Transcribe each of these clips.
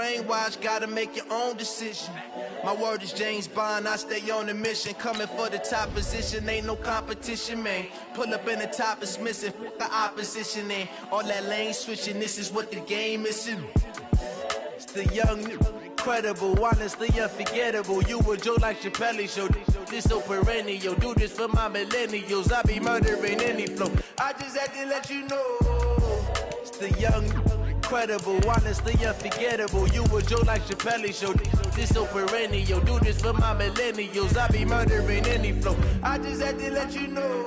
brainwash, gotta make your own decision. My word is James Bond, I stay on a mission. Coming for the top position, ain't no competition, man. Pull up in the top is missing, the opposition in. All that lane switching, this is what the game is. It's the young, incredible, honestly unforgettable. You a Joe like Chappelle show, this so perennial. Do this for my millennials, I be murdering any flow. I just had to let you know. It's the young, incredible, honestly unforgettable. You a Joe like Chappelle show, this so perennial. Do this for my millennials, I be murdering any flow. I just had to let you know.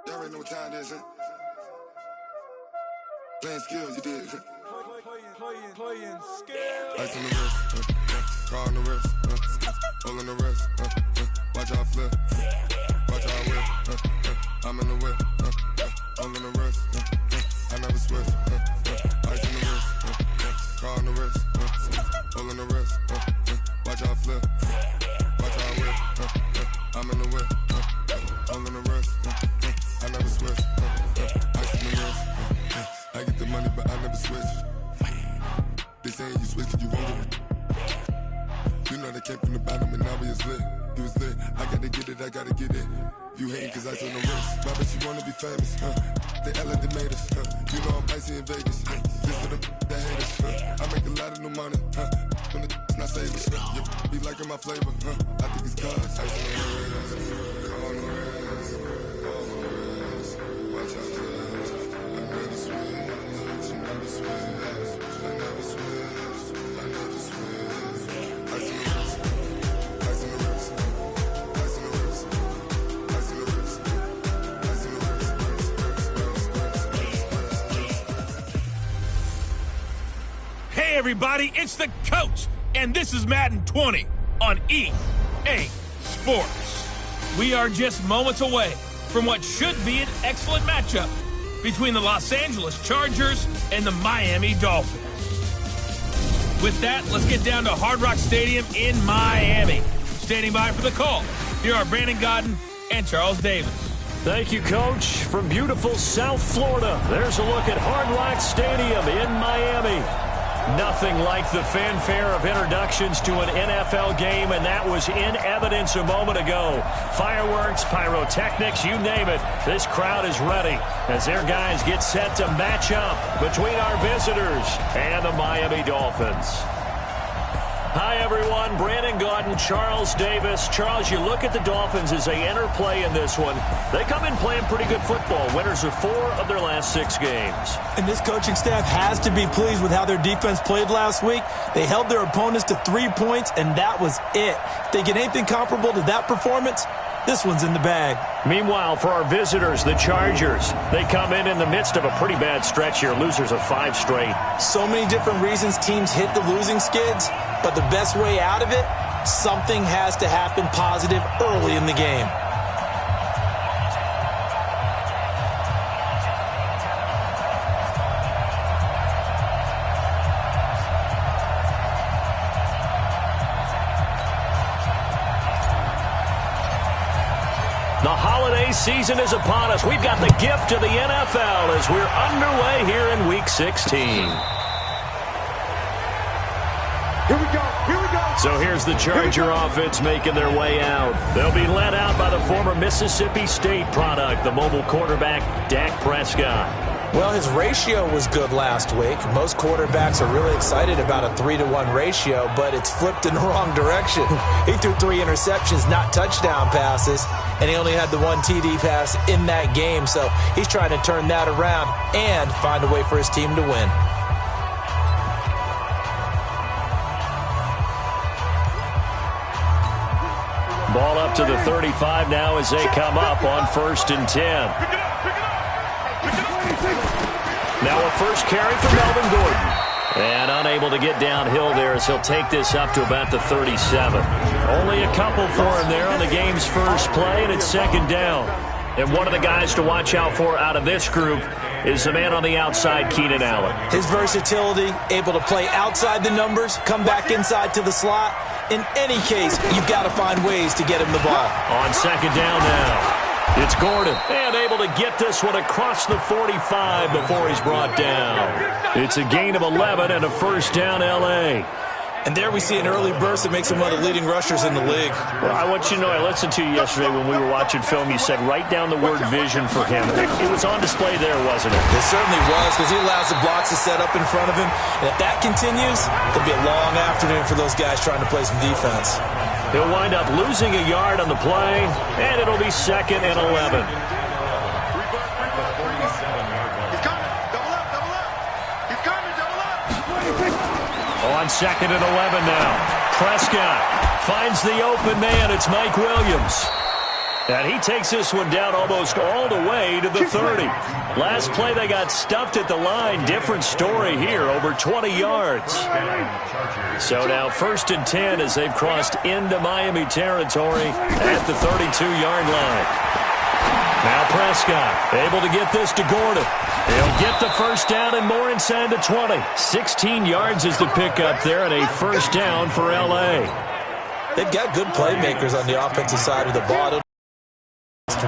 Y'all already know what time it is, huh? Playing skills, you did. Playing skills. Ice on the wrist, car on the wrist, hole in the wrist, watch out flip, watch out whip, I'm in the whip, hole in the wrist, I never switch, ice on the wrist, car on the wrist, hole in the wrist, watch out flip, watch out whip, I'm in the whip, hole in the wrist, I never switch, ice on the wrist, I get the money but I never switch. They saying you switch cause you won't get it. You know they came from the bottom and now we is lit. You was lit, I gotta get it, I gotta get it. You hating cause ice on the wrist. My bitch, you wanna be famous, They Ella, they made us, You know I'm icy in Vegas, This for the that hate us, I make a lot of new money, When the not savers, You be liking my flavor, I think it's cause ice on the wrist, on the wrist, on the wrist. Watch out, cuz I never switch, you never switch. I never switch, I never switch. Ice on the wrist, ice on the wrist, ice on the wrist, ice on the wrist, ice on the wrist. Hey everybody, it's the coach, and this is Madden 20 on EA Sports. We are just moments away from what should be an excellent matchup between the Los Angeles Chargers and the Miami Dolphins. With that, let's get down to Hard Rock Stadium in Miami. Standing by for the call, here are Brandon Godden and Charles Davis. Thank you, Coach. From beautiful South Florida, there's a look at Hard Rock Stadium in Miami. Nothing like the fanfare of introductions to an NFL game, and that was in evidence a moment ago. Fireworks, pyrotechnics, you name it. This crowd is ready as their guys get set to match up between our visitors and the Miami Dolphins. Hi, everyone. Brandon Godden, Charles Davis. Charles, you look at the Dolphins as they enter play in this one. They come in playing pretty good football. Winners of 4 of their last 6 games. And this coaching staff has to be pleased with how their defense played last week. They held their opponents to 3 points, and that was it. If they get anything comparable to that performance, this one's in the bag. Meanwhile, for our visitors, the Chargers, they come in the midst of a pretty bad stretch here, losers of 5 straight. So many different reasons teams hit the losing skids, but the best way out of it, something has to happen positive early in the game. The holiday season is upon us. We've got the gift of the NFL as we're underway here in Week 16. Here we go, here we go. So here's the Charger offense making their way out. They'll be led out by the former Mississippi State product, the mobile quarterback, Dak Prescott. Well, his ratio was good last week. Most quarterbacks are really excited about a 3-to-1 ratio, but it's flipped in the wrong direction. He threw 3 interceptions, not touchdown passes, and he only had the 1 TD pass in that game. So he's trying to turn that around and find a way for his team to win. Ball up to the 35 now as they come up on 1st and 10. Now a first carry for Melvin Gordon. And unable to get downhill there as he'll take this up to about the 37. Only a couple for him there on the game's first play, and it's second down. And one of the guys to watch out for out of this group is the man on the outside, Keenan Allen. His versatility, able to play outside the numbers, come back inside to the slot. In any case, you've got to find ways to get him the ball. On second down now. It's Gordon, and able to get this one across the 45 before he's brought down. It's a gain of 11 and a first down, L.A. And there we see an early burst that makes him one of the leading rushers in the league. Well, I want you to know, I listened to you yesterday when we were watching film. You said write down the word vision for him. It was on display there, wasn't it? It certainly was, because he allows the blocks to set up in front of him. And if that continues, it'll be a long afternoon for those guys trying to play some defense. He'll wind up losing a yard on the play, and it'll be second and 11. On second and 11 now. Prescott finds the open man. It's Mike Williams. And he takes this one down almost all the way to the 30. Last play they got stuffed at the line. Different story here, over 20 yards. So now first and 10 as they've crossed into Miami territory at the 32-yard line. Now Prescott able to get this to Gordon. He'll get the first down and more inside the 20. 16 yards is the pickup there and a first down for L.A. They've got good playmakers on the offensive side of the ball.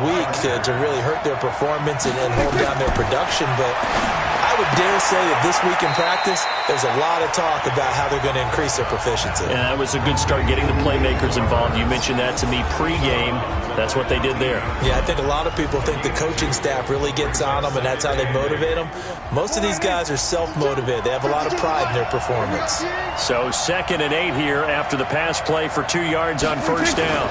Week to really hurt their performance and hold down their production, but I would dare say that this week in practice there's a lot of talk about how they're going to increase their proficiency. And that was a good start, getting the playmakers involved. You mentioned that to me pregame. That's what they did there. Yeah, I think a lot of people think the coaching staff really gets on them and that's how they motivate them. Most of these guys are self-motivated. They have a lot of pride in their performance. So second and 8 here after the pass play for 2 yards on first down.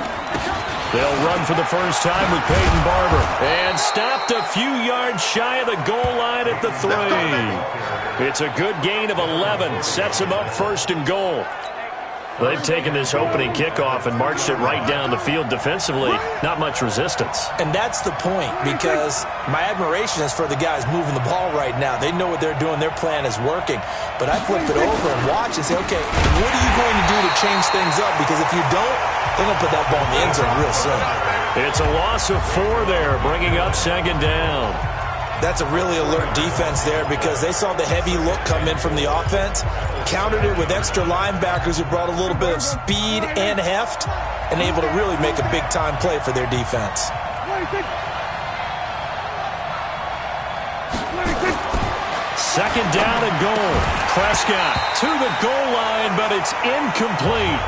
They'll run for the first time with Peyton Barber. And stopped a few yards shy of the goal line at the 3. It's a good gain of 11. Sets them up first and goal. They've taken this opening kickoff and marched it right down the field defensively. Not much resistance. And that's the point, because my admiration is for the guys moving the ball right now. They know what they're doing. Their plan is working. But I flip it over and watch and say, okay, what are you going to do to change things up? Because if you don't, they're going to put that ball in the end zone real soon. It's a loss of 4 there, bringing up second down. That's a really alert defense there, because they saw the heavy look come in from the offense, countered it with extra linebackers who brought a little bit of speed and heft, and able to really make a big-time play for their defense. Second down and goal. Prescott to the goal line, but it's incomplete.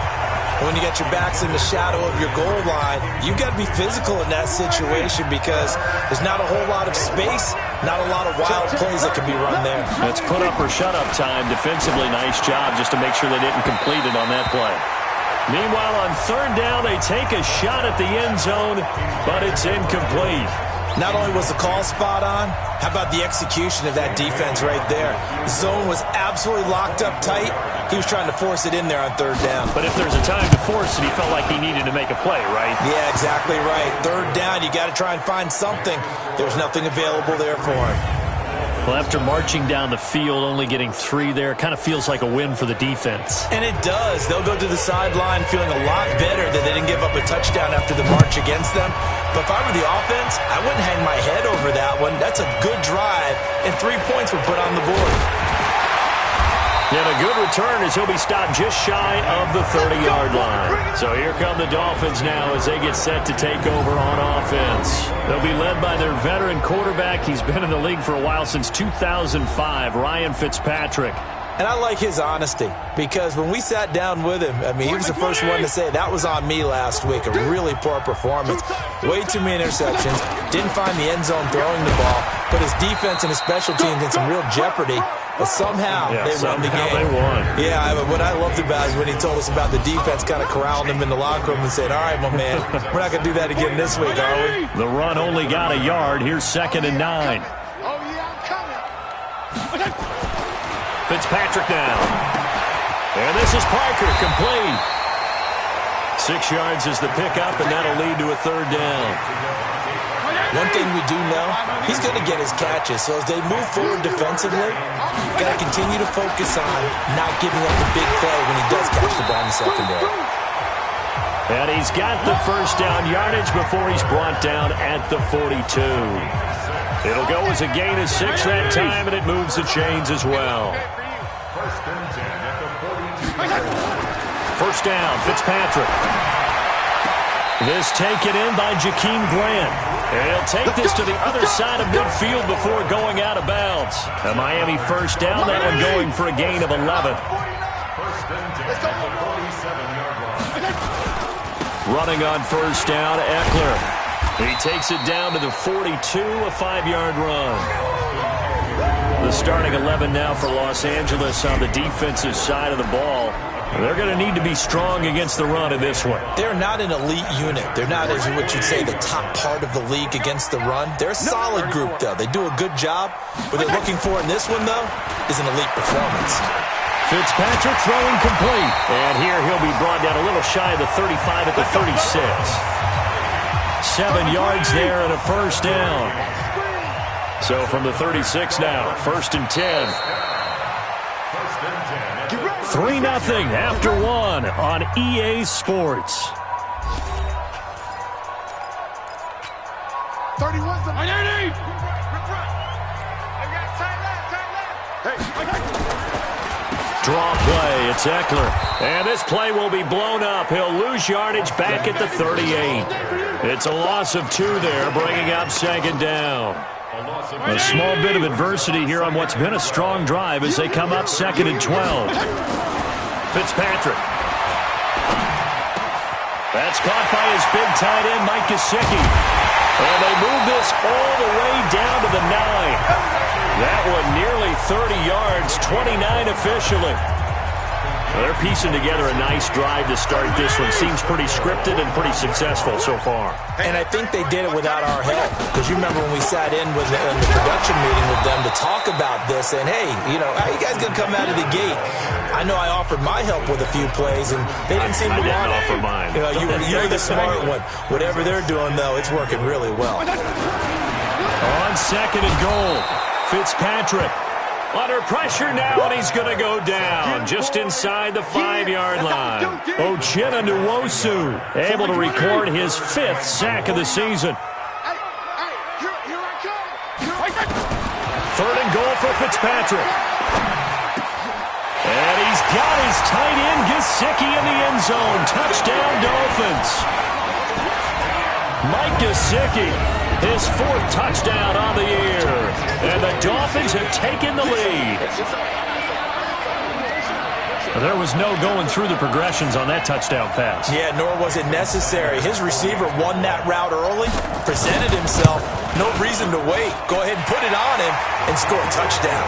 When you got your backs in the shadow of your goal line, you've got to be physical in that situation, because there's not a whole lot of space, not a lot of wild plays that can be run there. That's put up or shut up time. Defensively, nice job just to make sure they didn't complete it on that play. Meanwhile, on third down, they take a shot at the end zone, but it's incomplete. Not only was the call spot on, how about the execution of that defense right there? The zone was absolutely locked up tight. He was trying to force it in there on third down. But if there's a time to force it, he felt like he needed to make a play, right? Yeah, exactly right. Third down, you got to try and find something. There's nothing available there for him. Well, after marching down the field, only getting 3 there, kind of feels like a win for the defense. And it does. They'll go to the sideline feeling a lot better that they didn't give up a touchdown after the march against them. But if I were the offense, I wouldn't hang my head over that one. That's a good drive, and 3 points were put on the board. And a good return as he'll be stopped just shy of the 30-yard line. So here come the Dolphins now as they get set to take over on offense. They'll be led by their veteran quarterback. He's been in the league for a while, since 2005, Ryan Fitzpatrick. And I like his honesty, because when we sat down with him, I mean, he was the first one to say that was on me last week, a really poor performance. Way too many interceptions, didn't find the end zone throwing the ball, put his defense and his special teams in some real jeopardy, but somehow they won the game. They won. Yeah, what I loved about it is when he told us about the defense kind of corralling him in the locker room and said, all right, my man, we're not going to do that again this week, are we? The run only got a yard. Here's second and 9. Fitzpatrick now. And this is Parker, complete. 6 yards is the pickup, and that'll lead to a third down. One thing we do know, he's going to get his catches. So as they move forward defensively, got to continue to focus on not giving up the big play when he does catch the ball in the secondary. And he's got the first down yardage before he's brought down at the 42. It'll go as a gain of 6 that time, and it moves the chains as well. First down, Fitzpatrick. This taken in by Jakeem Grant. And he'll take this to the other side of midfield before going out of bounds. A Miami first down, that one going for a gain of 11. Running on first down, Eckler. He takes it down to the 42, a 5-yard run. The starting 11 now for Los Angeles on the defensive side of the ball. They're going to need to be strong against the run in this one. They're not an elite unit. They're not, as what you'd say, the top part of the league against the run. They're a solid group, though. They do a good job. What they're looking for in this one, though, is an elite performance. Fitzpatrick throwing complete. And here he'll be brought down a little shy of the 35 at the 36. 7 yards there and a first down. So from the 36 now, 1st and 10. 3-0 after 1 on EA Sports. 31's the money. Draw play, it's Eckler. And this play will be blown up. He'll lose yardage back at the 38. It's a loss of 2 there, bringing up 2nd down. A small bit of adversity here on what's been a strong drive as they come up 2nd and 12. Fitzpatrick. That's caught by his big tight end, Mike Gesicki. And they move this all the way down to the 9. That one nearly 30 yards, 29 officially. They're piecing together a nice drive to start this one. Seems pretty scripted and pretty successful so far. And I think they did it without our help. Because you remember when we sat in with the production meeting with them to talk about this. And, hey, you know, how you guys going to come out of the gate? I know I offered my help with a few plays, and they didn't seem to want it. I didn't offer mine. You know, you were the smart one. Whatever they're doing, though, it's working really well. On 2nd and goal, Fitzpatrick. Under pressure now, and he's going to go down just inside the 5-yard line. Uchenna Nwosu able to record his 5th sack of the season. 3rd and goal for Fitzpatrick. And he's got his tight end, Gesicki, in the end zone. Touchdown, Dolphins. Mike Gesicki, his 4th touchdown on the year. And the Dolphins have taken the lead. There was no going through the progressions on that touchdown pass. Yeah, nor was it necessary. His receiver won that route early, presented himself. No reason to wait. Go ahead and put it on him and score a touchdown.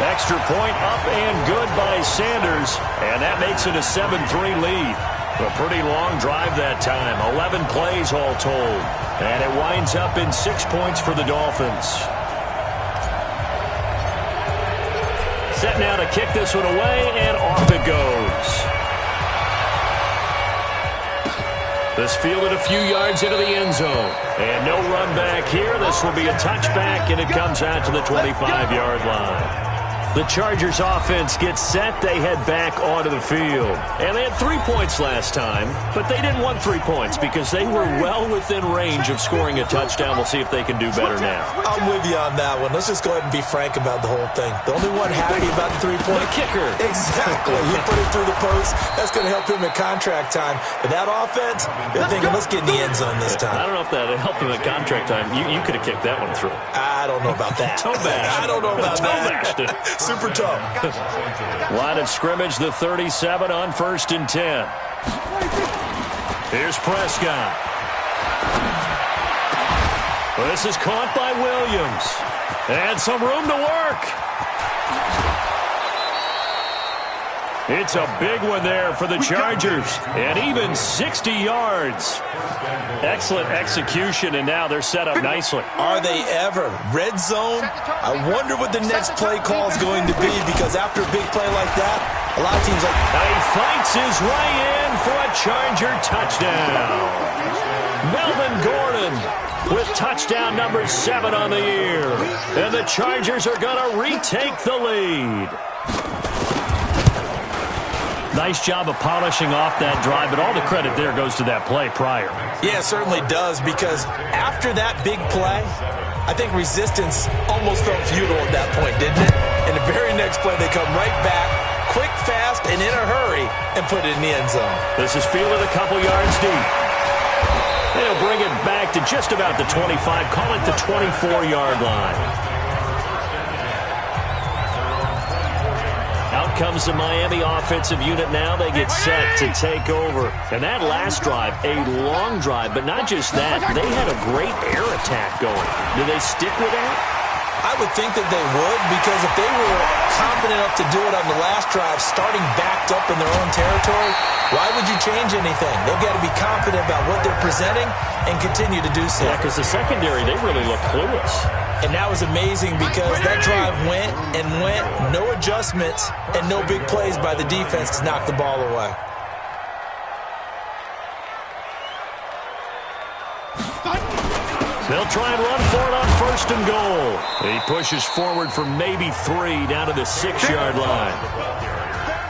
Extra point up and good by Sanders. And that makes it a 7-3 lead. A pretty long drive that time. 11 plays all told. And it winds up in 6 points for the Dolphins. Set now to kick this one away, and off it goes. This fielded a few yards into the end zone. And no run back here. This will be a touchback, and it comes out to the 25-yard line. The Chargers offense gets set. They head back onto the field. And they had 3 points last time, but they didn't want 3 points because they were well within range of scoring a touchdown. We'll see if they can do better now. I'm with you on that one. Let's just go ahead and be frank about the whole thing. The only one happy about the 3-point kicker. Exactly. You put it through the post. That's going to help him at contract time. But that offense, they're thinking, let's get in the end zone this time. I don't know if that helped him at contract time. You could have kicked that one through. I don't know about that. Toe bash. I don't know about that. Super tough. Line of scrimmage, the 37 on 1st and 10. Here's Prescott. This is caught by Williams. And some room to work. It's a big one there for the Chargers. And even 60 yards. Excellent execution, and now they're set up nicely. Are they ever? Red zone? I wonder what the next play call is going to be, because after a big play like that, A lot of teams like... He fights his way in for a Charger touchdown. Melvin Gordon with touchdown number 7 on the year. And the Chargers are going to retake the lead. Nice job of polishing off that drive, but all the credit there goes to that play prior. Yeah, it certainly does, because after that big play, I think resistance almost felt futile at that point, didn't it? And the very next play, they come right back, quick, fast, and in a hurry, and put it in the end zone. This is fielded a couple yards deep. They'll bring it back to just about the 25, call it the 24-yard line. Out comes the Miami offensive unit now. They get set to take over. And that last drive, a long drive, but not just that. They had a great air attack going. Do they stick with that? I would think that they would, because if they were confident enough to do it on the last drive, starting backed up in their own territory, why would you change anything? They've got to be confident about what they're presenting and continue to do so. Yeah, because the secondary, they really look clueless. And that was amazing, because that drive went and went, no adjustments, and no big plays by the defense to knock the ball away. They'll try and run for it on 1st and goal. He pushes forward for maybe 3 down to the 6-yard line.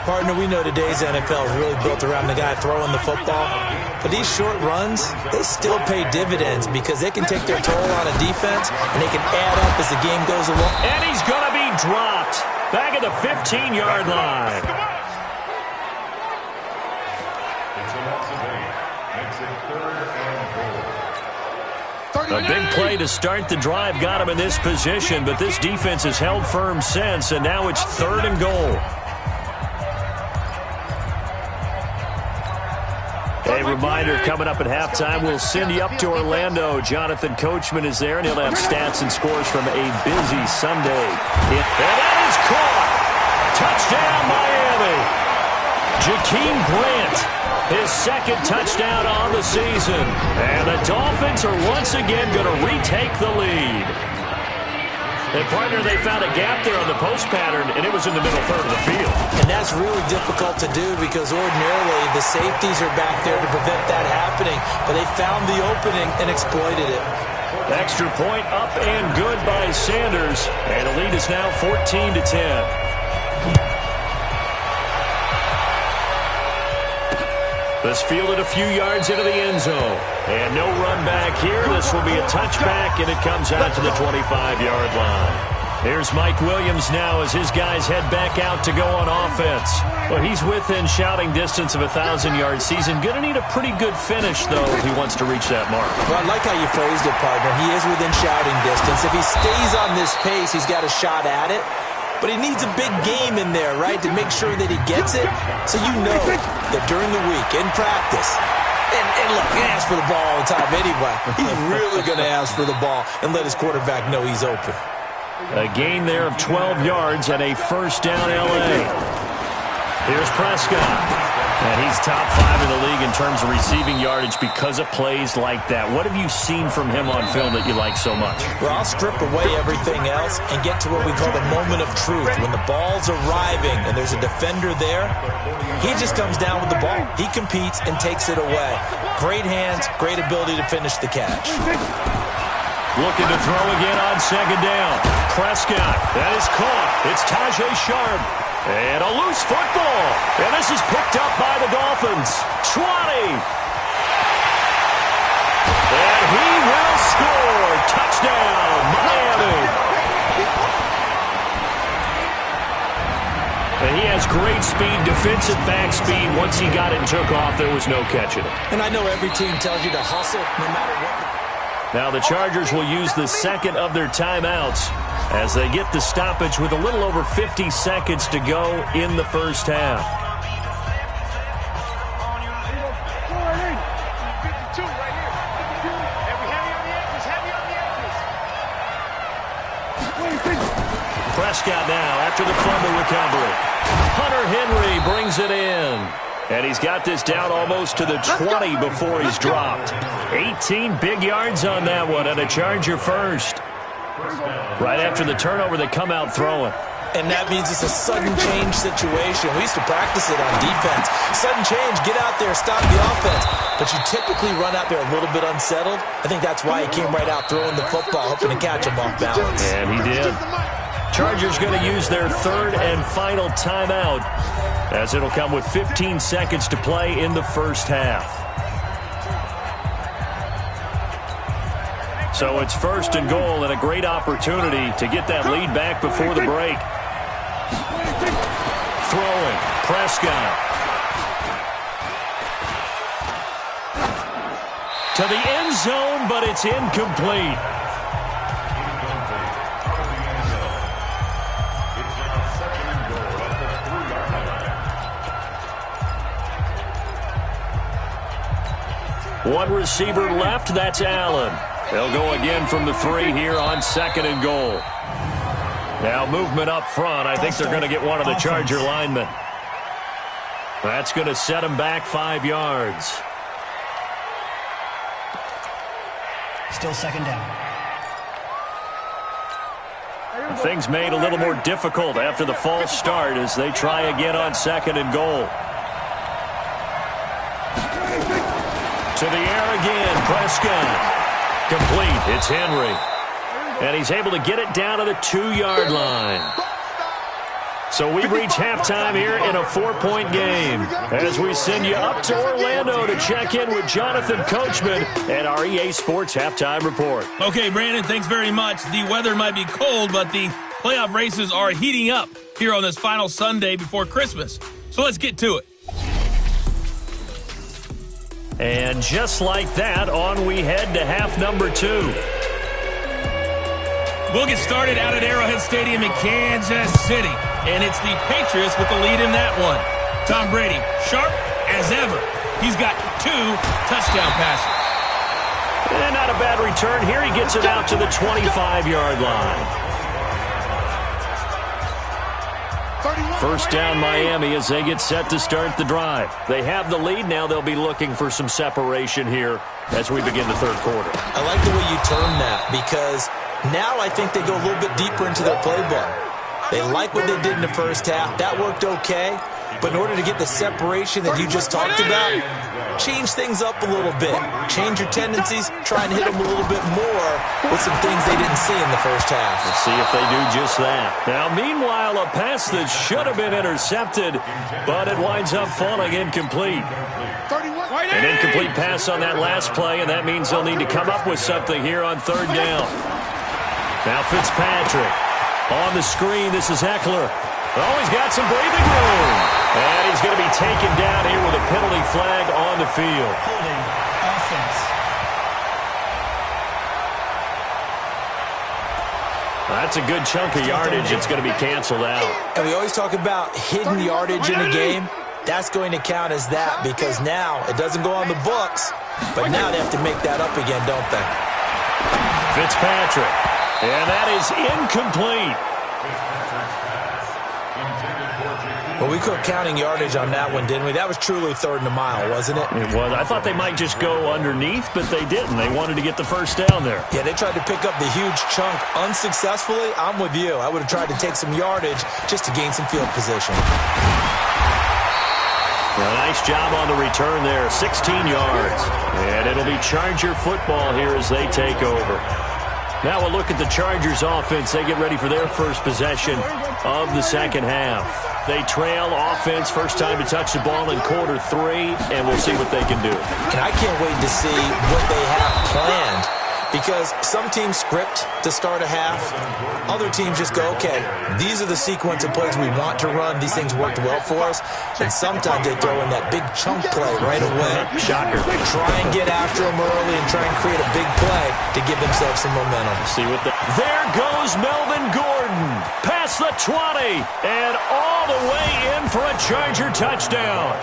Partner, we know today's NFL is really built around the guy throwing the football. But these short runs, they still pay dividends, because they can take their toll on a defense, and they can add up as the game goes along. And he's going to be dropped back at the 15-yard line. A big play to start the drive got him in this position, but this defense has held firm since, and now it's 3rd and goal. A reminder, coming up at halftime, we'll send you up to Orlando. Jonathan Coachman is there, and he'll have stats and scores from a busy Sunday. And that is caught. Touchdown, Miami. Jakeem Grant, his 2nd touchdown on the season. And the Dolphins are once again going to retake the lead. And, partner, they found a gap there on the post pattern, and it was in the middle third of the field. And that's really difficult to do, because ordinarily the safeties are back there to prevent that happening. But they found the opening and exploited it. Extra point up and good by Sanders. And the lead is now 14-10. This fielded a few yards into the end zone. And no run back here. This will be a touchback, and it comes out to the 25-yard line. Here's Mike Williams now as his guys head back out to go on offense. Well, he's within shouting distance of a 1,000-yard season. Going to need a pretty good finish, though, if he wants to reach that mark. Well, I like how you phrased it, partner. He is within shouting distance. If he stays on this pace, he's got a shot at it. But he needs a big game in there, right, to make sure that he gets it. So you know that during the week, in practice, and look, he asks for the ball all the time anyway. He's really going to ask for the ball and let his quarterback know he's open. A gain there of 12 yards and a 1st down L.A. Here's Prescott. And he's top 5 in the league in terms of receiving yardage because of plays like that. What have you seen from him on film that you like so much? Well, I'll strip away everything else and get to what we call the moment of truth. When the ball's arriving and there's a defender there, he just comes down with the ball. He competes and takes it away. Great hands, great ability to finish the catch. Looking to throw again on 2nd down. Prescott, that is caught. It's Tajay Sharp. And a loose football. And this is picked up by the Dolphins. 20. And he will score. Touchdown, Miami. And he has great speed, defensive back speed. Once he got it and took off, there was no catching it. And I know every team tells you to hustle no matter what. Now the Chargers will use the 2nd of their timeouts as they get the stoppage with a little over 50 seconds to go in the 1st half. Prescott now after the fumble recovery. Hunter Henry brings it in. And he's got this down almost to the 20 before he's dropped. 18 big yards on that one, and a Charger 1st. Right after the turnover, they come out throwing. And that means it's a sudden change situation. We used to practice it on defense. Sudden change, get out there, stop the offense. But you typically run out there a little bit unsettled. I think that's why he came right out throwing the football, hoping to catch him off balance. And he did. Chargers going to use their third and final timeout, as it'll come with 15 seconds to play in the first half. So it's first and goal, and a great opportunity to get that lead back before the break. Throwing, Prescott. To the end zone, but it's incomplete. One receiver left, that's Allen. They'll go again from the 3 here on second and goal. Now movement up front. I think they're going to get one of the Charger linemen. That's going to set him back 5 yards. Still second down. Things made a little more difficult after the false start as they try again on second and goal. To the air again, Prescott. Complete, it's Henry. And he's able to get it down to the 2-yard line. So we've reached halftime here in a 4-point game as we send you up to Orlando to check in with Jonathan Coachman and our EA Sports Halftime Report. Okay, Brandon, thanks very much. The weather might be cold, but the playoff races are heating up here on this final Sunday before Christmas. So let's get to it. And just like that, on we head to half number 2. We'll get started out at Arrowhead Stadium in Kansas City. And it's the Patriots with the lead in that one. Tom Brady, sharp as ever. He's got 2 touchdown passes. And not a bad return here. He gets it out to the 25-yard line. First down Miami as they get set to start the drive. They have the lead. Now they'll be looking for some separation here as we begin the third quarter. I like the way you term that because now I think they go a little bit deeper into their playbook. They like what they did in the first half. That worked okay. But in order to get the separation that you just talked about, change things up a little bit. Change your tendencies. Try and hit them a little bit more with some things they didn't see in the first half. Let's see if they do just that. Now, meanwhile, a pass that should have been intercepted, but it winds up falling incomplete. An incomplete pass on that last play, and that means they'll need to come up with something here on third down. Now Fitzpatrick on the screen. This is Eckler. Oh, he's got some breathing room. And he's going to be taken down here with a penalty flag on the field. Holding offense. That's a good chunk of yardage. It's going to be canceled out. And we always talk about hidden yardage in a game. That's going to count as that because now it doesn't go on the books, but now they have to make that up again, don't they? Fitzpatrick. And that is incomplete. Well, we quit counting yardage on that one, didn't we? That was truly third and a mile, wasn't it? It was. I thought they might just go underneath, but they didn't. They wanted to get the first down there. Yeah, they tried to pick up the huge chunk unsuccessfully. I'm with you. I would have tried to take some yardage just to gain some field position. Well, nice job on the return there. 16 yards. And it'll be Charger football here as they take over. Now we'll look at the Chargers offense. They get ready for their first possession of the second half. They trail offense, first time to touch the ball in quarter 3, and we'll see what they can do. And I can't wait to see what they have planned because some teams script to start a half. Other teams just go, okay, these are the sequence of plays we want to run. These things worked well for us. And sometimes they throw in that big chunk play right away. Shocker. Try and get after them early and try and create a big play to give themselves some momentum. See what there goes Melvin Gordon. Past the 20 and all the way in for a Charger touchdown.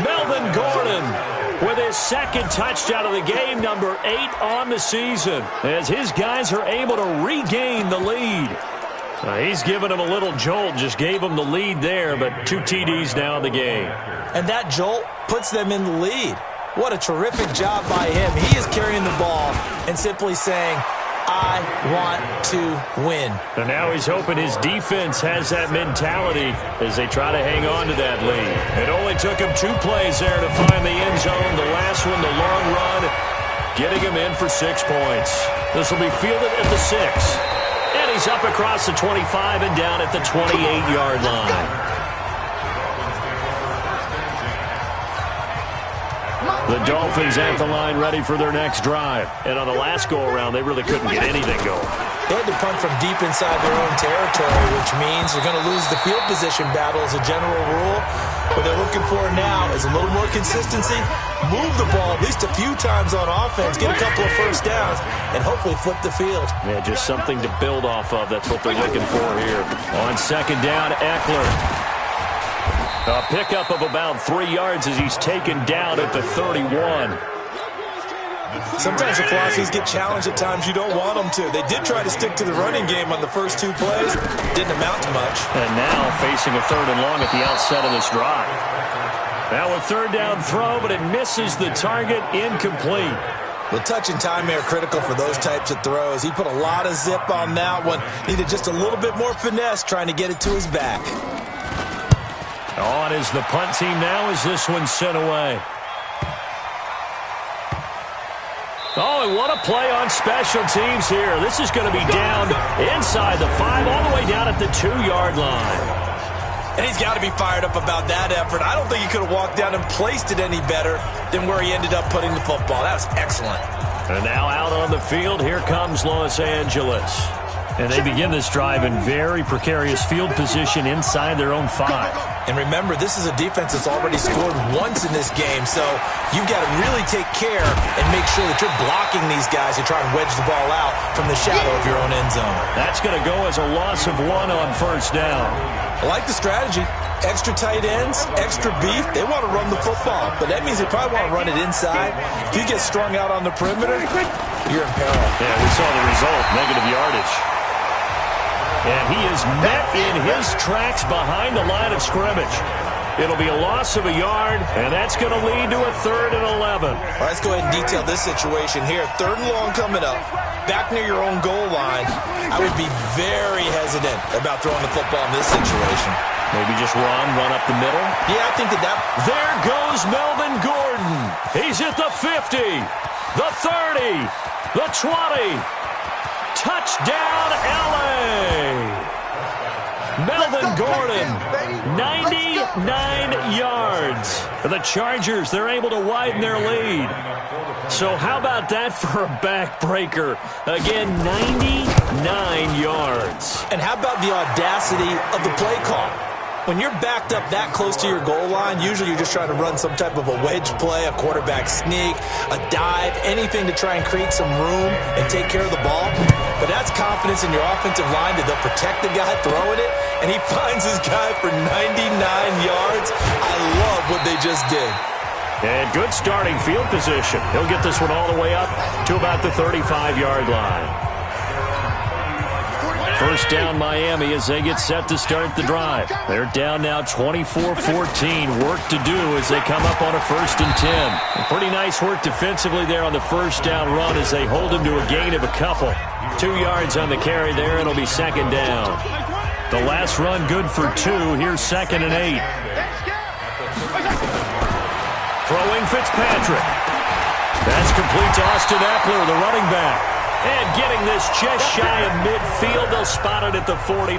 Melvin Gordon with his second touchdown of the game, number 8 on the season, as his guys are able to regain the lead. He's given them a little jolt, just gave them the lead there, but 2 TDs now in the game. And that jolt puts them in the lead. What a terrific job by him. He is carrying the ball and simply saying, I want to win. And now he's hoping his defense has that mentality as they try to hang on to that lead. It only took him 2 plays there to find the end zone. The last one, the long run, getting him in for 6 points. This will be fielded at the 6. And he's up across the 25 and down at the 28-yard line. The Dolphins at the line ready for their next drive. And on the last go-around, they really couldn't get anything going. They had to punt from deep inside their own territory, which means they're going to lose the field position battle as a general rule. What they're looking for now is a little more consistency, move the ball at least a few times on offense, get a couple of first downs, and hopefully flip the field. Yeah, just something to build off of. That's what they're looking for here. On second down, Eckler. A pickup of about 3 yards as he's taken down at the 31. Sometimes your philosophies get challenged at times you don't want them to. They did try to stick to the running game on the first 2 plays. Didn't amount to much. And now facing a 3rd and long at the outset of this drive. Now a 3rd down throw, but it misses the target, incomplete. The touch and time are critical for those types of throws. He put a lot of zip on that one. Needed just a little bit more finesse trying to get it to his back. On is the punt team now as this one's sent away. Oh, and what a play on special teams here. This is going to be down inside the 5, all the way down at the 2-yard line. And he's got to be fired up about that effort. I don't think he could have walked down and placed it any better than where he ended up putting the football. That was excellent. And now out on the field, here comes Los Angeles. And they begin this drive in very precarious field position inside their own 5. And remember, this is a defense that's already scored once in this game, so you've got to really take care and make sure that you're blocking these guys who try and wedge the ball out from the shadow of your own end zone. That's going to go as a loss of 1 on first down. I like the strategy. Extra tight ends, extra beef. They want to run the football, but that means they probably want to run it inside. If you get strung out on the perimeter, you're in peril. Yeah, we saw the result, negative yardage. And he is met in his tracks behind the line of scrimmage. It'll be a loss of a yard, and that's going to lead to a 3rd and 11. All right, let's go ahead and detail this situation here. 3rd and long coming up, back near your own goal line. I would be very hesitant about throwing the football in this situation. Maybe just run up the middle? Yeah, I think that. There goes Melvin Gordon. He's at the 50, the 30, the 20. Touchdown, L.A. Melvin Gordon, 99 yards. The Chargers, they're able to widen their lead. So how about that for a backbreaker? Again, 99 yards. And how about the audacity of the play call? When you're backed up that close to your goal line, usually you're just trying to run some type of a wedge play, a quarterback sneak, a dive, anything to try and create some room and take care of the ball. But that's confidence in your offensive line that they'll protect the guy throwing it, and he finds his guy for 99 yards. I love what they just did. And good starting field position. He'll get this one all the way up to about the 35-yard line. First down Miami as they get set to start the drive. They're down now 24-14. Work to do as they come up on a 1st and 10. And pretty nice work defensively there on the first down run as they hold him to a gain of a couple. 2 yards on the carry there. It'll be 2nd down. The last run good for 2. Here's 2nd and 8. Throwing Fitzpatrick. That's complete to Austin Eckler, the running back. And getting this just shy of midfield, they'll spot it at the 49.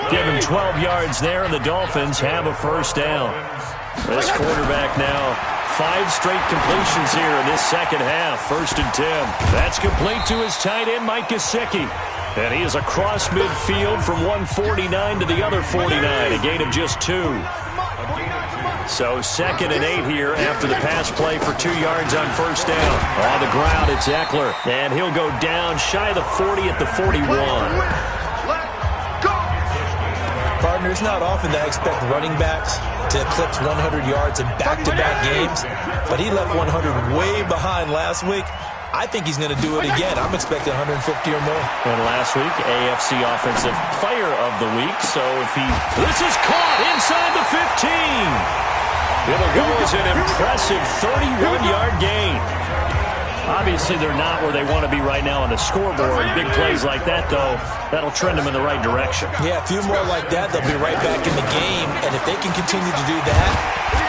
Give him 12 yards there, and the Dolphins have a 1st down. This quarterback now, 5 straight completions here in this 2nd half. 1st and 10. That's complete to his tight end, Mike Gesicki. And he is across midfield from 149 to the other 49, a gain of just 2. So 2nd and 8 here after the pass play for 2 yards on 1st down. On the ground, it's Eckler. And he'll go down shy of the 40 at the 41. Partner, it's not often that I expect running backs to eclipse 100 yards in back-to-back games, but he left 100 way behind last week. I think he's going to do it again. I'm expecting 150 or more. And last week, AFC Offensive Player of the Week. So if he... This is caught inside the 15. It'll go as an impressive 31-yard gain. Obviously, they're not where they want to be right now on the scoreboard. Big plays like that, though, that'll trend them in the right direction. Yeah, a few more like that, they'll be right back in the game. And if they can continue to do that,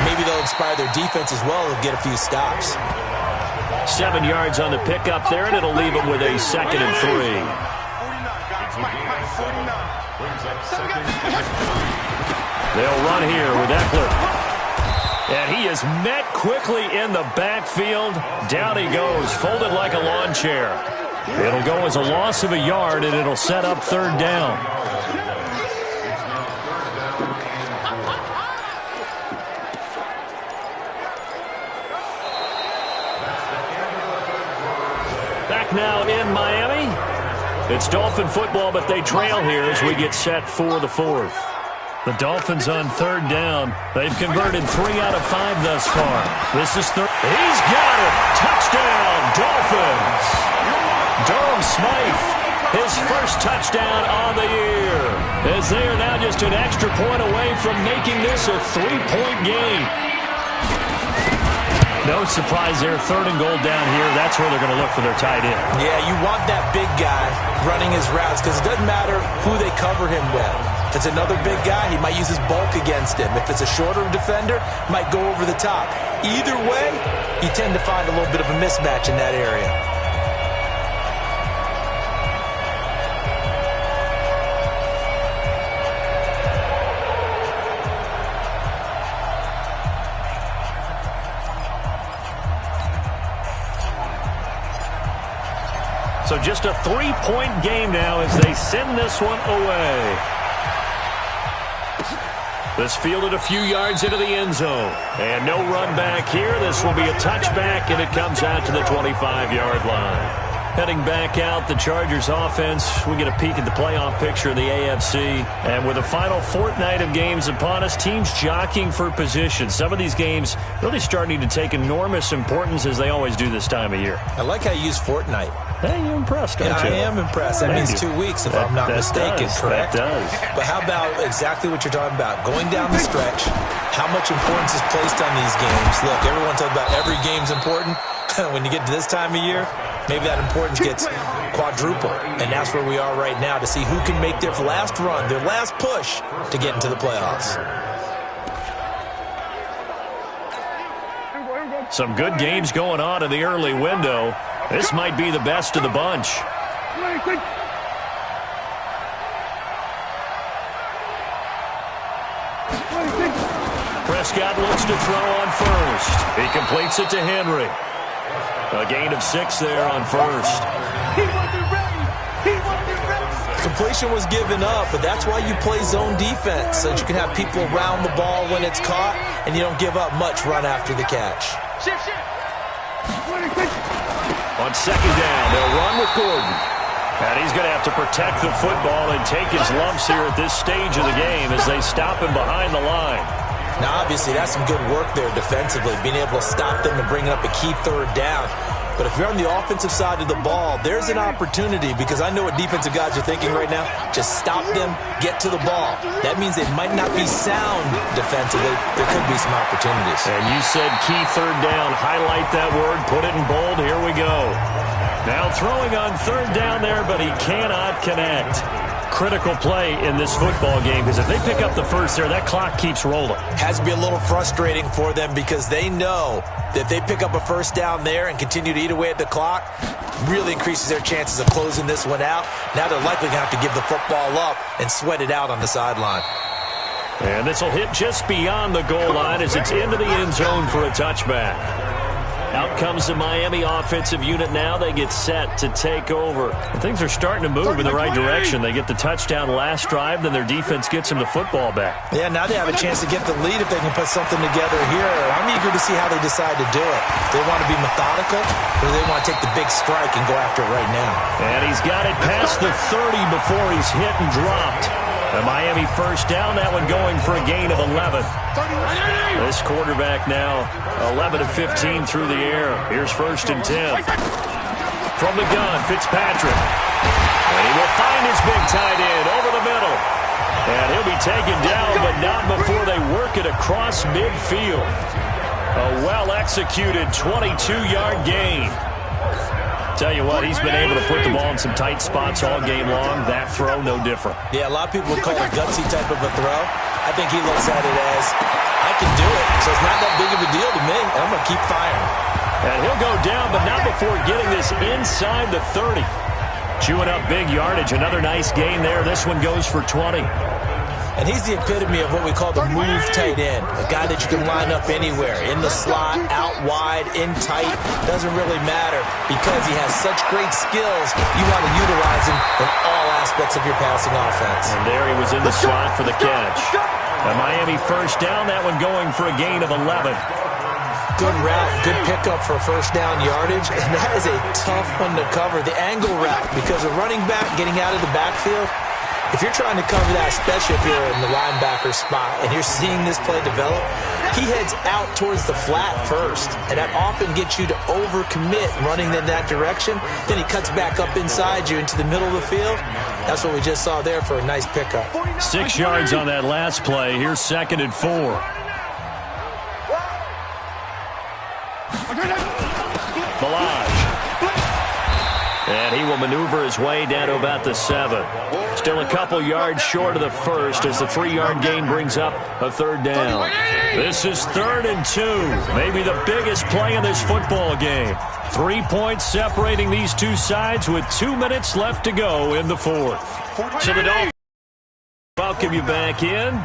maybe they'll inspire their defense as well and get a few stops. 7 yards on the pickup there, and it'll leave them with a 2nd and 3. They'll run here with Eckler. And he is met quickly in the backfield. Down he goes, folded like a lawn chair. It'll go as a loss of a yard, and it'll set up 3rd down. Back now in Miami. It's Dolphin football, but they trail here as we get set for the 4th. The Dolphins on 3rd down. They've converted 3 out of 5 thus far. This is third. He's got it. Touchdown, Dolphins. Durham Smythe, his first touchdown on the year. As they are now just an extra point away from making this a 3-point game. No surprise there. 3rd and goal down here. That's where they're going to look for their tight end. Yeah, you want that big guy running his routes because it doesn't matter who they cover him with. If it's another big guy, he might use his bulk against him. If it's a shorter defender, might go over the top. Either way, you tend to find a little bit of a mismatch in that area. So just a 3-point game now as they send this one away. This fielded a few yards into the end zone. And no run back here. This will be a touchback, and it comes out to the 25-yard line. Heading back out, the Chargers offense. We get a peek at the playoff picture in the AFC. And with the final fortnight of games upon us, teams jockeying for position. Some of these games really starting to take enormous importance as they always do this time of year. I like how you use fortnight. Hey, you're impressed, aren't you? I am impressed. That means 2 weeks, if I'm not mistaken, correct? That does. But how about exactly what you're talking about? Going down the stretch, how much importance is placed on these games? Look, everyone talks about every game's important. When you get to this time of year, maybe that importance gets quadrupled. And that's where we are right now to see who can make their last run, their last push to get into the playoffs. Some good games going on in the early window. This might be the best of the bunch. Prescott looks to throw on first. He completes it to Henry. A gain of 6 there on first. Completion was given up, but that's why you play zone defense, so that you can have people around the ball when it's caught, and you don't give up much run after the catch. On 2nd down, they'll run with Gordon. And he's going to have to protect the football and take his lumps here at this stage of the game as they stop him behind the line. Now, obviously, that's some good work there defensively, being able to stop them and bring up a key 3rd down. But if you're on the offensive side of the ball, there's an opportunity, because I know what defensive guys are thinking right now. Just stop them, get to the ball. That means they might not be sound defensively. There could be some opportunities. And you said key 3rd down. Highlight that word. Put it in bold. Here we go. Now throwing on 3rd down there, but he cannot connect. Critical play in this football game, because if they pick up the first there, that clock keeps rolling. Has to be a little frustrating for them, because they know that if they pick up a first down there and continue to eat away at the clock, really increases their chances of closing this one out. Now they're likely going to have to give the football up and sweat it out on the sideline. And this will hit just beyond the goal line as it's into the end zone for a touchback. Out comes the Miami offensive unit now. They get set to take over. And things are starting to move in the right direction. They get the touchdown last drive, then their defense gets them the football back. Yeah, now they have a chance to get the lead if they can put something together here. I'm eager to see how they decide to do it. Do they want to be methodical, or do they want to take the big strike and go after it right now? And he's got it past the 30 before he's hit and dropped. A Miami first down, that one going for a gain of 11. This quarterback now 11 of 15 through the air. Here's 1st and 10. From the gun, Fitzpatrick. And he will find his big tight end over the middle. And he'll be taken down, but not before they work it across midfield. A well-executed 22-yard gain. Tell you what, he's been able to put the ball in some tight spots all game long. That throw, no different. Yeah, a lot of people would call it a gutsy type of a throw. I think he looks at it as, I can do it, so it's not that big of a deal to me, and I'm going to keep firing. And he'll go down, but not before getting this inside the 30. Chewing up big yardage. Another nice gain there. This one goes for 20. And he's the epitome of what we call the move tight end. A guy that you can line up anywhere. In the slot, out wide, in tight. Doesn't really matter because he has such great skills. You want to utilize him in all aspects of your passing offense. And there he was in the slot for the catch. A Miami first down. That one going for a gain of 11. Good route, good pickup for first down yardage. And that is a tough one to cover. The angle route, because a running back getting out of the backfield, if you're trying to cover that, especially if you're in the linebacker spot and you're seeing this play develop, he heads out towards the flat first. And that often gets you to overcommit running in that direction. Then he cuts back up inside you into the middle of the field. That's what we just saw there for a nice pickup. 6 yards on that last play. Here's 2nd and 4. Balaj. And he will maneuver his way down to about the 7. Still a couple yards short of the first as the 3-yard gain brings up a 3rd down. This is 3rd and 2. Maybe the biggest play in this football game. 3 points separating these two sides with 2 minutes left to go in the 4th. So the Dolphins welcome you back in.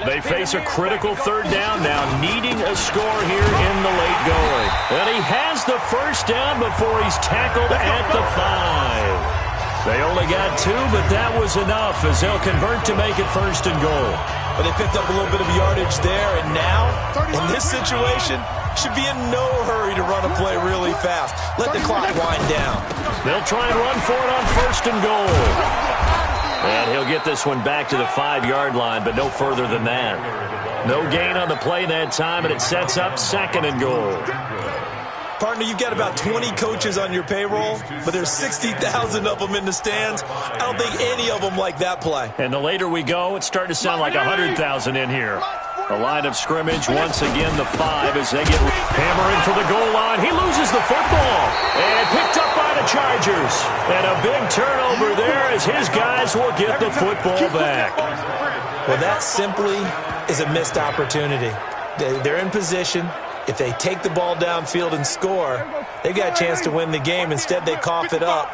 They face a critical 3rd down now, needing a score here in the late going. And he has the first down before he's tackled at the 5. They only got 2, but that was enough as they'll convert to make it 1st and goal. But they picked up a little bit of yardage there, and now, in this situation, should be in no hurry to run a play really fast. Let the clock wind down. They'll try and run for it on 1st and goal. And he'll get this one back to the 5-yard line, but no further than that. No gain on the play that time, and it sets up 2nd and goal. Partner, you've got about 20 coaches on your payroll, but there's 60,000 of them in the stands. I don't think any of them like that play. And the later we go, it's starting to sound like 100,000 in here. The line of scrimmage, once again, the 5 as they get hammering for the goal line. He loses the football and picked up by the Chargers. And a big turnover there as his guys will get the football back. Well, that simply is a missed opportunity. They're in position. If they take the ball downfield and score, they've got a chance to win the game. Instead, they cough it up.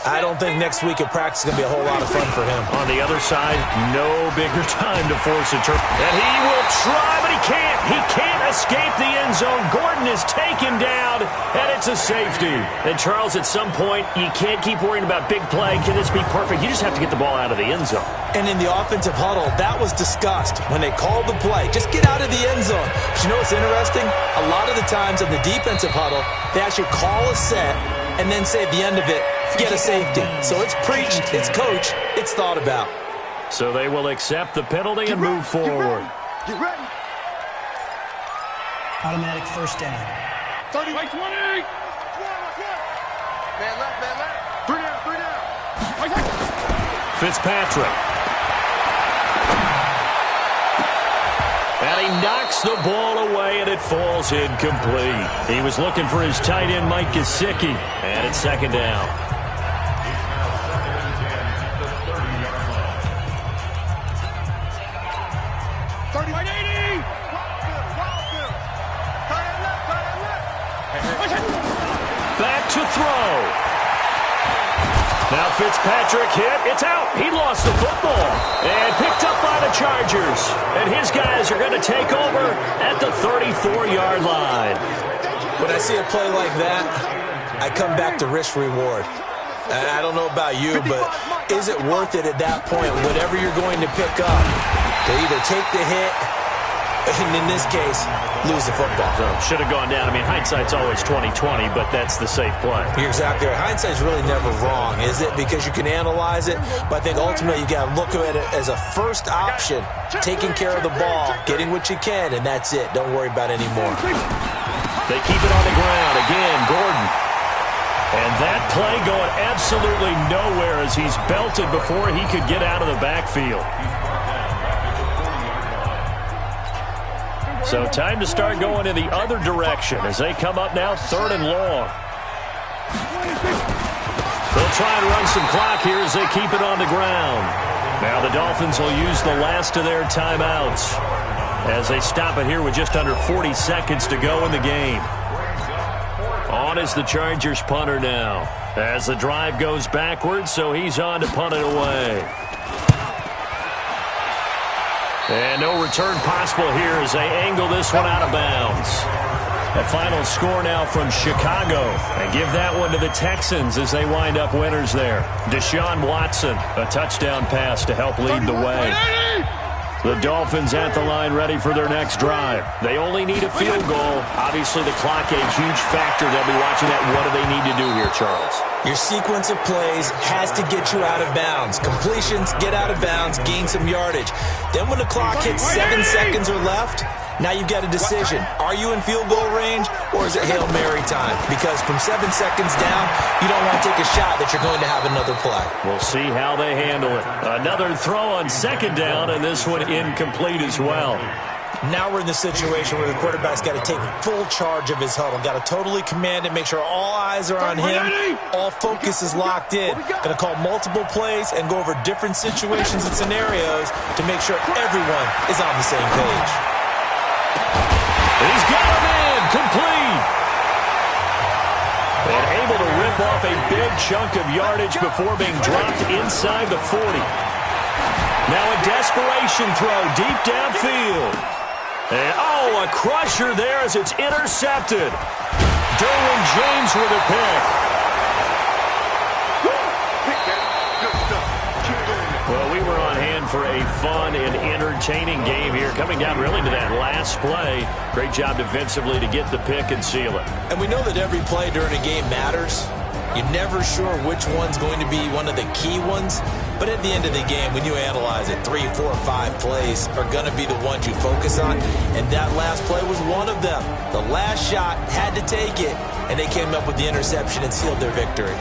I don't think next week at practice is going to be a whole lot of fun for him. On the other side, no bigger time to force a turn. And he will try, but he can't. He can't escape the end zone. Gordon is taken down, and it's a safety. And, Charles, at some point, you can't keep worrying about big play. Can this be perfect? You just have to get the ball out of the end zone. And in the offensive huddle, that was discussed when they called the play. Just get out of the end zone. But you know what's interesting? A lot of the times in the defensive huddle, they actually call a set and then say at the end of it, get a safety. So it's preached, it's coached, it's thought about. So they will accept the penalty and move forward. Get ready. Automatic first down. 30, 20. Man left. 3 down. Fitzpatrick. And he knocks the ball away, and it falls incomplete. He was looking for his tight end, Mike Gesicki, and it's 2nd down. Back to throw. Now Fitzpatrick hit. It's out. He lost the football and picked up by the Chargers. And his guys are going to take over at the 34-yard line. When I see a play like that, I come back to risk-reward. I don't know about you, but is it worth it at that point, whatever you're going to pick up, to either take the hit, and in this case, lose the football? So should have gone down. I mean, hindsight's always 20/20, but that's the safe play. You're exactly right. Hindsight's really never wrong, is it? Because you can analyze it, but I think ultimately you got to look at it as a first option, taking care of the ball, getting what you can, and that's it. Don't worry about it anymore. They keep it on the ground. Again, Gordon. And that play going absolutely nowhere as he's belted before he could get out of the backfield. So time to start going in the other direction as they come up now 3rd and long. They'll try and run some clock here as they keep it on the ground. Now the Dolphins will use the last of their timeouts as they stop it here with just under 40 seconds to go in the game. On is the Chargers punter now as the drive goes backwards, so he's on to punt it away. And no return possible here as they angle this one out of bounds. A final score now from Chicago. And give that one to the Texans as they wind up winners there. Deshaun Watson, a touchdown pass to help lead the way. The Dolphins at the line ready for their next drive. They only need a field goal. Obviously, the clock a huge factor. They'll be watching that. What do they need to do here, Charles? Your sequence of plays has to get you out of bounds. Completions, get out of bounds, gain some yardage. Then when the clock hits 7 seconds or left, now you've got a decision. Are you in field goal range or is it Hail Mary time? Because from 7 seconds down, you don't want to take a shot that you're going to have another play. We'll see how they handle it. Another throw on second down, and this one incomplete as well. Now we're in the situation where the quarterback's got to take full charge of his huddle. Got to totally command it, make sure all eyes are on him. All focus is locked in. Going to call multiple plays and go over different situations and scenarios to make sure everyone is on the same page. He's got him in, complete. And able to rip off a big chunk of yardage before being dropped inside the 40. Now a desperation throw deep downfield. And, oh, a crusher there as it's intercepted. Derwin James with a pick. Well, we were on hand for a fun and entertaining game here. Coming down really to that last play. Great job defensively to get the pick and seal it. And we know that every play during a game matters. You're never sure which one's going to be one of the key ones. But at the end of the game, when you analyze it, 3, 4, 5 plays are going to be the ones you focus on. And that last play was one of them. The last shot had to take it, and they came up with the interception and sealed their victory.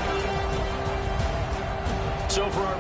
So for our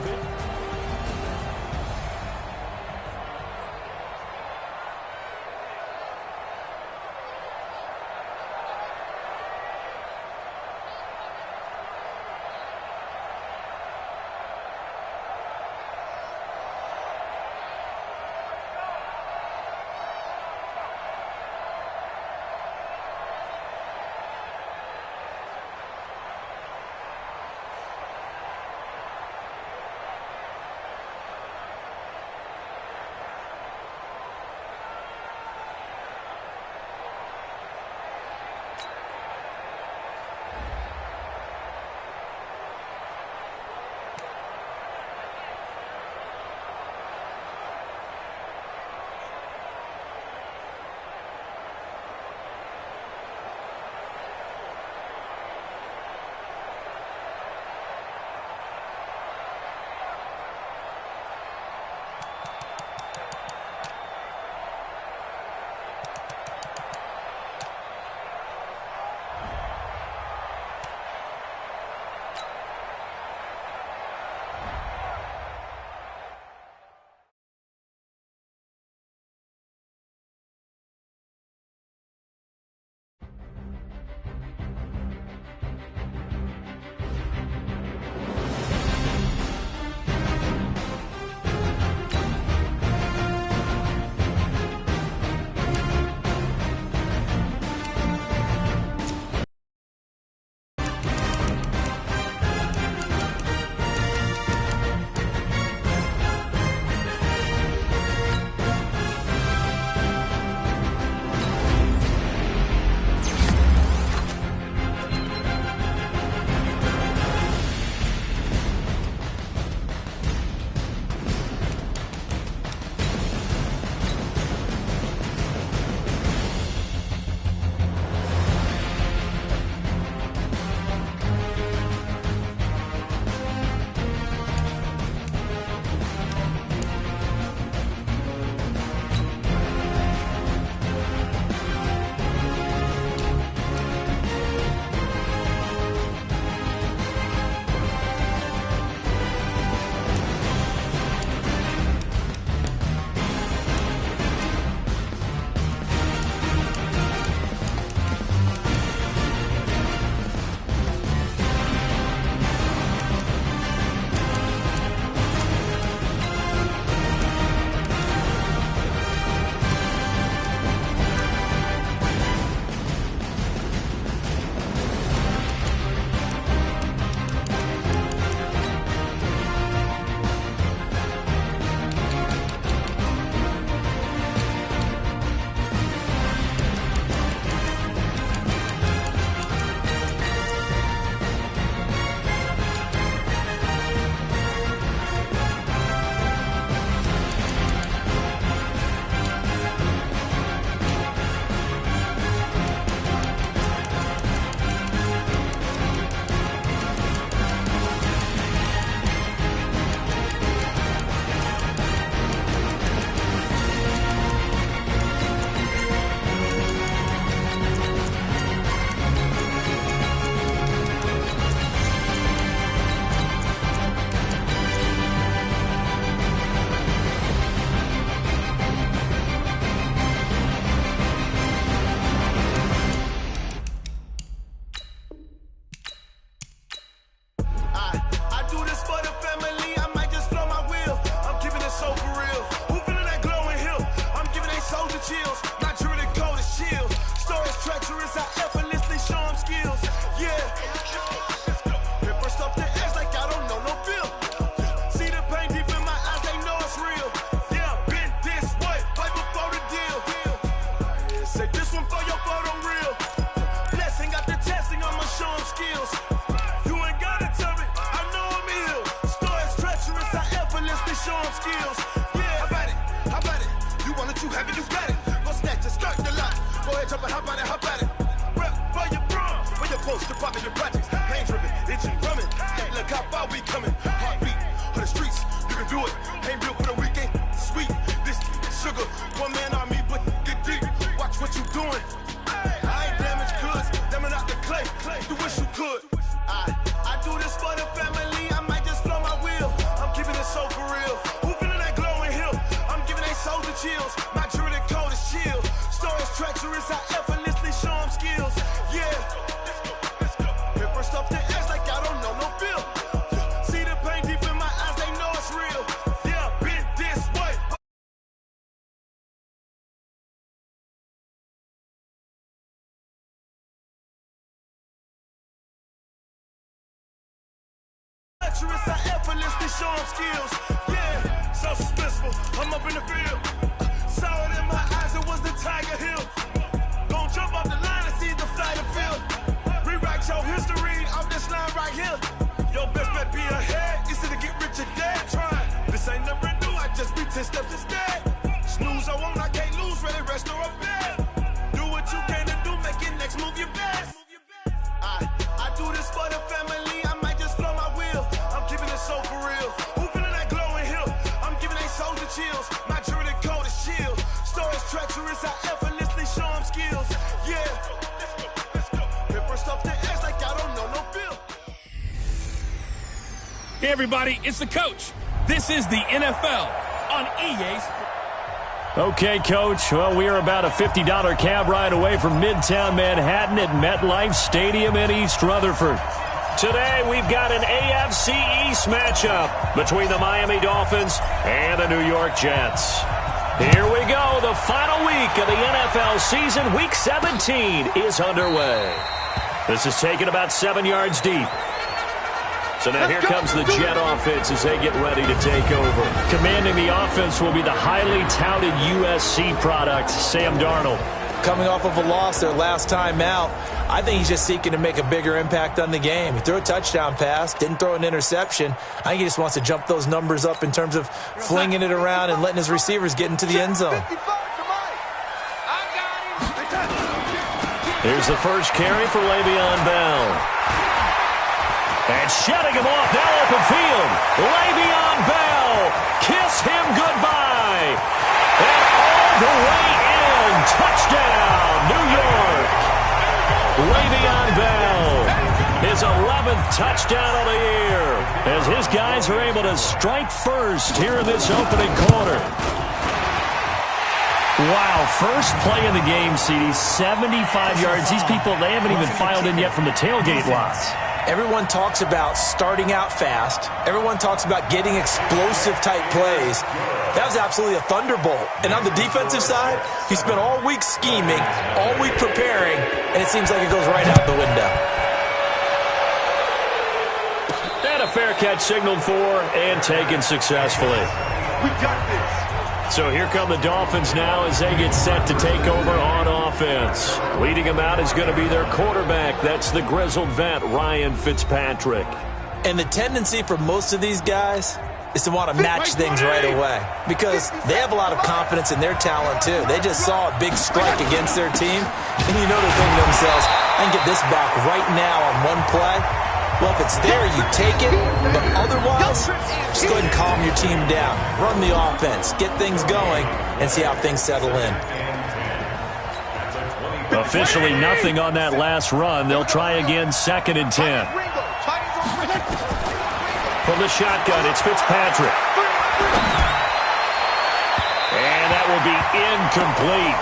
for your photo reel. Blessing got the testing, I'ma show him skills. You ain't gotta tell me, I know I'm ill. Stories treacherous, I effortlessly show him skills. Yeah, how about it? You want it, you have it, you got it. Go snatch it, start the lot. Go ahead, jump it, how about it? Rep for your prom, for your post, your poppin', your projects. Pain driven, itching, drumming. Hey, look how far we coming. Heartbeat on the streets, you can do it. Ain't built for the weekend, sweet. This sugar, one man army, but get deep. Watch what you doing. I ain't damaged goods, them are not the clay. You wish you could. I do this for the family, I might just blow my wheel. I'm keeping it so for real. Who feeling that glowing hill? I'm giving they souls the chills. My jewelry code is chill. Stories treacherous, I effortlessly show them skills. Yeah. Hit first off the edge like I don't know no feel. See the pain deep in my eyes, they know it's real. Yeah, been this way. Treacherous, I effortlessly show them skills. Yeah, so suspenseful, I'm up in the field. Saw it in my eyes, it was the Tiger Hill. Gon' jump off the line and see the fly the field. Rewrite your history off this line right here. Your best bet be ahead, easy to get rich or dead. Try, this ain't never new, I just be 10 steps instead. Snooze, I won't, I can't lose, ready, rest or a bed. Do what you can to do, make it next move your best. I do this for the family, I might just blow my wheel. I'm keeping it so for real. Who feeling that glowing hill? I'm giving they souls the chills. My jewelry code is chill. Stories treacherous, I effortlessly show them skills. Yeah. Hit first off the edge like I don't know no feel. Hey, everybody, it's the coach. This is the NFL on EA Sports. Okay, Coach. Well, we are about a $50 cab ride away from Midtown Manhattan at MetLife Stadium in East Rutherford. Today, we've got an AFC East matchup between the Miami Dolphins and the New York Jets. Here we go. The final week of the NFL season, Week 17, is underway. This is taken about 7 yards deep. So now here comes the Jet offense as they get ready to take over. Commanding the offense will be the highly touted USC product, Sam Darnold. Coming off of a loss their last time out, I think he's just seeking to make a bigger impact on the game. He threw a touchdown pass, didn't throw an interception. I think he just wants to jump those numbers up in terms of flinging it around and letting his receivers get into the end zone. Here's the first carry for Le'Veon Bell. And shutting him off, now open field. Le'Veon Bell, kiss him goodbye. And all the way in, touchdown, New York. Le'Veon Bell, his 11th touchdown of the year, as his guys are able to strike first here in this opening quarter. Wow, first play in the game, CD, 75 yards. These people, they haven't even filed in yet from the tailgate lots. Everyone talks about starting out fast. Everyone talks about getting explosive-type plays. That was absolutely a thunderbolt. And on the defensive side, he spent all week scheming, all week preparing, and it seems like it goes right out the window. And a fair catch signaled for and taken successfully. We got this. So here come the Dolphins now as they get set to take over on offense. Leading them out is going to be their quarterback. That's the grizzled vet, Ryan Fitzpatrick. And the tendency for most of these guys is to want to match things right away because they have a lot of confidence in their talent, too. They just saw a big strike against their team, and you know they're thinking to themselves, I can get this back right now on one play. Well, if it's there, you take it. But otherwise, just go ahead and calm your team down. Run the offense. Get things going and see how things settle in. Officially nothing on that last run. They'll try again, 2nd and 10. From the shotgun, it's Fitzpatrick. And that will be incomplete.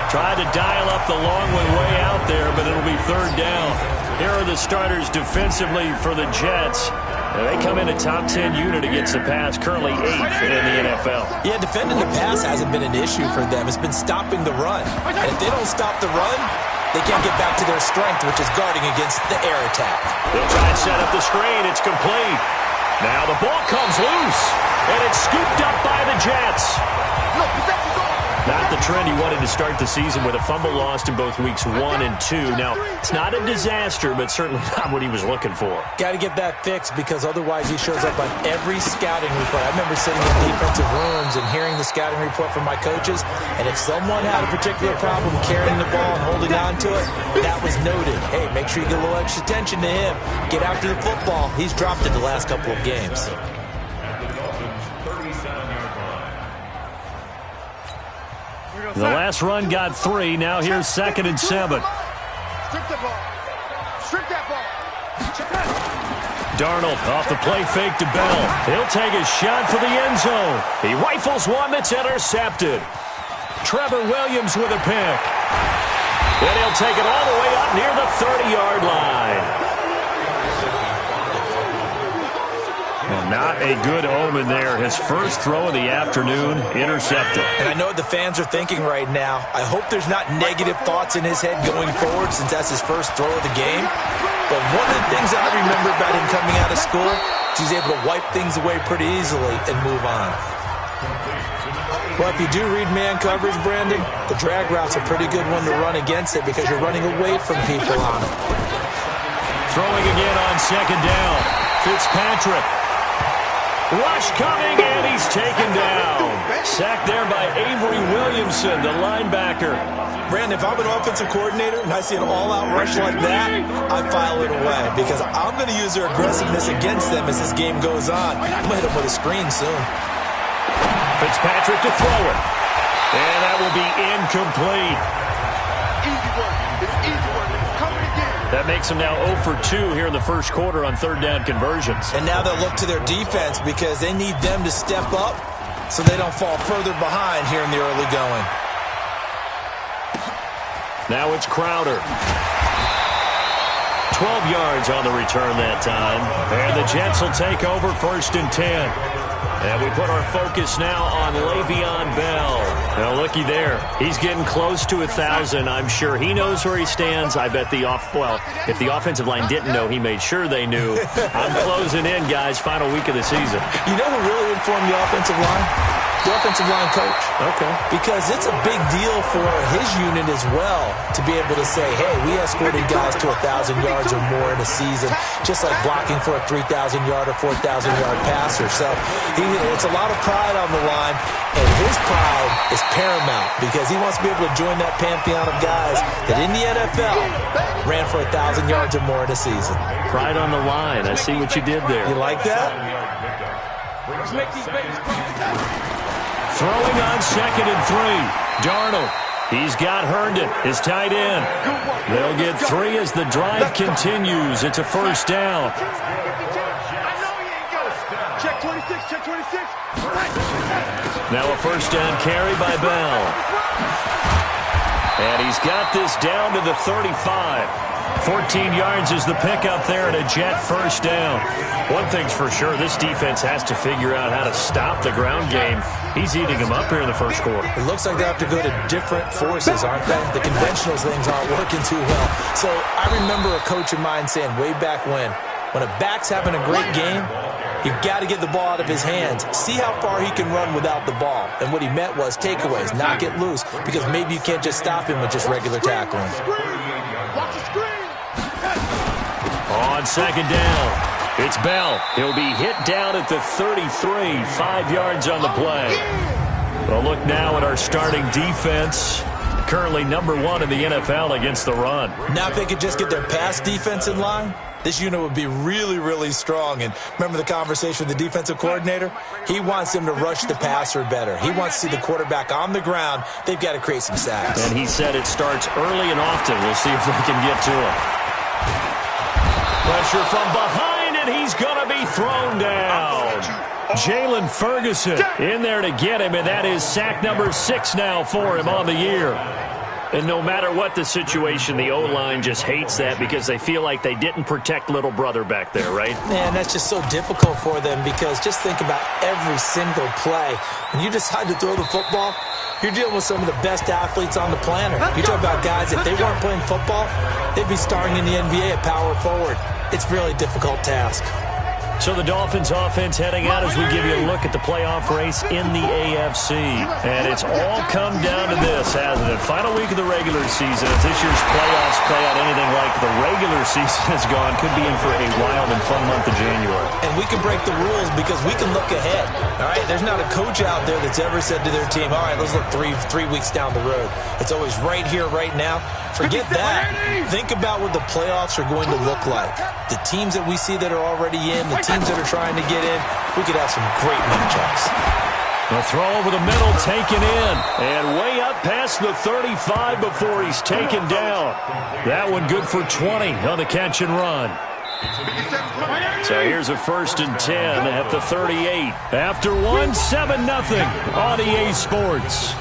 Tried to dial up the long one way out there, but it'll be 3rd down. Here are the starters defensively for the Jets. They come in a top 10 unit against the pass, currently 8th in the NFL. Yeah, defending the pass hasn't been an issue for them. It's been stopping the run. And if they don't stop the run, they can't get back to their strength, which is guarding against the air attack. They'll try and set up the screen. It's complete. Now the ball comes loose, and it's scooped up by the Jets. Not the trend he wanted to start the season with a fumble lost in both weeks 1 and 2. Now, it's not a disaster, but certainly not what he was looking for. Got to get that fixed because otherwise he shows up on every scouting report. I remember sitting in defensive rooms and hearing the scouting report from my coaches, and if someone had a particular problem carrying the ball and holding on to it, that was noted. Hey, make sure you get a little extra attention to him. Get after the football. He's dropped it the last couple of games. The last run got 3. Now here's 2nd and 7. Strip the ball. Strip that ball. Darnold off the play fake to Bell. He'll take a shot for the end zone. He rifles one that's intercepted. Trevor Williams with a pick. And he'll take it all the way up near the 30-yard line. Well, not a good omen there. His first throw of the afternoon, intercepted. And I know what the fans are thinking right now. I hope there's not negative thoughts in his head going forward since that's his first throw of the game. But one of the things I remember about him coming out of school is he's able to wipe things away pretty easily and move on. Well, if you do read man coverage, Brandon, the drag route's a pretty good one to run against it because you're running away from people on it. Throwing again on 2nd down. Fitzpatrick. Rush coming, and he's taken down. Sacked there by Avery Williamson, the linebacker. Brandon, if I'm an offensive coordinator and I see an all-out rush like that, I file it away because I'm going to use their aggressiveness against them as this game goes on. I'm going to hit them with a screen soon. Fitzpatrick to throw it. And that will be incomplete. Easy work. It's easy work. It's coming again. That makes them now 0 for 2 here in the first quarter on 3rd down conversions. And now they'll look to their defense because they need them to step up so they don't fall further behind here in the early going. Now it's Crowder. 12 yards on the return that time. And the Jets will take over 1st and 10. And we put our focus now on Le'Veon Bell. Now, looky there. He's getting close to 1,000. I'm sure he knows where he stands. I bet if the offensive line didn't know, he made sure they knew. I'm closing in, guys. Final week of the season. You know who really informed the offensive line? The offensive line coach. Okay. Because it's a big deal for his unit as well to be able to say, hey, we escorted guys to 1,000 yards or more in a season, just like blocking for a 3,000-yard or 4,000-yard passer. So it's a lot of pride on the line, and his pride is paramount because he wants to be able to join that pantheon of guys that in the NFL ran for 1,000 yards or more in a season. Pride on the line. I see what you did there. You like that? Let's make these babies cry. Throwing on 2nd and 3. Darnold. He's got Herndon, his tight end. They'll get 3 as the drive continues. It's a 1st down. I know he ain't good. Check 26, check 26. Now a 1st down carry by Bell. And he's got this down to the 35. 14 yards is the pickup there and a Jet 1st down. One thing's for sure, this defense has to figure out how to stop the ground game. He's eating them up here in the first quarter. It looks like they have to go to different forces, aren't they? The conventional things aren't working too well. So I remember a coach of mine saying way back when a back's having a great game, you've got to get the ball out of his hands. See how far he can run without the ball. And what he meant was takeaways, not get loose, because maybe you can't just stop him with just regular tackling. Watch the screen. On 2nd down, it's Bell. He'll be hit down at the 33, 5 yards on the play. Well, look now at our starting defense. Currently number 1 in the NFL against the run. Now if they could just get their pass defense in line, this unit would be really, really strong. And remember the conversation with the defensive coordinator? He wants them to rush the passer better. He wants to see the quarterback on the ground. They've got to create some sacks. And he said it starts early and often. We'll see if they can get to him. Pressure from behind, and he's going to be thrown down. Jalen Ferguson in there to get him, and that is sack number 6 now for him on the year. And no matter what the situation, the O-line just hates that because they feel like they didn't protect little brother back there, right? Man, that's just so difficult for them because just think about every single play. When you decide to throw the football, you're dealing with some of the best athletes on the planet. You talk about guys, if they weren't playing football, they'd be starring in the NBA at power forward. It's a really difficult task. So the Dolphins offense heading out as we give you a look at the playoff race in the AFC. And it's all come down to this, hasn't it? Final week of the regular season. If this year's playoffs play out anything like the regular season has gone, could be in for a wild and fun month of January. And we can break the rules because we can look ahead. All right, there's not a coach out there that's ever said to their team, all right, let's look three weeks down the road. It's always right here, right now. Forget that. Think about what the playoffs are going to look like. The teams that we see that are already in, the teams that are trying to get in, we could have some great matchups. The throw over the middle, taken in, and way up past the 35 before he's taken down. That one good for 20 on the catch and run. So here's a 1st and 10 at the 38. After 1, 7-0 on EA Sports.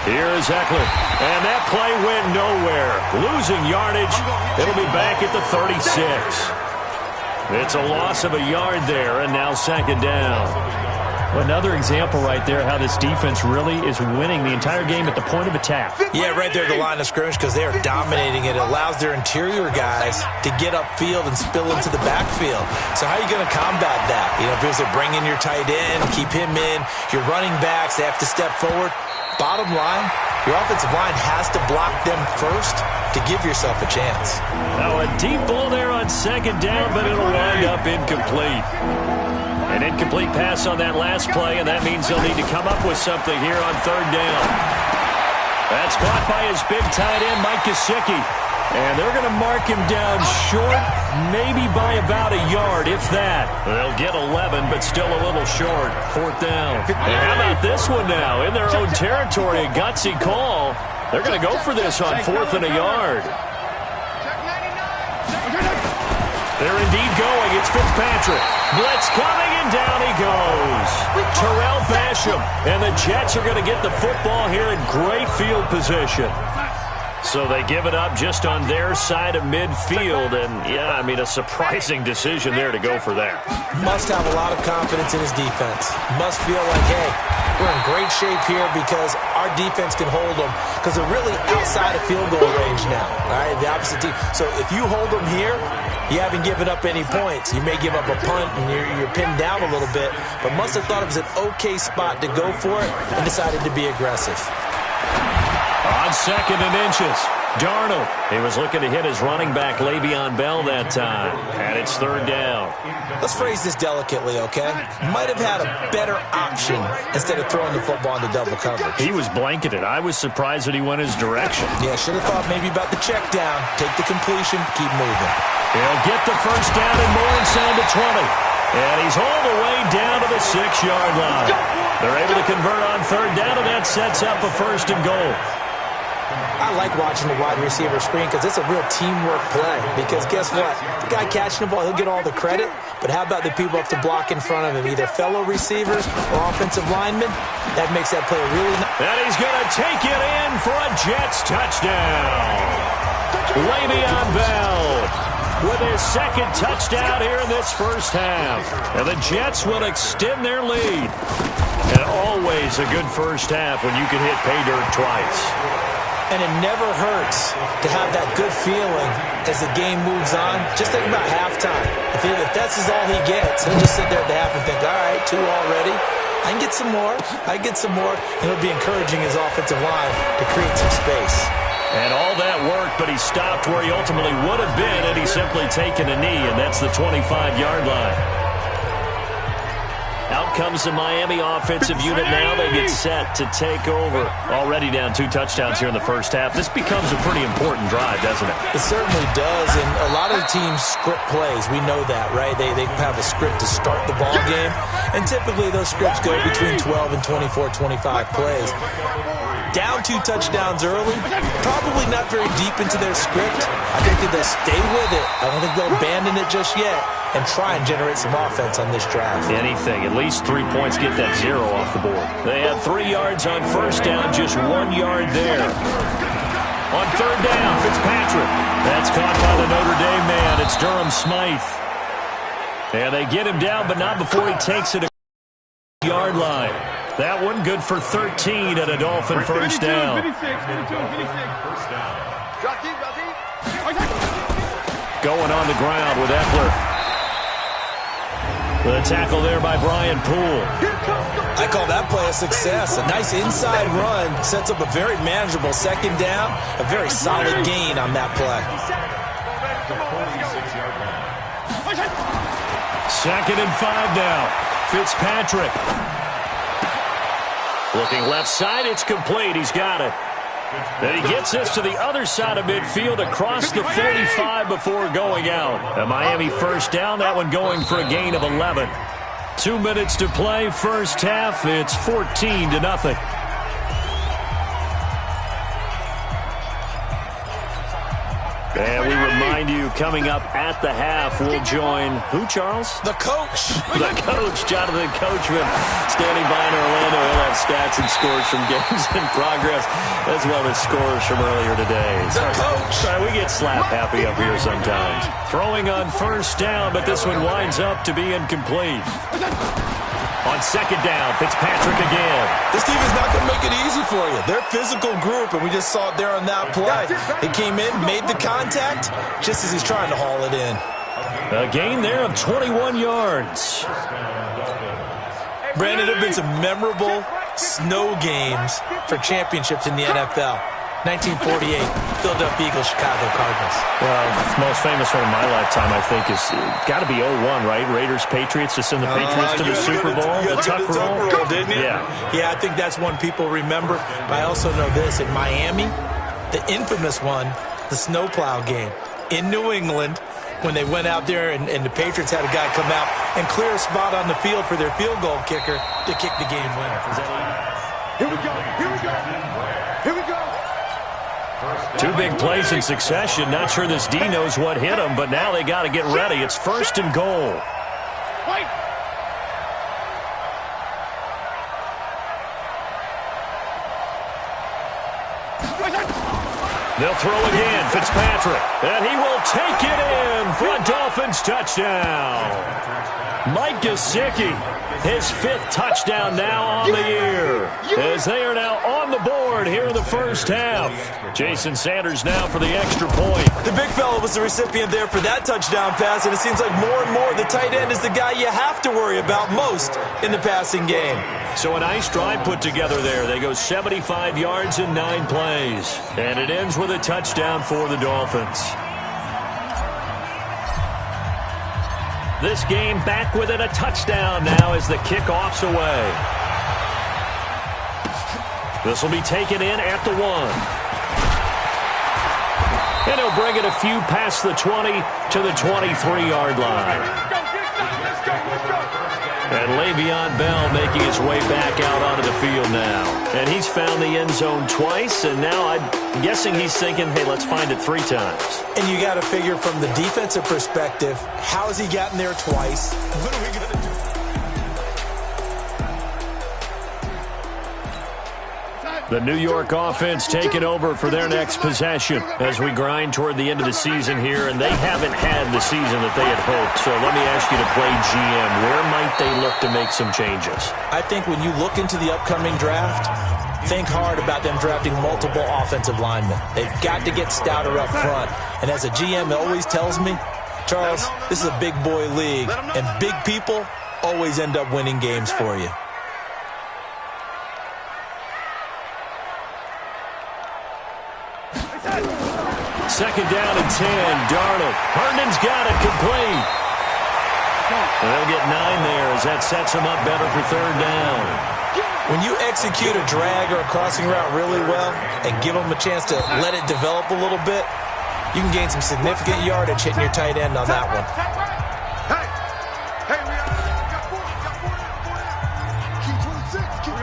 Here's Eckler, and that play went nowhere. Losing yardage, it'll be back at the 36. It's a loss of a yard there, and now 2nd down. Well, another example right there how this defense really is winning the entire game at the point of attack. Yeah, right there at the line of scrimmage because they are dominating it. It allows their interior guys to get upfield and spill into the backfield. So how are you going to combat that? You know, if you bring in your tight end, keep him in, your running backs, they have to step forward. Bottom line, your offensive line has to block them first to give yourself a chance. Now a deep ball there on 2nd down, but it'll wind up incomplete. An incomplete pass on that last play, and that means they'll need to come up with something here on 3rd down. That's caught by his big tight end, Mike Gesicki. And they're going to mark him down short, maybe by about a yard, if that. They'll get 11, but still a little short. 4th down. And how about this one now? In their own territory, a gutsy call. They're going to go for this on 4th and a yard. They're indeed going. It's Fitzpatrick. Blitz coming, and down he goes. Terrell Basham. And the Jets are going to get the football here in great field position. So they give it up just on their side of midfield, and, yeah, I mean, a surprising decision there to go for that. Must have a lot of confidence in his defense. Must feel like, hey, we're in great shape here because our defense can hold them because they're really outside of field goal range now, all right, the opposite team. So if you hold them here, you haven't given up any points. You may give up a punt, and you're pinned down a little bit, but must have thought it was an okay spot to go for it and decided to be aggressive. On 2nd and inches, Darnold. He was looking to hit his running back, Le'Veon Bell, that time. And it's 3rd down. Let's phrase this delicately, okay? Might have had a better option instead of throwing the football into double coverage. He was blanketed. I was surprised that he went his direction. Yeah, should have thought maybe about the check down, take the completion, keep moving. He'll get the 1st down and more inside the 20. And he's all the way down to the 6-yard line. They're able to convert on 3rd down, and that sets up a 1st and goal. I like watching the wide receiver screen because it's a real teamwork play. Because guess what? The guy catching the ball, he'll get all the credit. But how about the people up to block in front of him? Either fellow receivers or offensive linemen. That makes that play really nice. And he's going to take it in for a Jets touchdown. Le'Veon Bell with his 2nd touchdown here in this 1st half. And the Jets will extend their lead. And always a good 1st half when you can hit pay dirt twice. And it never hurts to have that good feeling as the game moves on. Just think about halftime. If that's all he gets, he'll just sit there at the half and think, all right, 2 already. I can get some more. I can get some more. And he'll be encouraging his offensive line to create some space. And all that worked, but he stopped where he ultimately would have been had he simply taken a knee, and that's the 25-yard line. Out comes the Miami offensive unit now. They get set to take over. Already down 2 touchdowns here in the 1st half. This becomes a pretty important drive, doesn't it? It certainly does, and a lot of the teams script plays. We know that, right? They have a script to start the ball game, and typically those scripts go between 12 and 24, 25 plays. Down 2 touchdowns early, probably not very deep into their script. I think that they'll stay with it. I don't think they'll abandon it just yet and try and generate some offense on this drive. Anything. At least 3 points, get that 0 off the board. They had 3 yards on 1st down, just 1 yard there. On 3rd down, Fitzpatrick. That's caught by the Notre Dame man. It's Durham Smythe. And they get him down, but not before he takes it a yard line. That one good for 13 at a Dolphin 1st down. 56, 52, 56. 1st down. Going on the ground with Eckler. The tackle there by Brian Poole. I call that play a success. A nice inside run sets up a very manageable second down. A very solid gain on that play. 2nd and 5 now. Fitzpatrick. Looking left side, it's complete. He's got it. And he gets this to the other side of midfield across the 45 before going out. A Miami first down, that one going for a gain of 11. 2 minutes to play, first half. It's 14-0. And we remind you, coming up at the half, we'll join who, Charles? The coach. The coach, Jonathan Coachman, standing by in Orlando. He'll have stats and scores from games in progress, as well as scores from earlier today. The coach. Sorry, we get slap happy up here sometimes. Throwing on first down, but this one winds up to be incomplete. On 2nd down, Fitzpatrick again. This team is not going to make it easy for you. They're a physical group, and we just saw it there on that play. They came in, made the contact, just as he's trying to haul it in. A gain there of 21 yards. Brandon, there have been some memorable snow games for championships in the NFL. 1948, Philadelphia Eagles, Chicago Cardinals. Well, the most famous one in my lifetime, I think, is got to be 01, right? Raiders-Patriots to send the Patriots to the Super Bowl. The tuck roll, didn't you? Yeah, I think that's one people remember. But I also know this. In Miami, the infamous one, the snowplow game in New England, when they went out there and the Patriots had a guy come out and clear a spot on the field for their field goal kicker to kick the game winner. Here we go. Here we go. Here we go. 2 big plays in succession. Not sure this D knows what hit him, but now they got to get ready. It's 1st and goal. They'll throw again. Fitzpatrick. And he will take it in for a Dolphins touchdown. Mike Gesicki, his 5th touchdown now on the year, as they are now on the board here in the first half. Jason Sanders now for the extra point. The big fella was the recipient there for that touchdown pass, and it seems like more and more the tight end is the guy you have to worry about most in the passing game. So a nice drive put together there. They go 75 yards in 9 plays, and it ends with a touchdown for the Dolphins. This game back within a touchdown now as the kickoff's away. This will be taken in at the 1. And he'll bring it a few past the 20 to the 23-yard line. And Le'Veon Bell making his way back out onto the field now. And he's found the end zone twice, and now I'm guessing he's thinking, hey, let's find it 3 times. And you got to figure from the defensive perspective, how has he gotten there twice? What are we going to do? The New York offense taking over for their next possession as we grind toward the end of the season here, and they haven't had the season that they had hoped. So let me ask you to play GM. Where might they look to make some changes? I think when you look into the upcoming draft, think hard about them drafting multiple offensive linemen. They've got to get stouter up front. And as a GM always tells me, Charles, this is a big boy league, and big people always end up winning games for you. Second down and 10. Darnold. Herndon's got it complete. And they'll get 9 there as that sets them up better for 3rd down. When you execute a drag or a crossing route really well and give them a chance to let it develop a little bit, you can gain some significant yardage hitting your tight end on that one.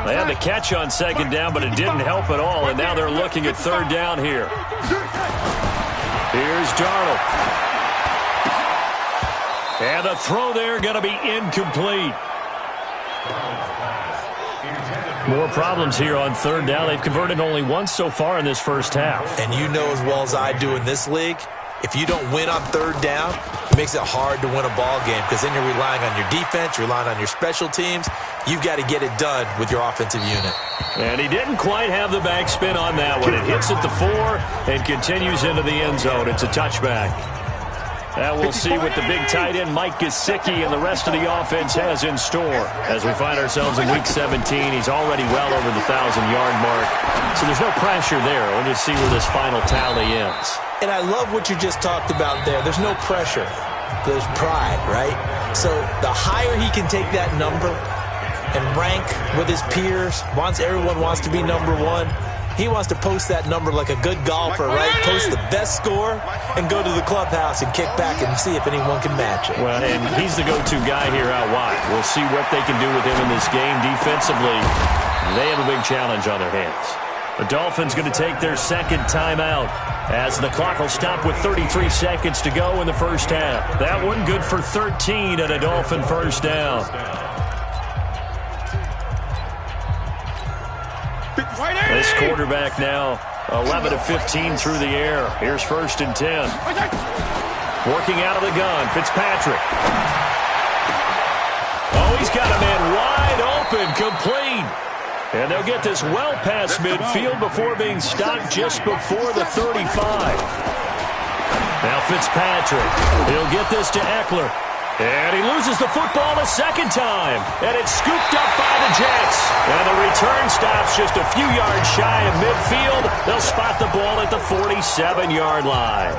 They had the catch on 2nd down, but it didn't help at all, and now they're looking at 3rd down here. Here's Darnold. And the throw there going to be incomplete. More problems here on 3rd down. They've converted only once so far in this first half. And you know as well as I do in this league, if you don't win on third down, it makes it hard to win a ball game because then you're relying on your defense, you're relying on your special teams. You've got to get it done with your offensive unit. And he didn't quite have the backspin on that one. It hits at the 4 and continues into the end zone. It's a touchback. And we'll see what the big tight end Mike Gesicki and the rest of the offense has in store. As we find ourselves in Week 17, he's already well over the 1,000-yard mark. So there's no pressure there. We'll just see where this final tally ends. And I love what you just talked about there. There's no pressure. There's pride, right? So the higher he can take that number and rank with his peers, everyone wants to be number 1. He wants to post that number like a good golfer, right? Post the best score and go to the clubhouse and kick back and see if anyone can match it. Well, and he's the go-to guy here out wide. We'll see what they can do with him in this game defensively. They have a big challenge on their hands. The Dolphins going to take their second timeout as the clock will stop with 33 seconds to go in the first half. That one good for 13 and a Dolphin first down. This quarterback now 11 of 15 through the air. Here's 1st and 10. Working out of the gun, Fitzpatrick. Oh, he's got a man wide open, complete. And they'll get this well past midfield before being stopped just before the 35. Now Fitzpatrick. He'll get this to Eckler. And he loses the football a second time. And it's scooped up by the Jets. And the return stops just a few yards shy of midfield. They'll spot the ball at the 47-yard line.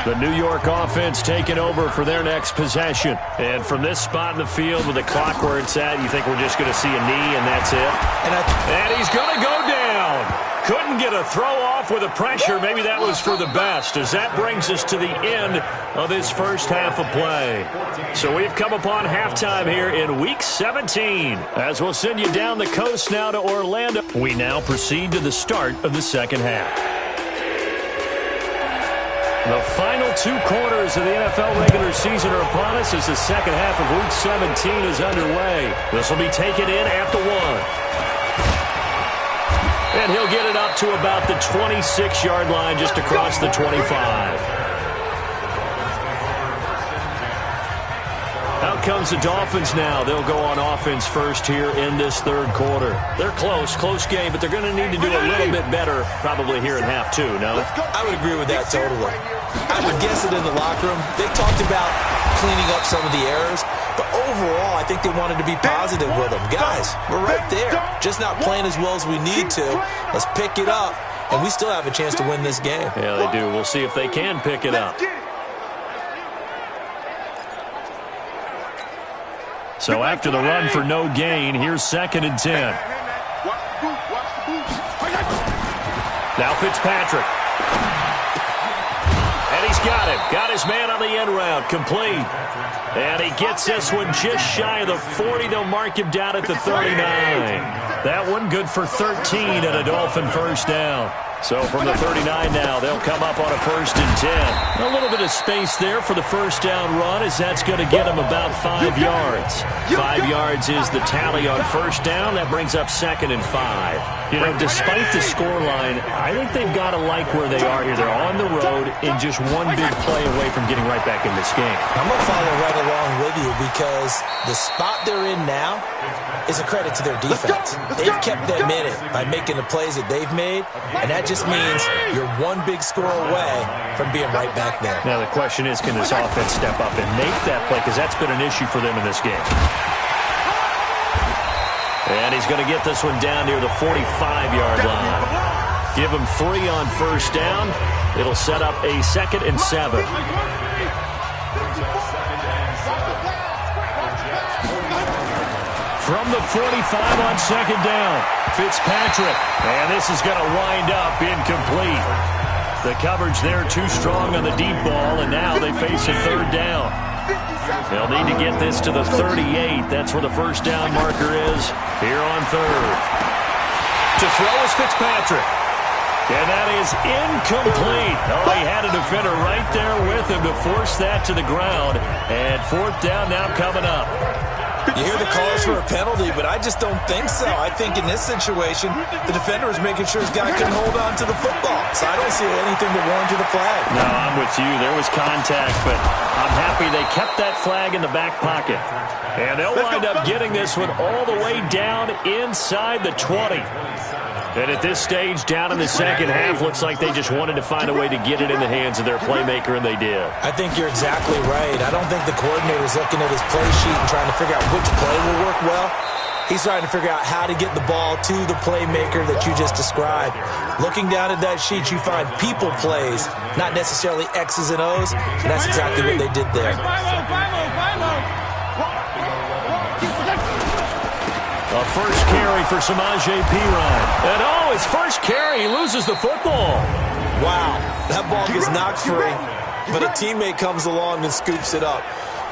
The New York offense taking over for their next possession. And from this spot in the field with the clock where it's at, you think we're just going to see a knee and that's it? And he's going to go down. Couldn't get a throw off with the pressure. Maybe that was for the best, as that brings us to the end of this first half of play. So we've come upon halftime here in Week 17. As we'll send you down the coast now to Orlando. We now proceed to the start of the second half. The final 2 quarters of the NFL regular season are upon us as the second half of Week 17 is underway. This will be taken in at the 1. And he'll get it up to about the 26-yard line just across the 25. Out comes the Dolphins now. They'll go on offense first here in this third quarter. They're close game, but they're going to need to do a little bit better probably here in half 2, no? I would agree with that totally. I would guess it in the locker room. They talked about cleaning up some of the errors, but overall, I think they wanted to be positive with them. Guys, we're right there. Just not playing as well as we need to. Let's pick it up, and we still have a chance to win this game. Yeah, they do. We'll see if they can pick it up. So after the run for no gain, here's 2nd and 10. Now Fitzpatrick. And he's got it. Got his man on the end route. Complete. And he gets this one just shy of the 40. They'll mark him down at the 39. That one good for 13 and a Dolphin first down. So from the 39 now, they'll come up on a 1st and 10. A little bit of space there for the first down run, as that's going to get them about 5 yards. 5 yards is the tally on first down. That brings up 2nd and 5. You know, despite the scoreline, I think they've got to like where they are here. They're on the road in just one big play away from getting right back in this game. I'm going to follow right along with you because the spot they're in now is a credit to their defense. They've kept them in it by making the plays that they've made, and that just means you're one big score away from being right back there. Now the question is, can this offense step up and make that play, because that's been an issue for them in this game. And he's going to get this one down near the 45-yard line. Give him 3 on first down. It'll set up a 2nd and 7. From the 45 on 2nd down, Fitzpatrick. And this is going to wind up incomplete. The coverage there too strong on the deep ball, and now they face a 3rd down. They'll need to get this to the 38. That's where the first down marker is here on 3rd. To throw is Fitzpatrick. And that is incomplete. Oh, he had a defender right there with him to force that to the ground. And 4th down now coming up. You hear the calls for a penalty, but I just don't think so. I think in this situation, the defender was making sure his guy couldn't hold on to the football. So I don't see anything to warrant the flag. No, I'm with you. There was contact, but I'm happy they kept that flag in the back pocket. And they'll wind up getting this one all the way down inside the 20. And at this stage, down in the second half, looks like they just wanted to find a way to get it in the hands of their playmaker, and they did. I think you're exactly right. I don't think the coordinator's looking at his play sheet and trying to figure out which play will work well. He's trying to figure out how to get the ball to the playmaker that you just described. Looking down at that sheet, you find people plays, not necessarily X's and O's, and that's exactly what they did there. A first carry for Samaje Perine. And his first carry, he loses the football. Wow, that ball gets knocked free, but a teammate comes along and scoops it up.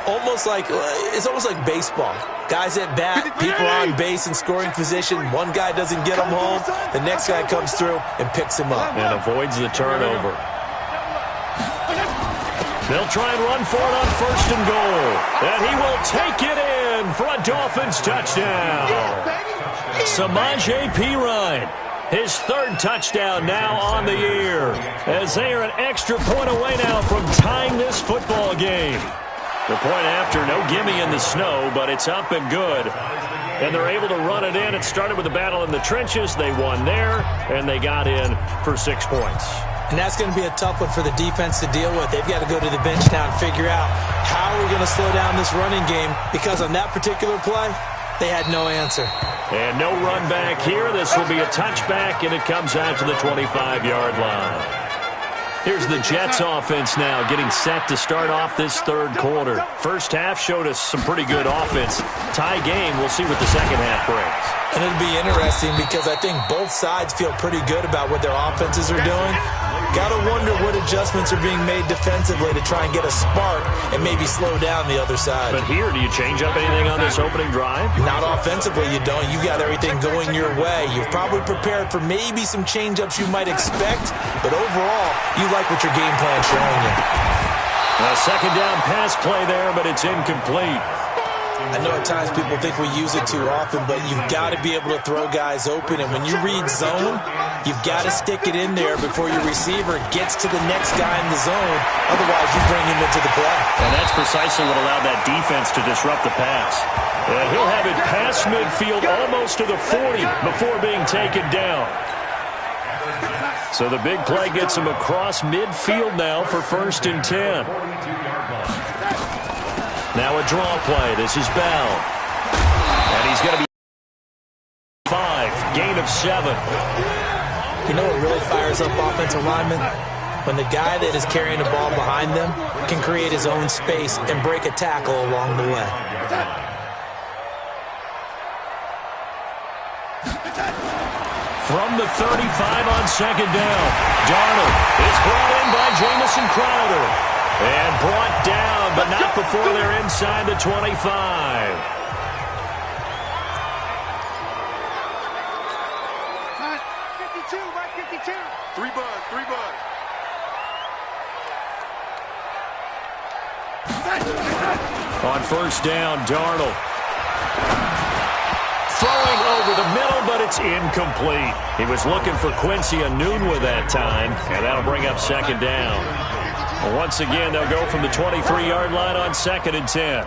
It's almost like baseball. Guys at bat, people on base in scoring position. One guy doesn't get him home. The next guy comes through and picks him up. And avoids the turnover. They'll try and run for it on first and goal. And he will take it in for a Dolphins touchdown. Samaje Perine, his third touchdown now on the year, as they are an extra point away now from tying this football game. The point after, no gimme in the snow, but it's up and good. And they're able to run it in. It started with a battle in the trenches. They won there, and they got in for 6 points. And that's going to be a tough one for the defense to deal with. They've got to go to the bench now and figure out how we're going to slow down this running game, because on that particular play, they had no answer. And no run back here. This will be a touchback, and it comes out to the 25-yard line. Here's the Jets offense now getting set to start off this third quarter. First half showed us some pretty good offense. Tie game, we'll see what the second half brings. And it'll be interesting because I think both sides feel pretty good about what their offenses are doing. Got to wonder what adjustments are being made defensively to try and get a spark and maybe slow down the other side. But here, do you change up anything on this opening drive? Not offensively, you don't. You got everything going your way. You've probably prepared for maybe some change-ups you might expect, but overall, you like what your game plan's showing you. A second down pass play there, but it's incomplete. I know at times people think we use it too often, but you've got to be able to throw guys open. And when you read zone, you've got to stick it in there before your receiver gets to the next guy in the zone. Otherwise, you bring him into the play. And that's precisely what allowed that defense to disrupt the pass. And he'll have it past midfield almost to the 40 before being taken down. So the big play gets him across midfield now for 1st and 10. Now a draw play. This is Bell. And he's going to be 5, gain of 7. You know what really fires up offensive linemen? When the guy that is carrying the ball behind them can create his own space and break a tackle along the way. From the 35 on second down, Darnold is brought in by Jamison Crowder. And brought down, but not before they're inside the 25. Right 52. 3 bud. On first down, Darnold. Throwing over the middle, but it's incomplete. He was looking for Quincy Enunwa that time, and that'll bring up second down. Well, once again, they'll go from the 23-yard line on 2nd and 10.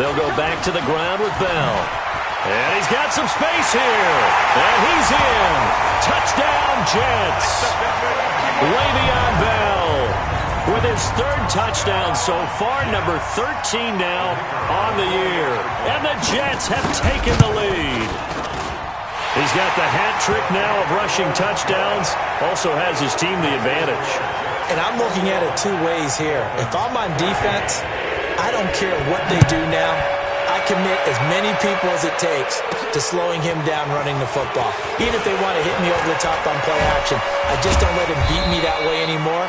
They'll go back to the ground with Bell. And he's got some space here. And he's in. Touchdown, Jets. Le'Veon Bell with his 3rd touchdown so far, number 13 now on the year. And the Jets have taken the lead. He's got the hat trick now of rushing touchdowns. Also has his team the advantage. And I'm looking at it 2 ways here. If I'm on defense, I don't care what they do now. I commit as many people as it takes to slowing him down running the football. Even if they want to hit me over the top on play action, I just don't let him beat me that way anymore.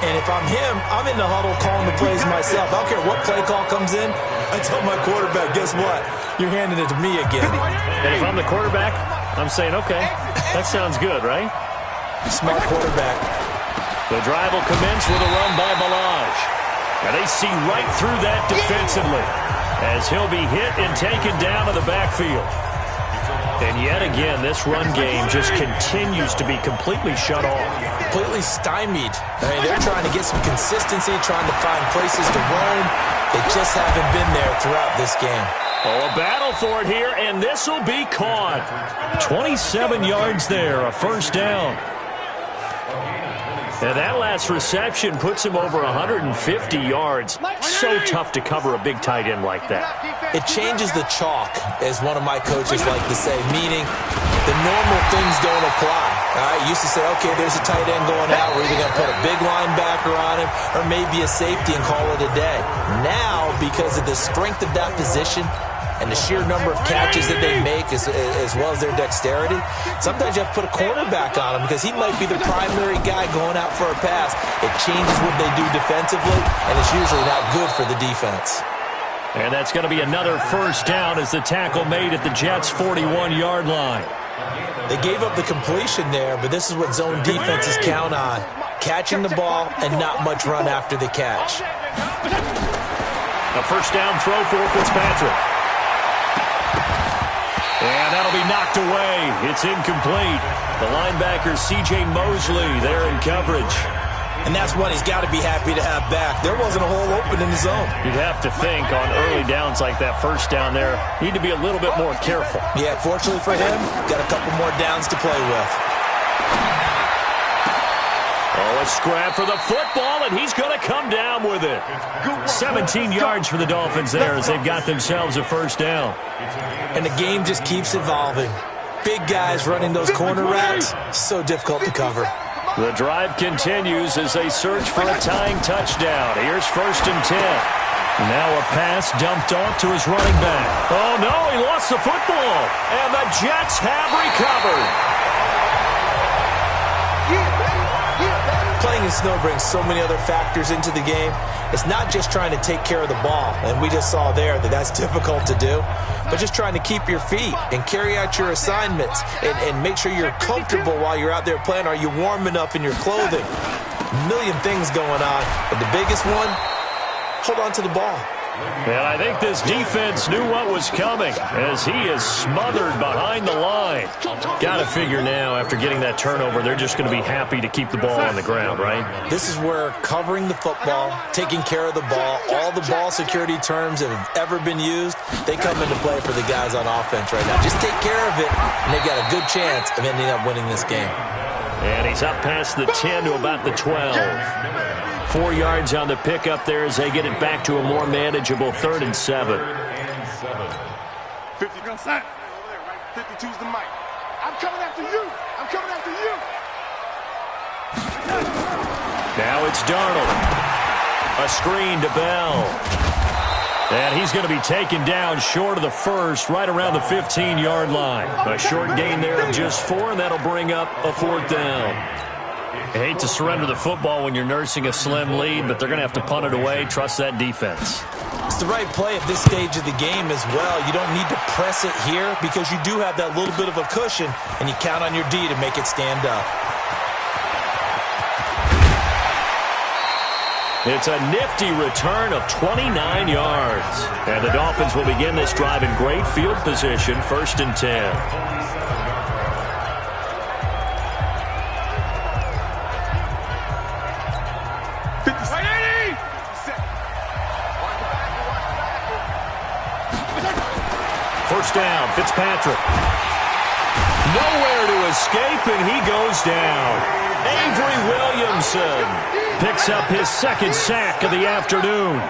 And if I'm him, I'm in the huddle calling the plays myself. I don't care what play call comes in. I tell my quarterback, guess what? You're handing it to me again. And if I'm the quarterback, I'm saying, okay, that sounds good, right? Smart quarterback. The drive will commence with a run by Balaj. And they see right through that defensively as he'll be hit and taken down to the backfield. And yet again, this run game just continues to be completely shut off. Completely stymied. I mean, they're trying to get some consistency, trying to find places to roam. They just haven't been there throughout this game. Oh, a battle for it here, and this will be caught. 27 yards there, a first down. And that last reception puts him over 150 yards. So tough to cover a big tight end like that. It changes the chalk, as one of my coaches like to say, meaning the normal things don't apply. All right, used to say, okay, there's a tight end going out. We're either going to put a big linebacker on him or maybe a safety and call it a day. Now, because of the strength of that position and the sheer number of catches that they make as well as their dexterity, sometimes you have to put a cornerback on him because he might be the primary guy going out for a pass. It changes what they do defensively, and it's usually not good for the defense. And that's going to be another first down as the tackle made at the Jets' 41-yard line. They gave up the completion there, but this is what zone defenses count on, catching the ball and not much run after the catch. A first down throw for Fitzpatrick. And that'll be knocked away. It's incomplete. The linebacker, C.J. Mosley, there in coverage. And that's one he's got to be happy to have back. There wasn't a hole open in the zone. You'd have to think on early downs like that first down there, need to be a little bit more careful. Yeah, fortunately for him, got a couple more downs to play with. Oh, a scrap for the football, and he's going to come down with it. 17 yards for the Dolphins there as they've got themselves a first down. And the game just keeps evolving. Big guys running those corner routes, so difficult to cover. The drive continues as they search for a tying touchdown. Here's 1st and 10. Now a pass dumped off to his running back. Oh, no, he lost the football. And the Jets have recovered. Playing in snow brings so many other factors into the game. It's not just trying to take care of the ball, and we just saw there that that's difficult to do, but just trying to keep your feet and carry out your assignments and make sure you're comfortable while you're out there playing. Are you warm enough in your clothing? A million things going on, but the biggest one, hold on to the ball. And I think this defense knew what was coming as he is smothered behind the line. Got to figure now, after getting that turnover, they're just going to be happy to keep the ball on the ground, right? This is where covering the football, taking care of the ball, all the ball security terms that have ever been used, they come into play for the guys on offense right now. Just take care of it, and they've got a good chance of ending up winning this game. And he's up past the 10 to about the 12. 4 yards on the pickup there as they get it back to a more manageable 3rd and 7. 50 percent. 52's the mic. I'm coming after you. I'm coming after you. Now it's Darnold. A screen to Bell. And he's going to be taken down short of the first, right around the 15-yard line. A short gain there of just 4, and that'll bring up a 4th down. I hate to surrender the football when you're nursing a slim lead, but they're going to have to punt it away. Trust that defense. It's the right play at this stage of the game as well. You don't need to press it here because you do have that little bit of a cushion, and you count on your D to make it stand up. It's a nifty return of 29 yards. And the Dolphins will begin this drive in great field position, 1st and 10. First down, Fitzpatrick. Nowhere to escape, and he goes down. Avery Williamson picks up his 2nd sack of the afternoon.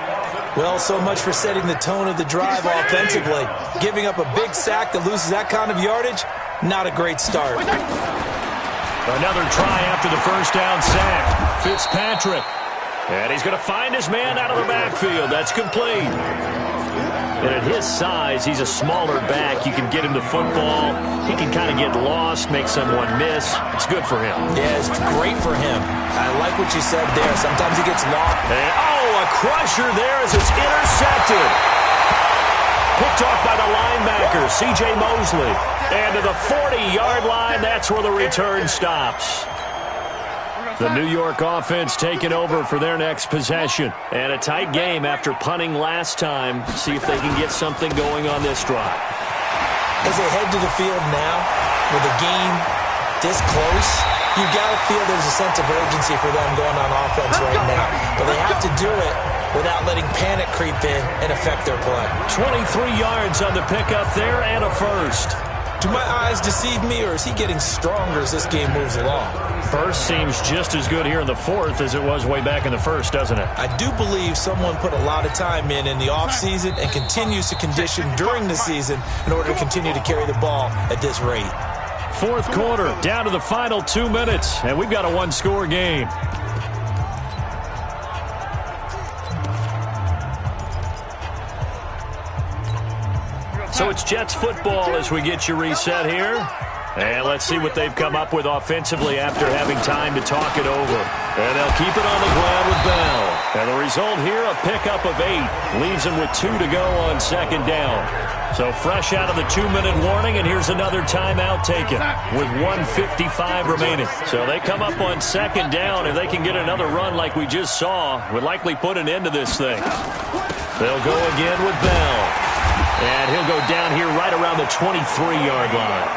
Well, so much for setting the tone of the drive offensively. Giving up a big sack that loses that kind of yardage, not a great start. Another try after the first down sack. Fitzpatrick. And he's going to find his man out of the backfield. That's complete. And at his size, he's a smaller back. You can get him the football. He can kind of get lost, make someone miss. It's good for him. Yeah, it's great for him. I like what you said there. Sometimes he gets lost. And, a crusher there as it's intercepted. Picked off by the linebacker, C.J. Mosley. And to the 40-yard line, that's where the return stops. The New York offense taking over for their next possession. And a tight game after punting last time. See if they can get something going on this drive. As they head to the field now, with the game this close, you got to feel there's a sense of urgency for them going on offense right now. But they have to do it without letting panic creep in and affect their play. 23 yards on the pickup there and a first. Do my eyes deceive me, or is he getting stronger as this game moves along? First seems just as good here in the fourth as it was way back in the first, doesn't it? I do believe someone put a lot of time in the offseason and continues to condition during the season in order to continue to carry the ball at this rate. Fourth quarter, down to the final 2 minutes, and we've got a one-score game. So it's Jets football as we get you reset here. And let's see what they've come up with offensively after having time to talk it over. And they'll keep it on the ground with Bell. And the result here, a pickup of 8. Leaves them with 2 to go on second down. So fresh out of the 2-minute warning, and here's another timeout taken with 1:55 remaining. So they come up on second down. If they can get another run like we just saw, would likely put an end to this thing. They'll go again with Bell. And he'll go down here right around the 23-yard line.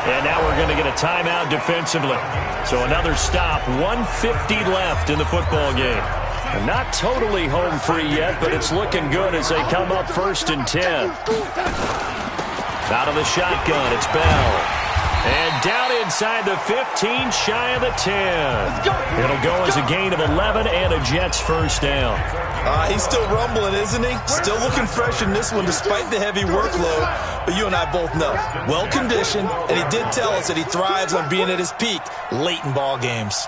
And now we're going to get a timeout defensively. So another stop, 1:50 left in the football game. And not totally home free yet, but it's looking good as they come up 1st and 10. Out of the shotgun, it's Bell. And down inside the 15, shy of the 10. It'll go as a gain of 11 and a Jets first down. He's still rumbling, isn't he? Still looking fresh in this one despite the heavy workload. But you and I both know, well-conditioned, and he did tell us that he thrives on being at his peak late in ball games.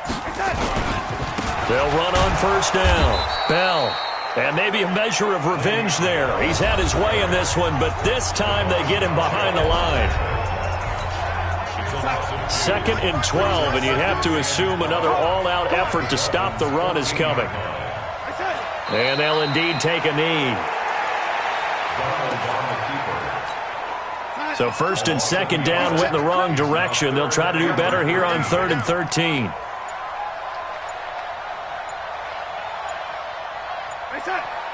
They'll run on first down. Bell. And maybe a measure of revenge there. He's had his way in this one, but this time they get him behind the line. 2nd and 12, and you'd have to assume another all-out effort to stop the run is coming. And they'll indeed take a knee. So 1st and 2nd down went in the wrong direction. They'll try to do better here on 3rd and 13.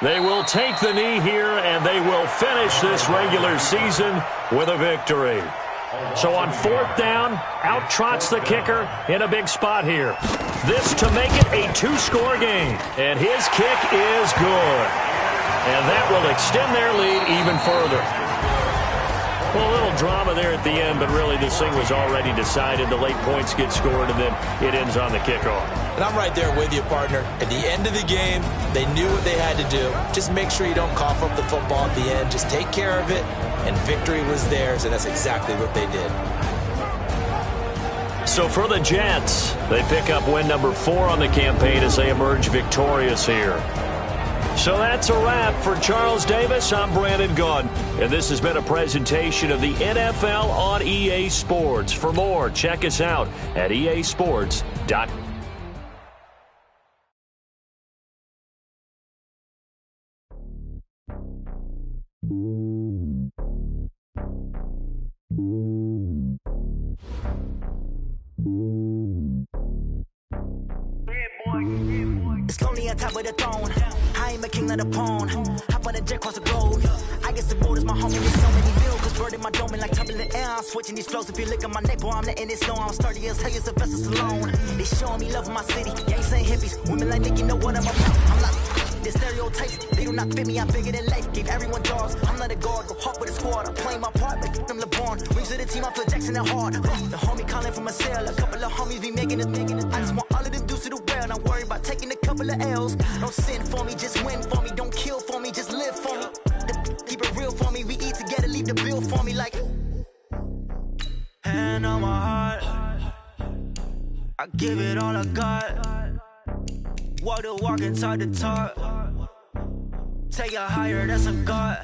They will take the knee here, and they will finish this regular season with a victory. So on 4th down, out trots the kicker in a big spot here. This to make it a 2-score game. And his kick is good. And that will extend their lead even further. Well, a little drama there at the end, but really this thing was already decided. The late points get scored, and then it ends on the kickoff. And I'm right there with you, partner. At the end of the game, they knew what they had to do. Just make sure you don't cough up the football at the end. Just take care of it, and victory was theirs, and that's exactly what they did. So for the Jets, they pick up win number 4 on the campaign as they emerge victorious here. So that's a wrap. For Charles Davis, I'm Brandon Gunn, and this has been a presentation of the NFL on EA Sports. For more, check us out at easports.com. It's lonely on top of the throne. I am a king of the pawn. Hop on a jet across the globe. I guess the road is my home. There's so many vehicles burning my dome like turbulent air. I'm switching these flows. If you look at my neck, boy, I'm letting it slow. I'm sturdy as hell, it's a vessel Salone. They showing me love in my city. Yanks ain't hippies. Women like Nick, you know what I'm about. I'm like, the stereotypes, they do not fit me. I'm bigger than life. Gave everyone jobs. I'm not a guard. Go hard with a squad. I'm playing my part, but I'm LeBron. Rings to the team, I feel Jackson and hard. The homie calling from a cell. A couple of homies be making it. I just want all of them dudes to the well. Not worry about taking a couple of L's. Don't sin for me, just win for me. Don't kill for me, just live for me. Keep it real for me. We eat together, leave the bill for me like. Hand on my heart, I give it all I got. Walk the walk and talk the talk. Take it higher, that's a God.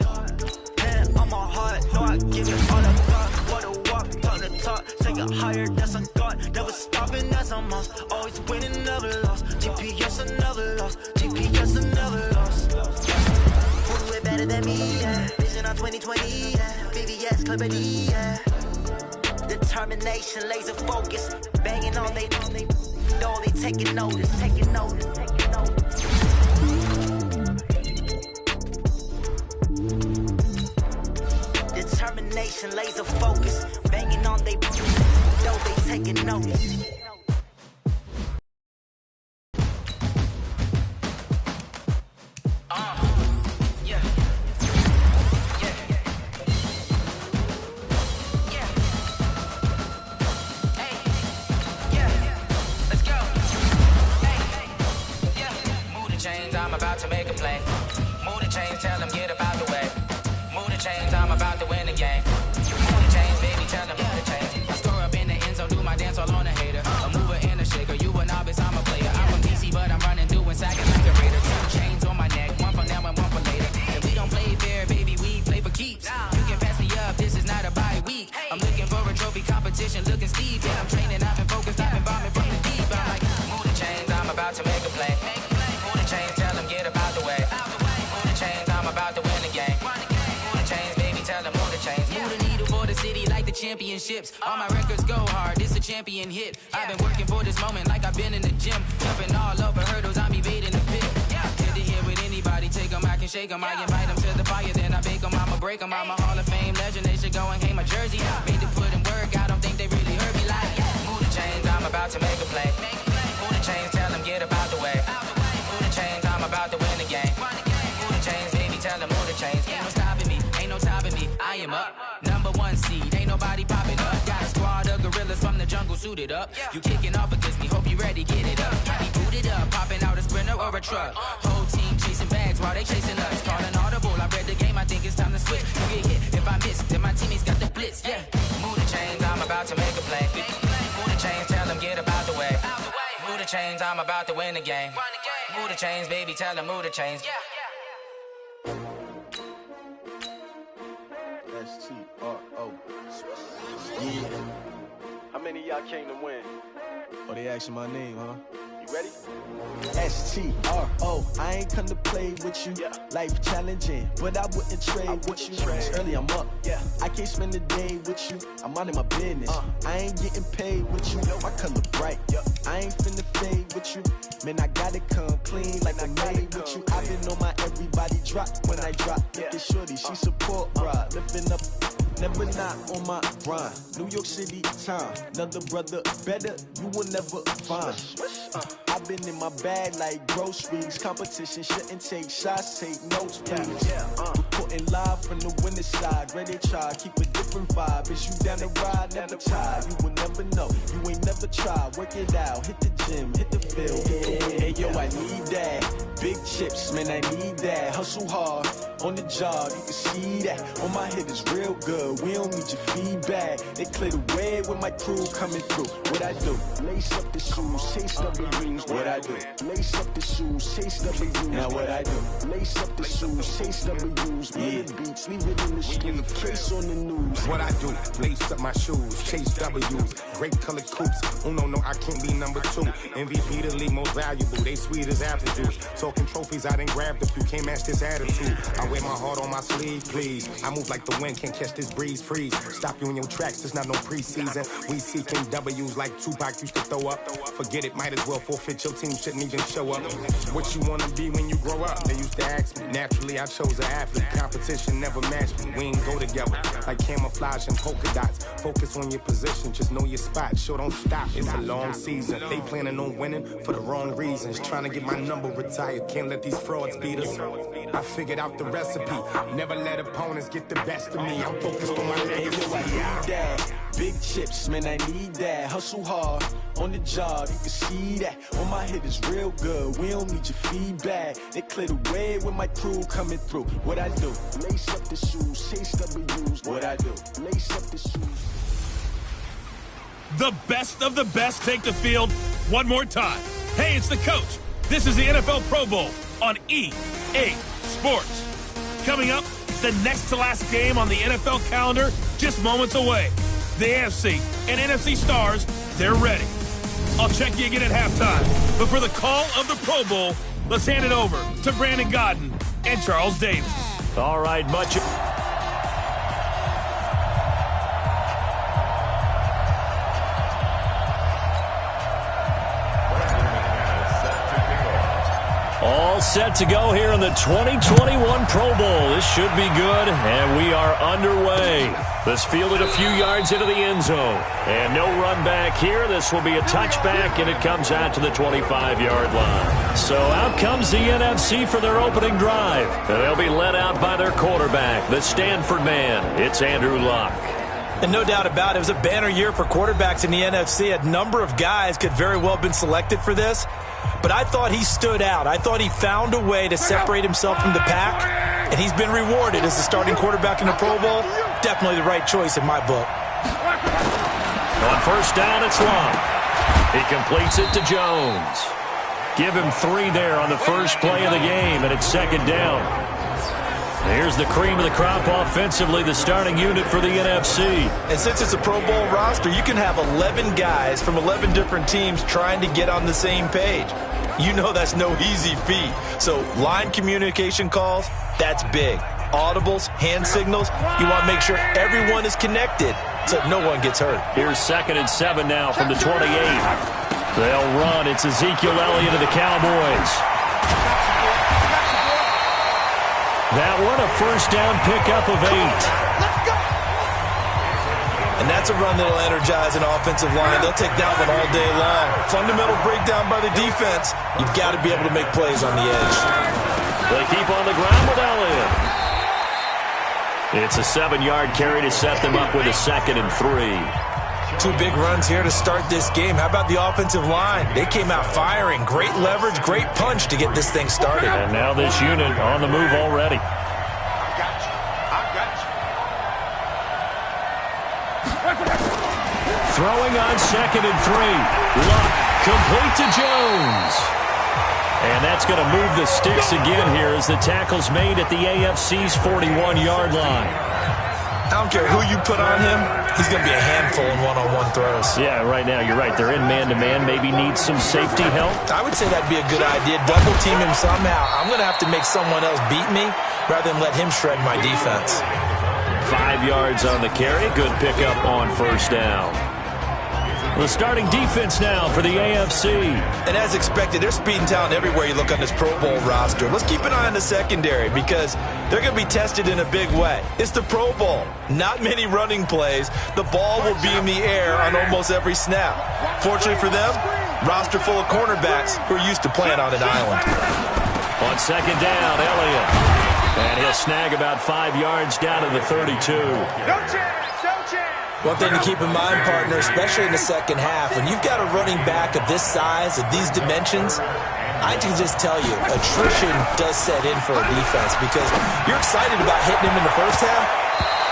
Hand on my heart, no, I give it all I got. Walk the walk, talk the talk. Take it higher, that's a God. Never stopping, that's a must. Always winning, never lost. GPS, I never lost. GPS, I never lost. Who do it better than me, yeah. Vision on 2020, yeah. VVS, Clarity, yeah. The Determination, laser focus, banging on they door, they taking notice, taking notice, taking notice. Determination, laser focus, banging on they door, they taking notice. I'm about to make a play. Move the chains, tell them get up out the way. Move the chains, I'm about to win the game. Move the chains, baby, tell them move the chains. I score up in the end zone, do my dance all on a hater. A mover and a shaker, you a novice, I'm a player. I'm from DC, but I'm running, doing sagging like a raider. 2 chains on my neck, one for now and one for later. And we don't play fair, baby, we play for keeps. You can pass me up, this is not a bye week. I'm looking for a trophy competition, looking steep. And I'm training, I've been focused, I've been bombing from the deep. I'm like, move the chains, I'm about to make a play. Move the chains, tell them get up out the way. Move the chains, I'm about to win the game. Move the chains, baby, tell them move the chains. Move the needle for the city like the championships. All my records go hard, this a champion hit. I've been working for this moment like I've been in the gym. Jumping all over hurdles, I'm evading the pit. Good to hear with anybody, take them, I can shake them. I invite them to the fire, then I bake them, I'ma break them. I'm a Hall of Fame legend, they should go and hang my jersey. Made to put in work, I don't think they really heard me like. Move the chains, I'm about to make a play. Move the chains, tell them get up out the way. Move the chains, I'm about to win the game. Move the chains, baby, tell them move the chains. Ain't no stopping me, ain't no topping me. I am up, #1 seed, ain't nobody popping up. Got a squad of gorillas from the jungle suited up. You kicking off against me, hope you ready, get it up. I be booted up, popping out a Sprinter or a truck. Whole team chasing bags while they chasing us. Call an audible, I read the game, I think it's time to switch. You get hit, if I miss, then my teammates got the blitz, yeah. Move the chains, I'm about to make a play. Move the chains, tell them get up out the way. Move the chains, I'm about to win the game. Move the chains, baby, tell them move the chains. S-T-R-O. Yeah. How many of y'all came to win? Oh, they asking my name, huh? You ready? S-T-R-O. I ain't come to play with you. Life challenging, but I wouldn't trade with you. It's early, I'm up. I can't spend the day with you. I'm out of my business. I ain't getting paid with you. My color bright. I ain't finna fade with you. Man, I gotta come clean like I made with you. I've been on my everybody drop when I drop. Look at shorty, she support ride. Lifting up, never not on my grind. New York City time, another brother better, you will never find. I've been in my bag like groceries. Competition shouldn't take shots, take notes, please. Reporting live from the winning side. Ready to try, keep a different vibe. Is you down the ride, never tired. You will never know, you ain't never tried. Work it out, hit the gym, hit the field. Hey yo, I need that. Big chips, man, I need that. Hustle hard, on the job, you can see that. On my head is real good, we don't need your feedback. They clear the way with my crew coming through. What I do? Lace up the shoes, chase W's. What I do? Lace up the shoes, chase W's. Now what I do? Lace up the shoes, chase W's. Yeah, beats, leave it in the street, case on the news. What I do? Lace up my shoes, chase W's. Great colored coops. Oh no, I can't be #2. MVP the league most valuable. They sweet as apple juice. Talking trophies, I done grabbed a few. Can't match this attitude. I wear my heart on my sleeve, please. I move like the wind, can't catch this breeze. Freeze. Stop you in your tracks. It's not no preseason. We seeking W's like Tupac used to throw up. Forget it, might as well forfeit. Your team shouldn't even show up. What you wanna be when you grow up? They used to ask me. Naturally, I chose an athlete. Competition never matched me. We ain't go together like camouflage and polka dots. Focus on your position, just know your spot. Sure, don't stop. It's a long season. They planning on winning for the wrong reasons. Trying to get my number retired. Can't let these frauds beat us. I figured out the recipe. Never let opponents get the best of me. I'm focused on my legacy. I need that. Big chips, man, I need that. Hustle hard, on the job, you can see that. On my head is real good, we don't need your feedback. They clear the way with my crew coming through. What I do? Lace up the shoes, chase W's. What I do? Lace up the shoes. The best of the best take the field one more time. Hey, it's the coach. This is the NFL Pro Bowl on EA Sports. Coming up, the next to last game on the NFL calendar, just moments away. The AFC and NFC stars, they're ready. I'll check you again at halftime. But for the call of the Pro Bowl, let's hand it over to Brandon Godden and Charles Davis. All right, much. set to go here in the 2021 Pro Bowl. This should be good, and we are underway. This fielded a few yards into the end zone. And no run back here. This will be a touchback, and it comes out to the 25-yard line. So out comes the NFC for their opening drive. And they'll be led out by their quarterback, the Stanford man. It's Andrew Luck. And no doubt about it, it was a banner year for quarterbacks in the NFC. A number of guys could very well have been selected for this. But I thought he stood out. I thought he found a way to separate himself from the pack. And he's been rewarded as the starting quarterback in the Pro Bowl. Definitely the right choice in my book. On first down, it's Luck. He completes it to Jones. Give him 3 there on the first play of the game, and it's second down. Here's the cream of the crop offensively, the starting unit for the NFC. And since it's a Pro Bowl roster, you can have 11 guys from 11 different teams trying to get on the same page. You know that's no easy feat. So line communication calls, that's big. Audibles, hand signals, you want to make sure everyone is connected so no one gets hurt. Here's 2nd and 7 now from the 28. They'll run. It's Ezekiel Elliott of the Cowboys. That one, a first down pickup of 8. And that's a run that'll energize an offensive line. They'll take that one all day long. Fundamental breakdown by the defense. You've got to be able to make plays on the edge. They keep on the ground with Elliott. It's a 7-yard carry to set them up with a 2nd and 3. 2 big runs here to start this game. How about the offensive line? They came out firing. Great leverage, great punch to get this thing started. And now this unit on the move already. Throwing on 2nd and 3. Luck complete to Jones. And that's going to move the sticks again here as the tackle's made at the AFC's 41-yard line. I don't care who you put on him, he's going to be a handful in one-on-one throws. Yeah, right now, you're right. They're in man-to-man. Maybe need some safety help. I would say that'd be a good idea. Double team him somehow. I'm going to have to make someone else beat me rather than let him shred my defense. 5 yards on the carry. Good pickup on first down. The starting defense now for the AFC. And as expected, there's speed and talent everywhere you look on this Pro Bowl roster. Let's keep an eye on the secondary because they're going to be tested in a big way. It's the Pro Bowl. Not many running plays. The ball will be in the air on almost every snap. Fortunately for them, roster full of cornerbacks who are used to playing on an island. On second down, Elliott. And he'll snag about 5 yards down to the 32. No chance. One thing to keep in mind, partner, especially in the second half, when you've got a running back of this size, of these dimensions, I can just tell you, attrition does set in for a defense because you're excited about hitting him in the first half.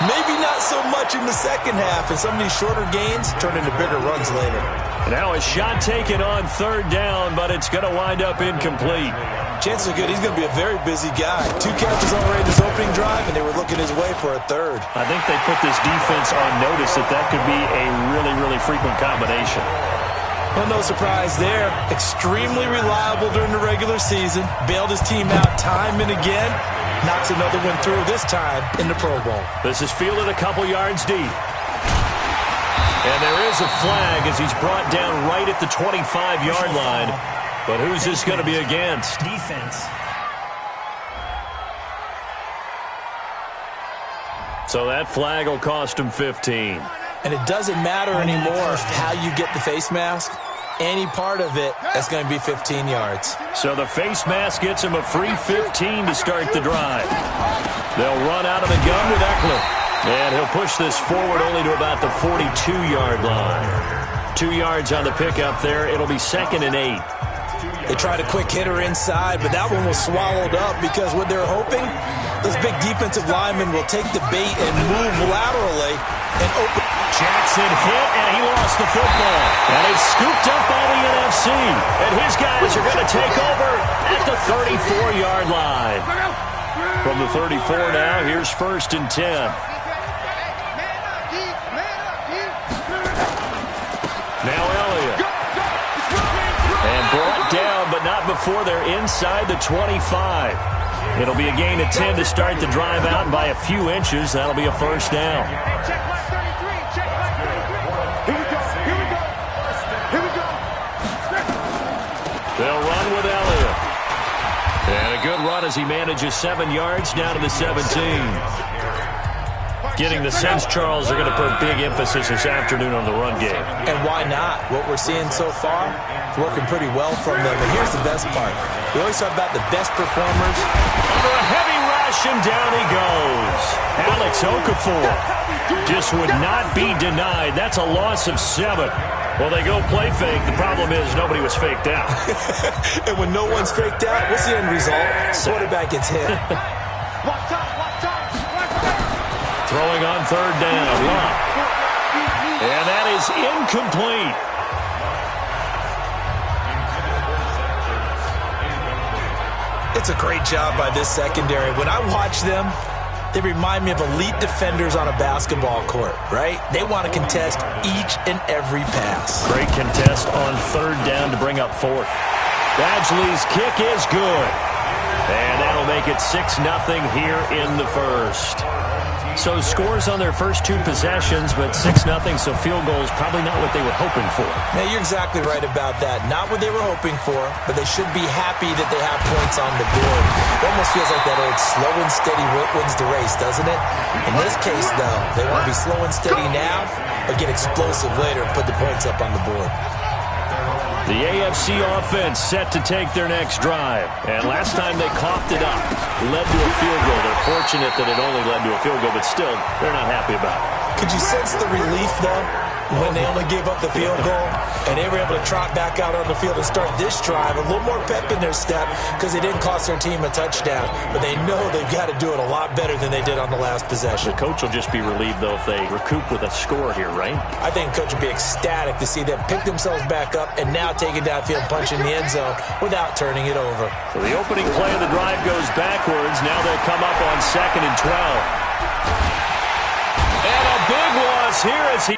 Maybe not so much in the second half, and some of these shorter gains turn into bigger runs later. Now a shot taken on third down, but it's going to wind up incomplete. Chances are good he's going to be a very busy guy. 2 catches already in his opening drive, and they were looking his way for a third. I think they put this defense on notice that could be a really, really frequent combination. Well, no surprise there. Extremely reliable during the regular season. Bailed his team out time and again. Knocks another one through this time in the Pro Bowl. This is fielded a couple yards deep. And there is a flag as he's brought down right at the 25-yard line. But who's this going to be against? Defense. So that flag will cost him 15. And it doesn't matter anymore how you get the face mask. Any part of it, that's going to be 15 yards. So the face mask gets him a free 15 to start the drive. They'll run out of the gun with Eckler. And he'll push this forward only to about the 42-yard line. 2 yards on the pickup there. It'll be 2nd and 8. They tried a quick hitter inside, but that one was swallowed up because what they're hoping, those big defensive linemen will take the bait and move laterally and open. Jackson hit, and he lost the football. And it's scooped up by the NFC. And his guys are going to take over at the 34-yard line. From the 34 now, here's 1st and 10. Now Elliott. And brought down, but not before they're inside the 25. It'll be a gain of 10 to start the drive out, and by a few inches, that'll be a first down. They'll run with Elliott. And run as he manages 7 yards down to the 17. Getting the sense, Charles, they're going to put big emphasis this afternoon on the run game. And why not? What we're seeing so far, it's working pretty well from them. And here's the best part. We always talk about the best performers. Under a heavy rush, and down he goes. Alex Okafor just would not be denied. That's a loss of 7. Well, they go play fake. The problem is nobody was faked out. And when no one's faked out, what's the end result? Quarterback gets hit. Throwing on 3rd down. Love. And that is incomplete. It's a great job by this secondary. When I watch them, they remind me of elite defenders on a basketball court, right? They want to contest each and every pass. Great contest on 3rd down to bring up 4th. Badgley's kick is good. And that'll make it 6-0 here in the first. So scores on their first 2 possessions, but 6-0, so field goals probably not what they were hoping for. Now, you're exactly right about that. Not what they were hoping for, but they should be happy that they have points on the board. It almost feels like that old slow and steady wins the race, doesn't it? In this case, though, they want to be slow and steady now, but get explosive later and put the points up on the board. The AFC offense set to take their next drive. And last time they coughed it up, led to a field goal. They're fortunate that it only led to a field goal, but still, they're not happy about it. Could you sense the relief, though, when they only gave up the field goal and they were able to trot back out on the field and start this drive? A little more pep in their step because they didn't cost their team a touchdown, but they know they've got to do it a lot better than they did on the last possession. The coach will just be relieved, though, if they recoup with a score here, right? I think the coach will be ecstatic to see them pick themselves back up and now take it downfield, punch in the end zone without turning it over. So the opening play of the drive goes backwards. Now they'll come up on 2nd and 12. And a big loss here as he...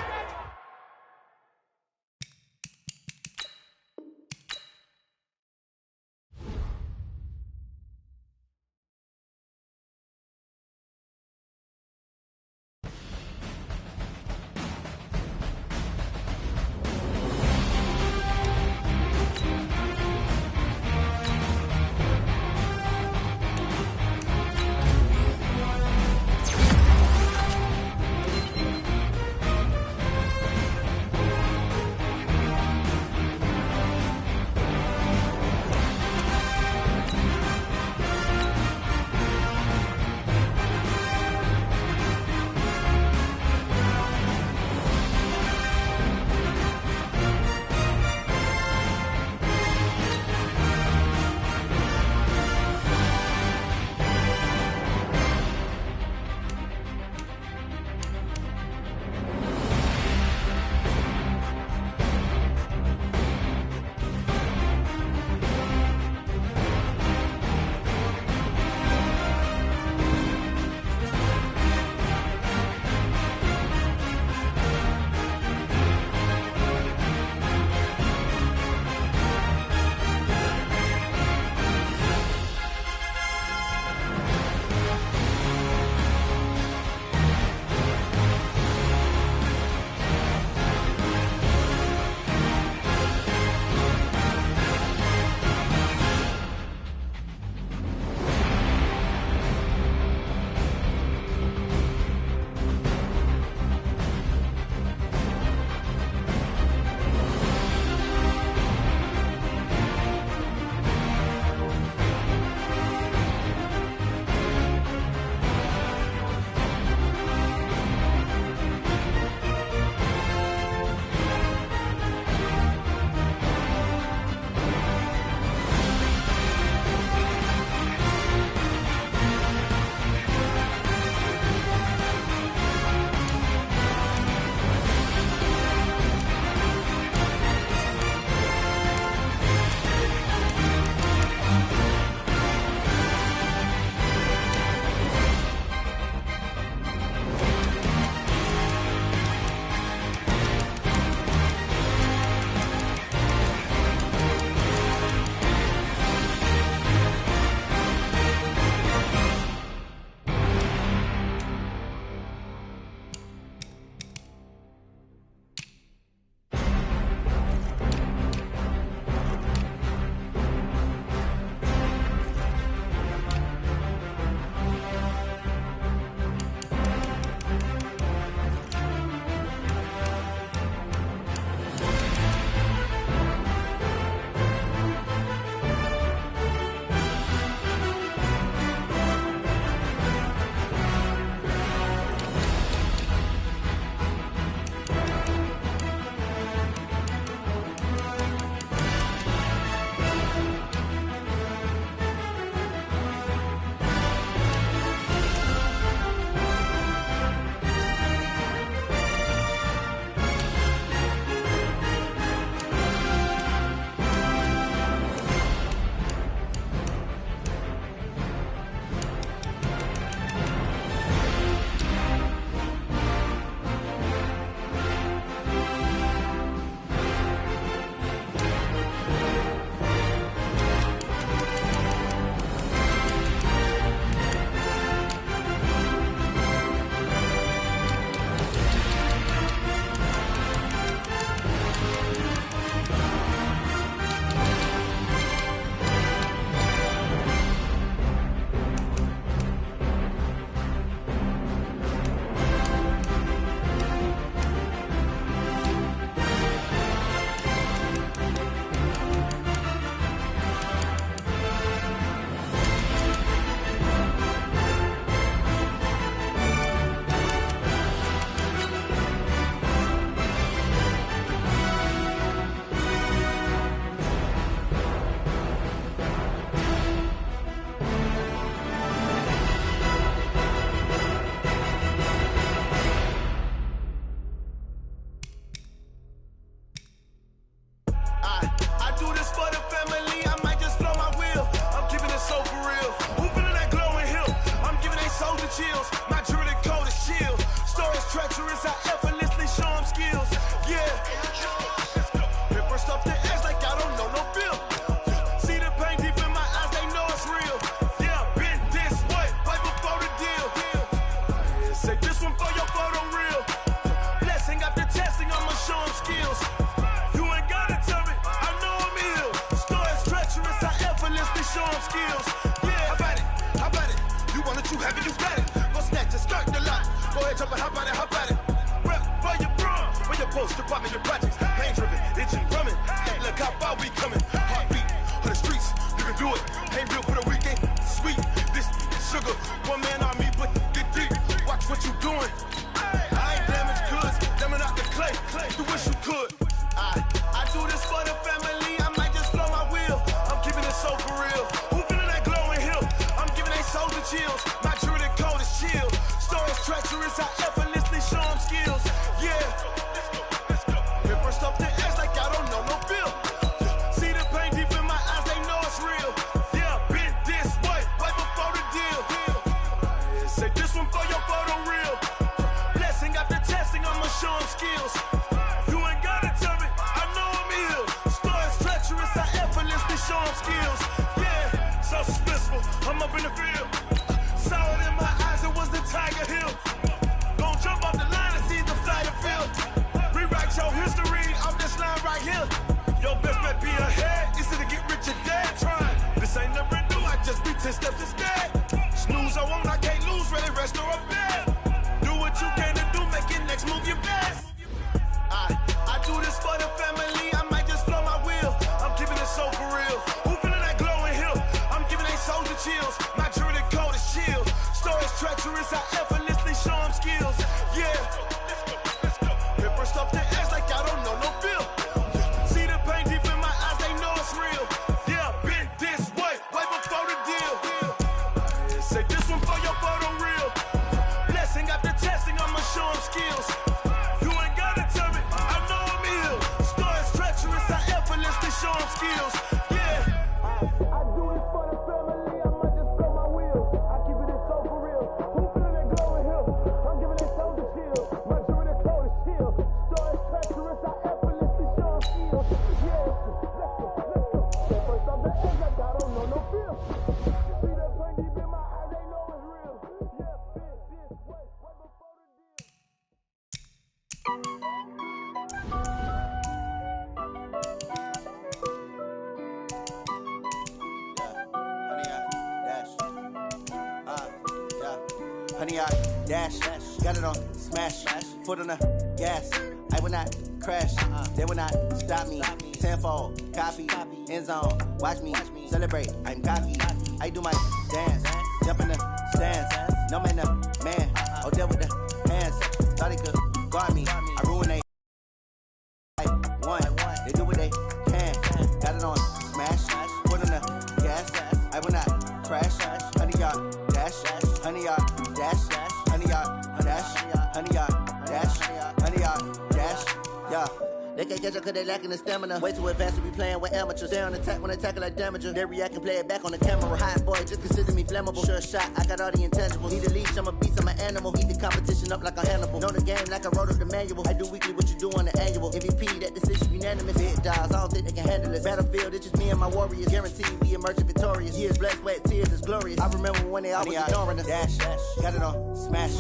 I do this for the family, I might just blow my wheel. I'm keeping it so for real. Who feeling that glowing hill? I'm giving they soldier chills. My jewelry cold as chill. Stories treacherous, I effortlessly show them skills. Yeah. Hit first off the edge like I don't know no feel. See the pain deep in my eyes, they know it's real. Yeah, been this way, right before the deal. Yeah, say this one for your photo real. Blessing after testing, I'ma show them skills. You ain't gotta tell me, I know I'm ill. Stories treacherous, I effortlessly show them skills. Yeah, how about it? You want it, you have it, you got it. Go snatch it, start the lot. Go ahead, jump it, how about it? Rep for your bro, for your post, department, your projects. Pain driven, itching, drumming. Look how far we coming. Heartbeat for the streets, you can do it. Ain't built for the weekend, sweet. This sugar, one man on me, but get deep. Watch what you doing. I ain't damaged goods, damn it out the clay. You wish you could. I do this for the family, I might just blow my wheel. I'm keeping it so for real. Who feeling that glowing hill? I'm giving they soldier chills. My jewelry cold as chill. Stories treacherous, I effortlessly show them skills. Yeah. Hit first off the edge like I don't know no feel. See the pain deep in my eyes, they know it's real. Yeah, been this way, right before the deal. Yeah, say this one for your photo real. Blessing after testing, I'ma show them skills. You ain't gotta tell me, I know I'm ill. Stories treacherous, I effortlessly show them skills. Yeah, so suspenseful, I'm up in the field. Saw it in my eyes, it was the Tiger Hill. Gon' jump off the line and see the fly the field. Rewrite your history off this line right here. Your best bet be ahead, easy to get rich or dead trying. This ain't never new, I just be 10 steps instead. Snooze I won't, I can't lose, really rest or a bed. Do what you can to do, make your next move your best. I do this for the family, I might just blow my wheel. I'm keeping it so for real. Who feeling that glowing hill? I'm giving they soldier chills. My jewelry cold as chill. Stories treacherous, I effortlessly show them skills. Yeah. Hit first off the edge like I don't know no feel. See the pain deep in my eyes, they know it's real. Yeah, been this way, right before the deal. Yeah, say this one for your photo real. Blessing after testing, I'ma show them skills. You ain't gotta tell me, I know I'm ill. Stories treacherous, I effortlessly show them skills. Yeah. I do this for the family, I might just blow my wheel. I keep it so for real. Who feeling that glowing hill? I'm giving it soldier chill. My jewelry cold as chill. Stories treacherous, I effortlessly show them skills. Yeah, let's go. Say first off the edge like I don't know no feel. See the pain deep in my eyes, they know it's real. Yeah, been this way, right before the deal. Honey, I dash, got it on smash, foot on the gas. I will not crash, they will not stop me. Tenfold, copy, end zone, watch me celebrate. I'm cocky, I do my dance, jump in the stands. No man, no man, oh, deal with the hands. Thought he could guard me, I ruin they one. They do what they can, got it on smash, foot on the gas. I will not crash, honey, y'all dash, honey, y'all dash, honey, y'all dash, honey, y'all dash, honey, y'all dash, yeah. They can't catch up cause they lacking the stamina. Way too advanced to be playing with amateurs. Stay on attack when they tackle like damager. They react and play it back on the camera. Hot boy, just consider me flammable. Sure shot, I got all the intangibles. Need a leash, I'm a beast, I'm an animal. Eat the competition up like a Hannibal. Know the game like I wrote up the manual. I do weekly what you do on the annual. MVP, that decision unanimous. Hit dials, I don't think they can handle it. Battlefield, it's just me and my warriors. Guaranteed we emerging victorious. Years, blood, sweat, tears, it's glorious. I remember when they always ignoring us. Dash, got it on smash,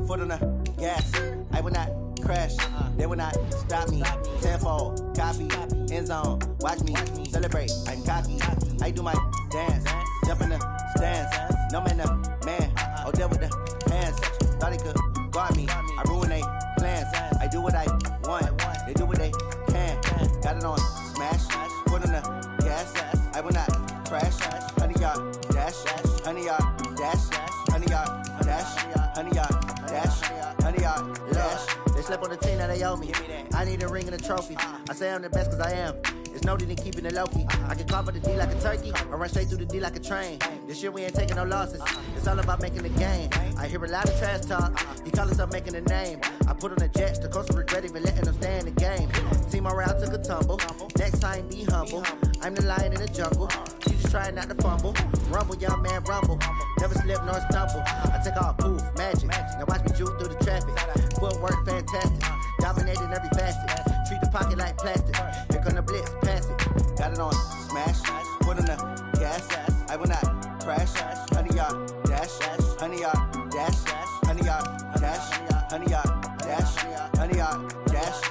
foot on the gas. I will not crash, they will not stop me. Tenfold, copy, end zone, watch me celebrate. I'm cocky, I do my dance, jump in the stands. No man, no man, oh, deal with the hands. Thought he could guard me, I ruin they plans. I do what I want, they do what they can. Got it on smash, foot on the gas. I will not crash, honey, y'all dash, honey, y'all dash, honey, y'all dash, honey, y'all dash, honey, y'all dash. They slept on the team, now they owe me. I need a ring and a trophy. I say I'm the best cause I am. It's no need in keeping it low-key. I can cover the D like a turkey, or run straight through the D like a train. This year we ain't taking no losses. It's all about making the game. I hear a lot of trash talk. He call us up making a name. I put on the Jets, the coach will regret even letting them stay in the game. Team Alright, I took a tumble. Next time, be humble. I'm the lion in the jungle. You just trying not to fumble. Rumble, young man, rumble. Never slip nor stumble. I take off, poof, magic. Now watch me juke through the traffic. Footwork, fantastic. Dominating every facet. Treat the pocket like plastic. Here come the blitz, pass it. Got it on, smash. Put on the gas. I will not crash. 100-yard dash. 100-yard dash. 100-yard dash. 100-yard dash. 100-yard dash.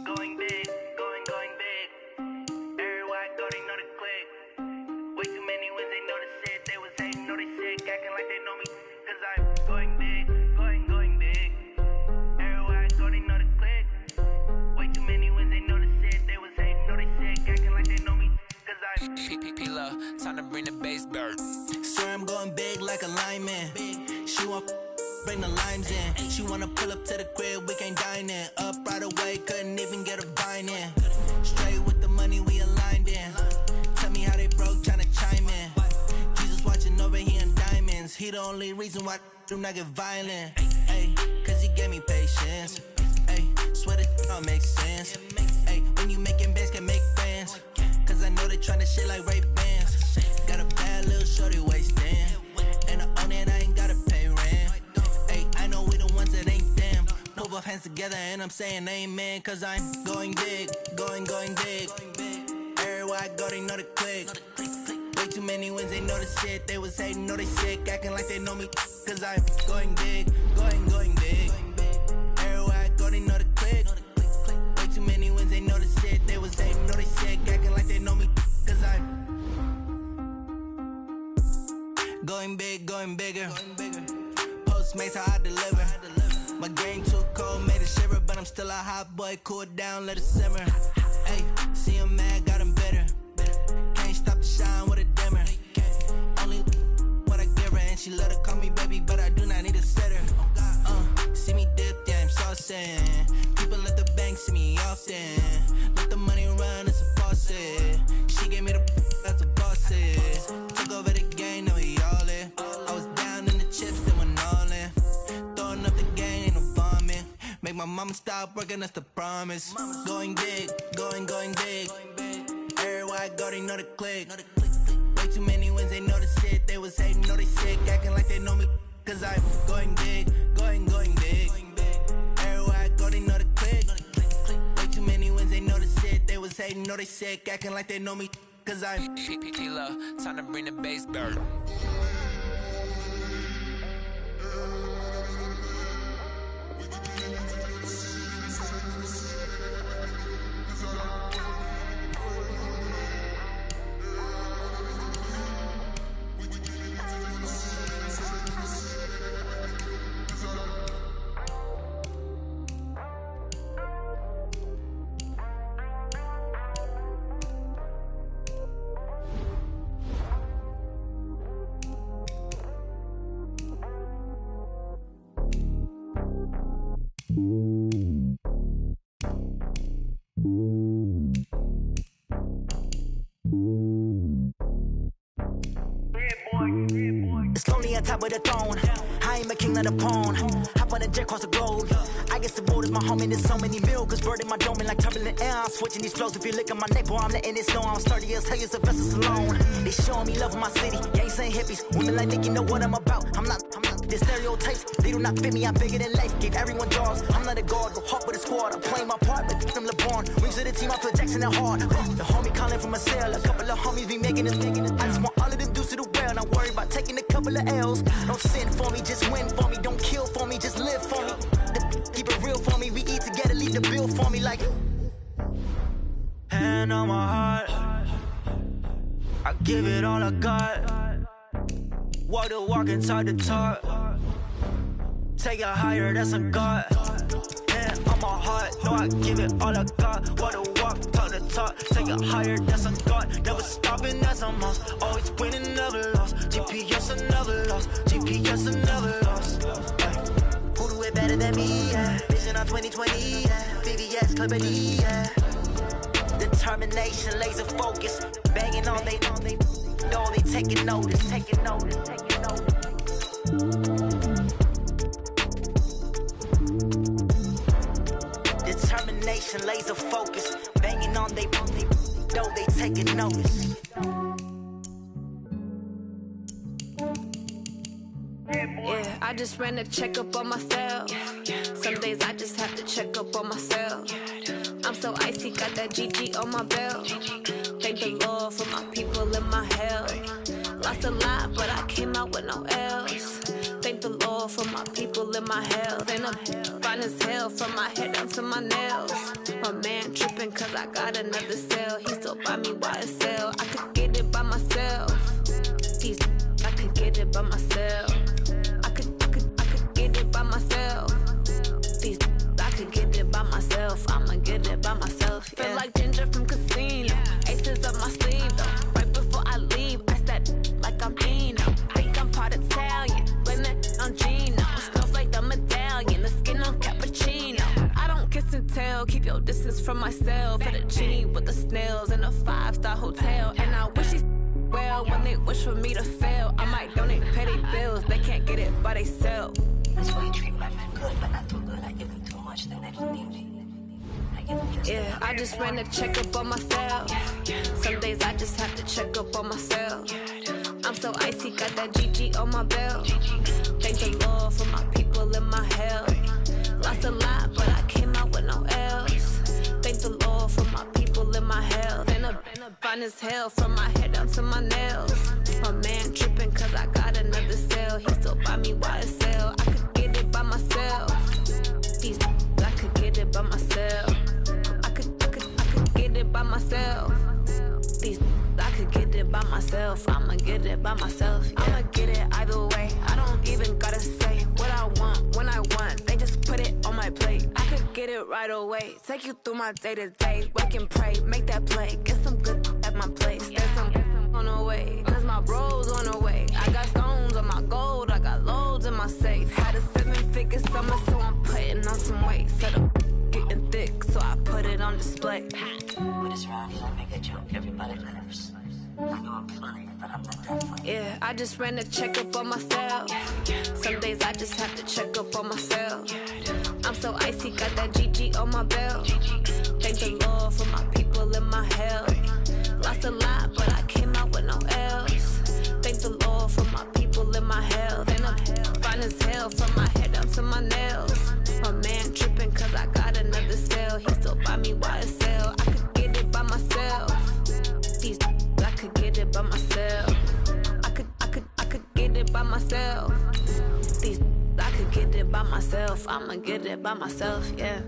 Going big, going big. Everywhere I go, they know the click. Way too many wins, they know the shit. They was hating, know they sick, acting like they know me. Cause I'm going big, going big. Everywhere I go, they know the click. Way too many wins, they know the shit. They was hating, know they sick, acting like they know me. Cause I'm P-P-P-Love, time to bring the bass bird. Swear I'm going big like a lineman. She want bring the limes in. She wanna pull up to the crib, we can't dine in. Up right away, couldn't even get a vine in. Straight with the money we aligned in. Tell me how they broke, tryna chime in. Jesus watching over here in diamonds. He the only reason why do not get violent. Ay, cause he gave me patience. Ay, swear that don't make sense. Ay, when you making bands, can make friends. Cause I know they tryna shit like Ray Bans. Got a bad little shorty wasting. And I own it, I ain't gotta pay rent. Ay, I know we the ones that ain't them. Put both hands together and I'm saying amen. Cause I'm going big, going big. Everywhere I go, they know the click. Way too many wins, they know the shit. They was hating, know they sick, acting like they know me. Cause I'm going big, going big. Everywhere I go, they know the click. Way too many wins, they know the shit. They was hating, know they sick, acting like they know me. Cause I'm going big, going bigger. Postmates how I deliver. My game too cold, made it shiver, but I'm still a hot boy. Cool it down, let it simmer. Hey, see him mad, got him bitter. Can't stop the shine with a dimmer. Only what I give her, and she love to call me baby, but I do not need a sitter. See me dip, yeah, I'm saucing. People at the bank see me often. Let the money run, it's a faucet. She gave me the that's a boss it. Took over the game, now we all in. I was down in the chips, then went all in. Throwing up the game, ain't no bombing. Make my mama stop working, that's the promise. Going big, going big. Everywhere I go, they know the click. Way too many wins, they know the shit. They was hating, know they sick, acting like they know me. Cause I'm going big, going big. Everywhere I go, they know the click. Way too many wins, they know the shit. They was hating, know they sick, acting like they know me. Cause I'm P-P-P-Love, time to bring the bass bird. It's lonely on top of the throne. I ain't a king of the pawn. Hop on a jet across the globe. I guess the world is my home and there's so many miracles. Bird in my dome and like turbulent air. I'm switching these flows. If you look at my neck, boy, I'm letting it snow. I'm sturdy as hell, as a vessel alone. They showing me love in my city. Gangs ain't hippies. Women like Nick, you know what I'm about. I'm not the stereotypes. They do not fit me. I'm bigger than life. Gave everyone jobs. I'm not a guard. Go hard with a squad. I'm playing my part, but them LeBron. Rings of the team, I feel Jackson and hard. The homie calling from a cell. A couple of homies be making this. I just want all of them dudes to the well. Not worry about taking a couple of L's. Don't sin for me, just win for me. Don't kill for me, just live for me. Keep it real for me. We eat together, leave the bill for me like. Hand on my heart, I give it all I got. Walk the walk and talk the talk. Take it higher, that's a God. Hand on my heart, no, I give it all I got. Walk the walk, talk the talk. Take it higher, that's a God. Never stopping, that's a must. Always winning, never lost. GPS, I never lost. GPS, I never lost. Who do it better than me? Yeah. Vision on 2020, yeah. VVS, Clippity, yeah. Determination, laser focus. Banging all they though they taking notice, taking notice, taking notice. Determination, laser focus, banging on they though they taking notice. Yeah, I just ran a checkup on myself. Some days I just have to check up on myself. I'm so icy, got that GG on my belt. Thank the Lord for my people in my health. Lost a lot, but I came out with no L's. Thank the Lord for my people in my health. And I'm fine as hell from my head down to my nails. My man tripping cause I got another cell. He still buy me YSL. I could get it by myself. I could get it by myself. I could get it by myself. I could get it by myself. I'ma get it by myself. Yeah. Feel like Ginger from Casino. Aces up my sleeve though. Right before I leave, I said like I'm Dino. Think I'm part Italian. Blame it on Gino. Smells like the medallion. The skin on cappuccino. I don't kiss and tell. Keep your distance from myself. At a genie with the snails in a 5-star hotel. And I wish he's well when they wish for me to fail. I might donate, pay their bills. They can't get it by themselves. That's why you treat my men good, but not too good. I give them too much, then they don't need me. Yeah, I just ran a checkup on myself. Some days I just have to check up on myself. I'm so icy, got that GG on my belt. Thank the Lord for my people in my health. Lost a lot, but I came out with no L's. Thank the Lord for my people in my health. And I'm fine as hell from my head down to my nails. My man tripping cause I got another cell. He still buy me YSL. I could get it by myself. I could get it by myself. I could get it by myself. I could get it by myself. I'ma get it by myself. Yeah. I'ma get it either way. I don't even gotta say what I want when I want. They just put it on my plate. I could get it right away. Take you through my day to day. Wake and pray, make that play. Get some good at my place. There's some on the way. Cause my bros on the way. I got stones on my gold. I got loads in my safe. Had a 7-figure summer, so I'm putting on some weight. Set up getting thick, so I put it on display. With this round, you don't make a joke. Everybody laughs. I know I'm funny, but I'm not that funny. Yeah, I just ran a checkup on myself. Some days I just have to check up on myself. I'm so icy, got that GG on my belt. Thank the Lord for my people in my health. Lost a lot, but I came out with no L's. Thank the Lord for my people in my health. And I'm fine as hell from my head down to my nails. My man tripping cause I got another cell. He still buy me YSL. I could get it by myself. I could get it by myself. I could get it by myself. I could get it by myself. I'ma get it by myself, yeah.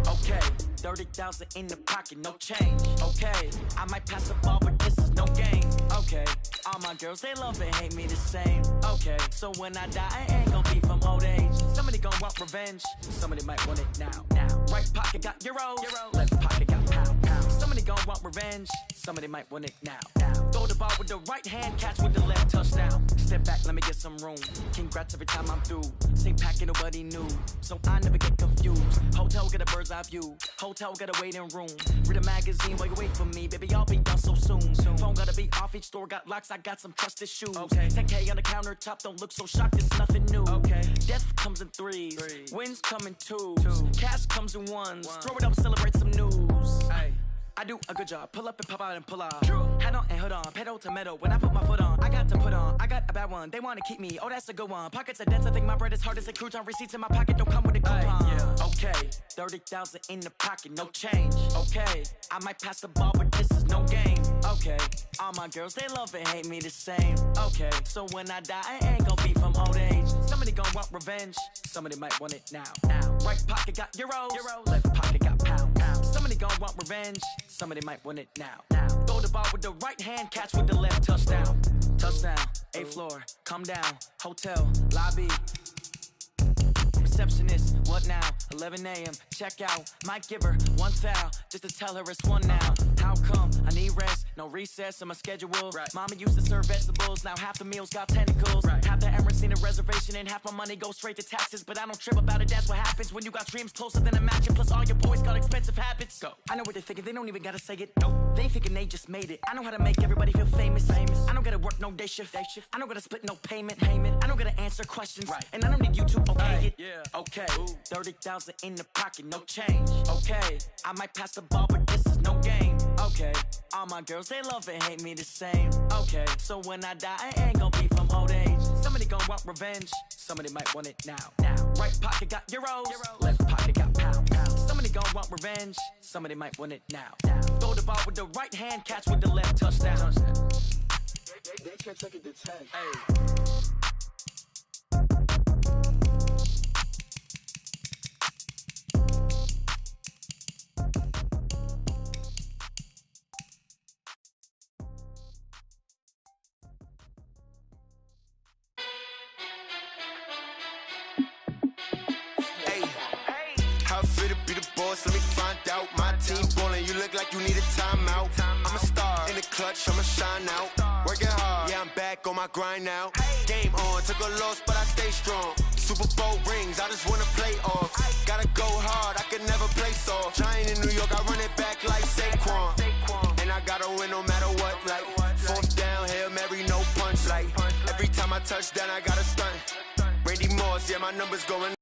Okay, 30,000 in the pocket, no change. Okay, I might pass the ball, but this is no game. Okay, all my girls, they love and hate me the same. Okay, so when I die, I ain't gon' be from old age. Somebody gon' want revenge, somebody might want it now. Right pocket got euros, left pocket got pound. Somebody gon' want revenge, somebody might want it now. Throw the ball with the right hand, catch with the left, touchdown. Step back, let me get some room. Congrats every time I'm through. Same packet, nobody knew, so I never get confused. Hotel get a bird's eye view. Hotel got a waiting room. Read a magazine while you wait for me, baby. I'll be done so soon. Phone gotta be off. Each store got locks. I got some trusted shoes. Okay. 10K on the countertop. Don't look so shocked. It's nothing new. Okay. Death comes in threes. Wins come in twos. Cash comes in ones. Throw it up, celebrate some news. Hey. I do a good job. Pull up and pop out and pull off. Head on and hood on. Pedal to metal. When I put my foot on, I got to put on. I got a bad one. They want to keep me. Oh, that's a good one. Pockets are dense. I think my bread is hard as a crouton. Receipts in my pocket don't come with a coupon. Yeah. Okay. 30,000 in the pocket. No change. Okay. I might pass the ball, but this is no game. Okay. All my girls, they love and hate me the same. Okay. So when I die, I ain't gonna be from old age. Somebody gonna want revenge. Somebody might want it now. Right pocket got euros. Left pocket got pound. Somebody gon' want revenge, somebody might want it now. Throw the ball with the right hand, catch with the left, touchdown. Touchdown, 8th floor, come down, hotel, lobby. Receptionist, what now? 11 a.m., check out. Might give her one foul, just to tell her it's one now. How come? I need rest, no recess in my schedule. Right. Mama used to serve vegetables, now half the meals got tentacles. Right. Half the Emirates need a reservation and half my money goes straight to taxes. But I don't trip about it, that's what happens when you got dreams closer than a match. And plus all your boys got expensive habits. Go. I know what they're thinking, they don't even gotta say it. Nope. They thinking they just made it. I know how to make everybody feel famous. I don't gotta work no day shift. I don't gotta split no payment. I don't gotta answer questions. Right. And I don't need you to okay it. Yeah. Okay, 30,000 in the pocket, no change. Okay, I might pass the ball, but this is no game. Okay, all my girls, they love and hate me the same. Okay, so when I die, I ain't gon' be from old age. Somebody gon' want revenge, somebody might want it now. Right pocket got euros, left pocket got pounds. Somebody gon' want revenge, somebody might want it now. Throw the ball with the right hand, catch with the left, touchdown. They can't take it to 10. Hey. Let me find out. My team ballin', you look like you need a timeout. I'm a star in the clutch, I'ma shine out. Working hard, yeah, I'm back on my grind now. Game on, took a loss, but I stay strong. Super Bowl rings, I just wanna play off. Gotta go hard, I can never play soft. Giant in New York, I run it back like Saquon. And I gotta win no matter what, like 4th down, Hail Mary, no punch. Like every time I touch down, I gotta stunt. Randy Moss, yeah, my numbers going.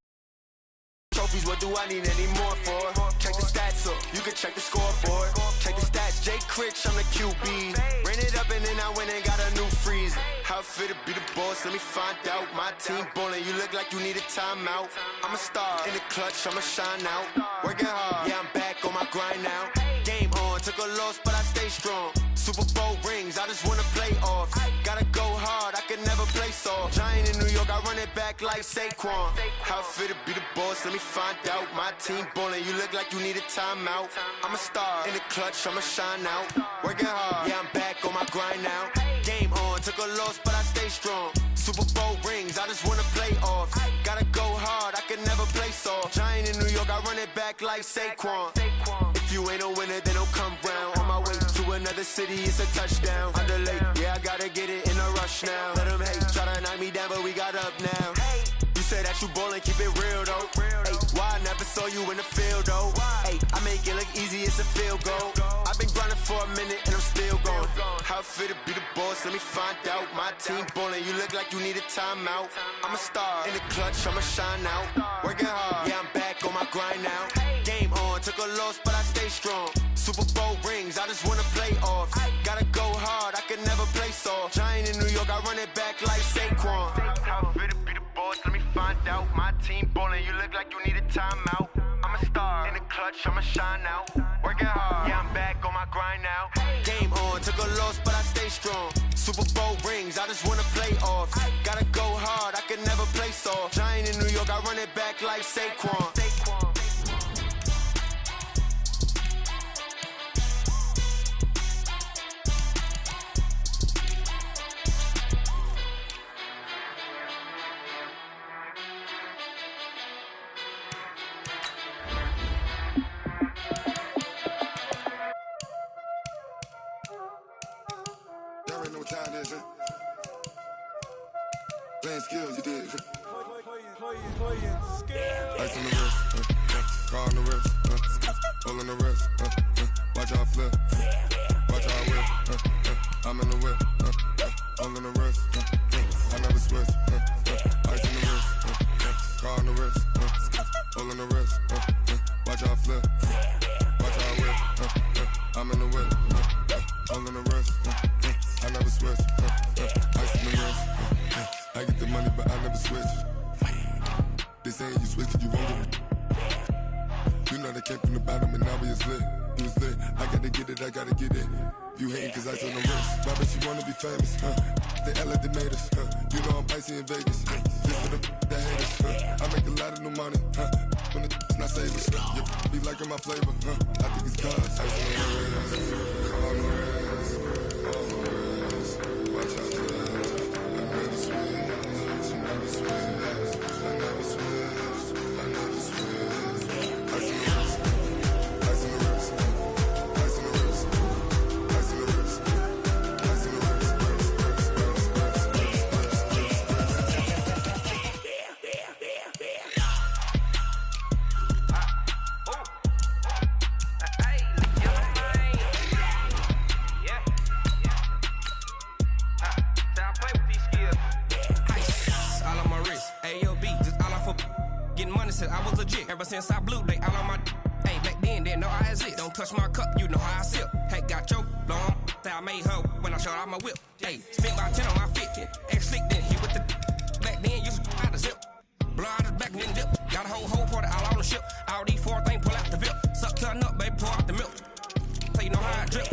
Trophies, what do I need any more for? Check the stats up, you can check the scoreboard. Check the stats, Jay Critch, I'm the QB. Ran it up and then I went and got a new freezer. How it fit to be the boss, let me find out. My team ballin', you look like you need a timeout. I'm a star in the clutch, I'ma shine out. Working hard, yeah, I'm back on my grind now. Game on, took a loss, but I stay strong. Super Bowl rings, I just wanna play off. Gotta go hard, I can never play soft. Giant in New York, I run it back like Saquon. How it fit to be the boss, let me find out. My team ballin', you look like you need a timeout. I'm a star in the clutch, I'ma shine out. Working hard, yeah, I'm back on my grind now. Game on, took a loss, but I stay strong. Super Bowl rings, I just wanna play off. Gotta go hard, I can never play soft. Giant in New York, I run it back like Saquon. If you ain't a winner, then don't come round. On my way to another city, it's a touchdown. Underlay, yeah, I gotta get it in a rush now. Let them hate, try to knock me down, but we got up now. You say that you ballin', keep it real though. Ay, why I never saw you in the field though? Ay, I make it look easy, it's a field goal. I've been grinding for a minute and I'm still going. How it fit to be the boss, let me find out. My team ballin', you look like you need a timeout. I'm a star in the clutch, I'ma shine out. Working hard, yeah, I'm back on my grind now. Game on, took a loss, but I stay strong. Super Bowl rings, I just wanna play off. Gotta go hard, I can never play soft. Giant in New York, I run it back like Saquon. How it fit to be the boss, let me find out. My team ballin', you look like you need a timeout. I'm a star in the clutch, I'ma shine out. Working hard, yeah, I'm back on my grind now. Game on, took a loss, but I stay strong. Super Bowl rings, I just wanna play off. Gotta go hard, I can never play soft. Giant in New York, I run it back like Saquon. Playing skills, you did. Playing skills. Ice on the wrist, car on the wrist, hole in the wrist, watch how I flip, watch how I whip, I'm in the whip, hole in the wrist, I never switch, ice on the wrist, car on the wrist, hole in the wrist, watch how I flip, watch how I whip, I'm in the whip, hole in the wrist, I never switch, ice on the wrist. I get the money, but I never switch. They saying you switch, you won't get it. You know they came from the bottom and now we is lit. You was lit, I gotta get it, I gotta get it. You hating cause ice on the wrist. My bitch, you wanna be famous, They Ella, they made us, You know I'm icy in Vegas, This for the haters, I make a lot of new money, when it's not savers, be liking my flavor, I think it's cause. On the rest, watch out, I never switch, never switch, I never switch, I never switch. Ice in the wrist, ice in the wrist, ice in the wrist, ice in the wrist, ice in the wrist. I was legit ever since I blew they all on my hey back then didn't know I exist. Don't touch my cup, you know how I sip. Hey, got choked long that I made her when I showed out my whip. Hey, spent about 10 on my 15. Ex-slick then hit with the back then used to out the zip. Blow out his back and then dip. Got a whole party all on the ship. All these four things pull out the VIP. Suck to a nut, baby, pour out the milk. So you know how I drip.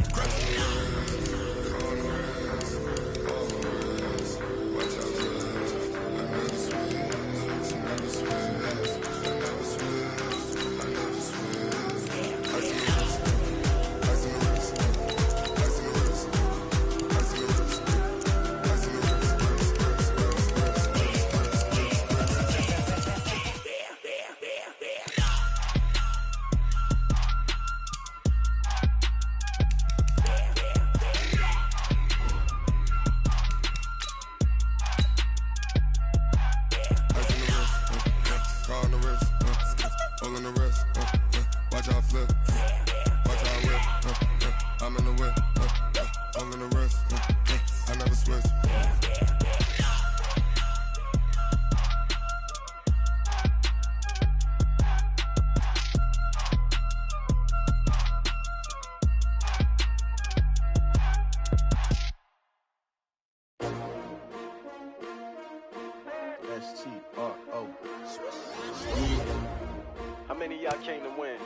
How many of y'all came to win?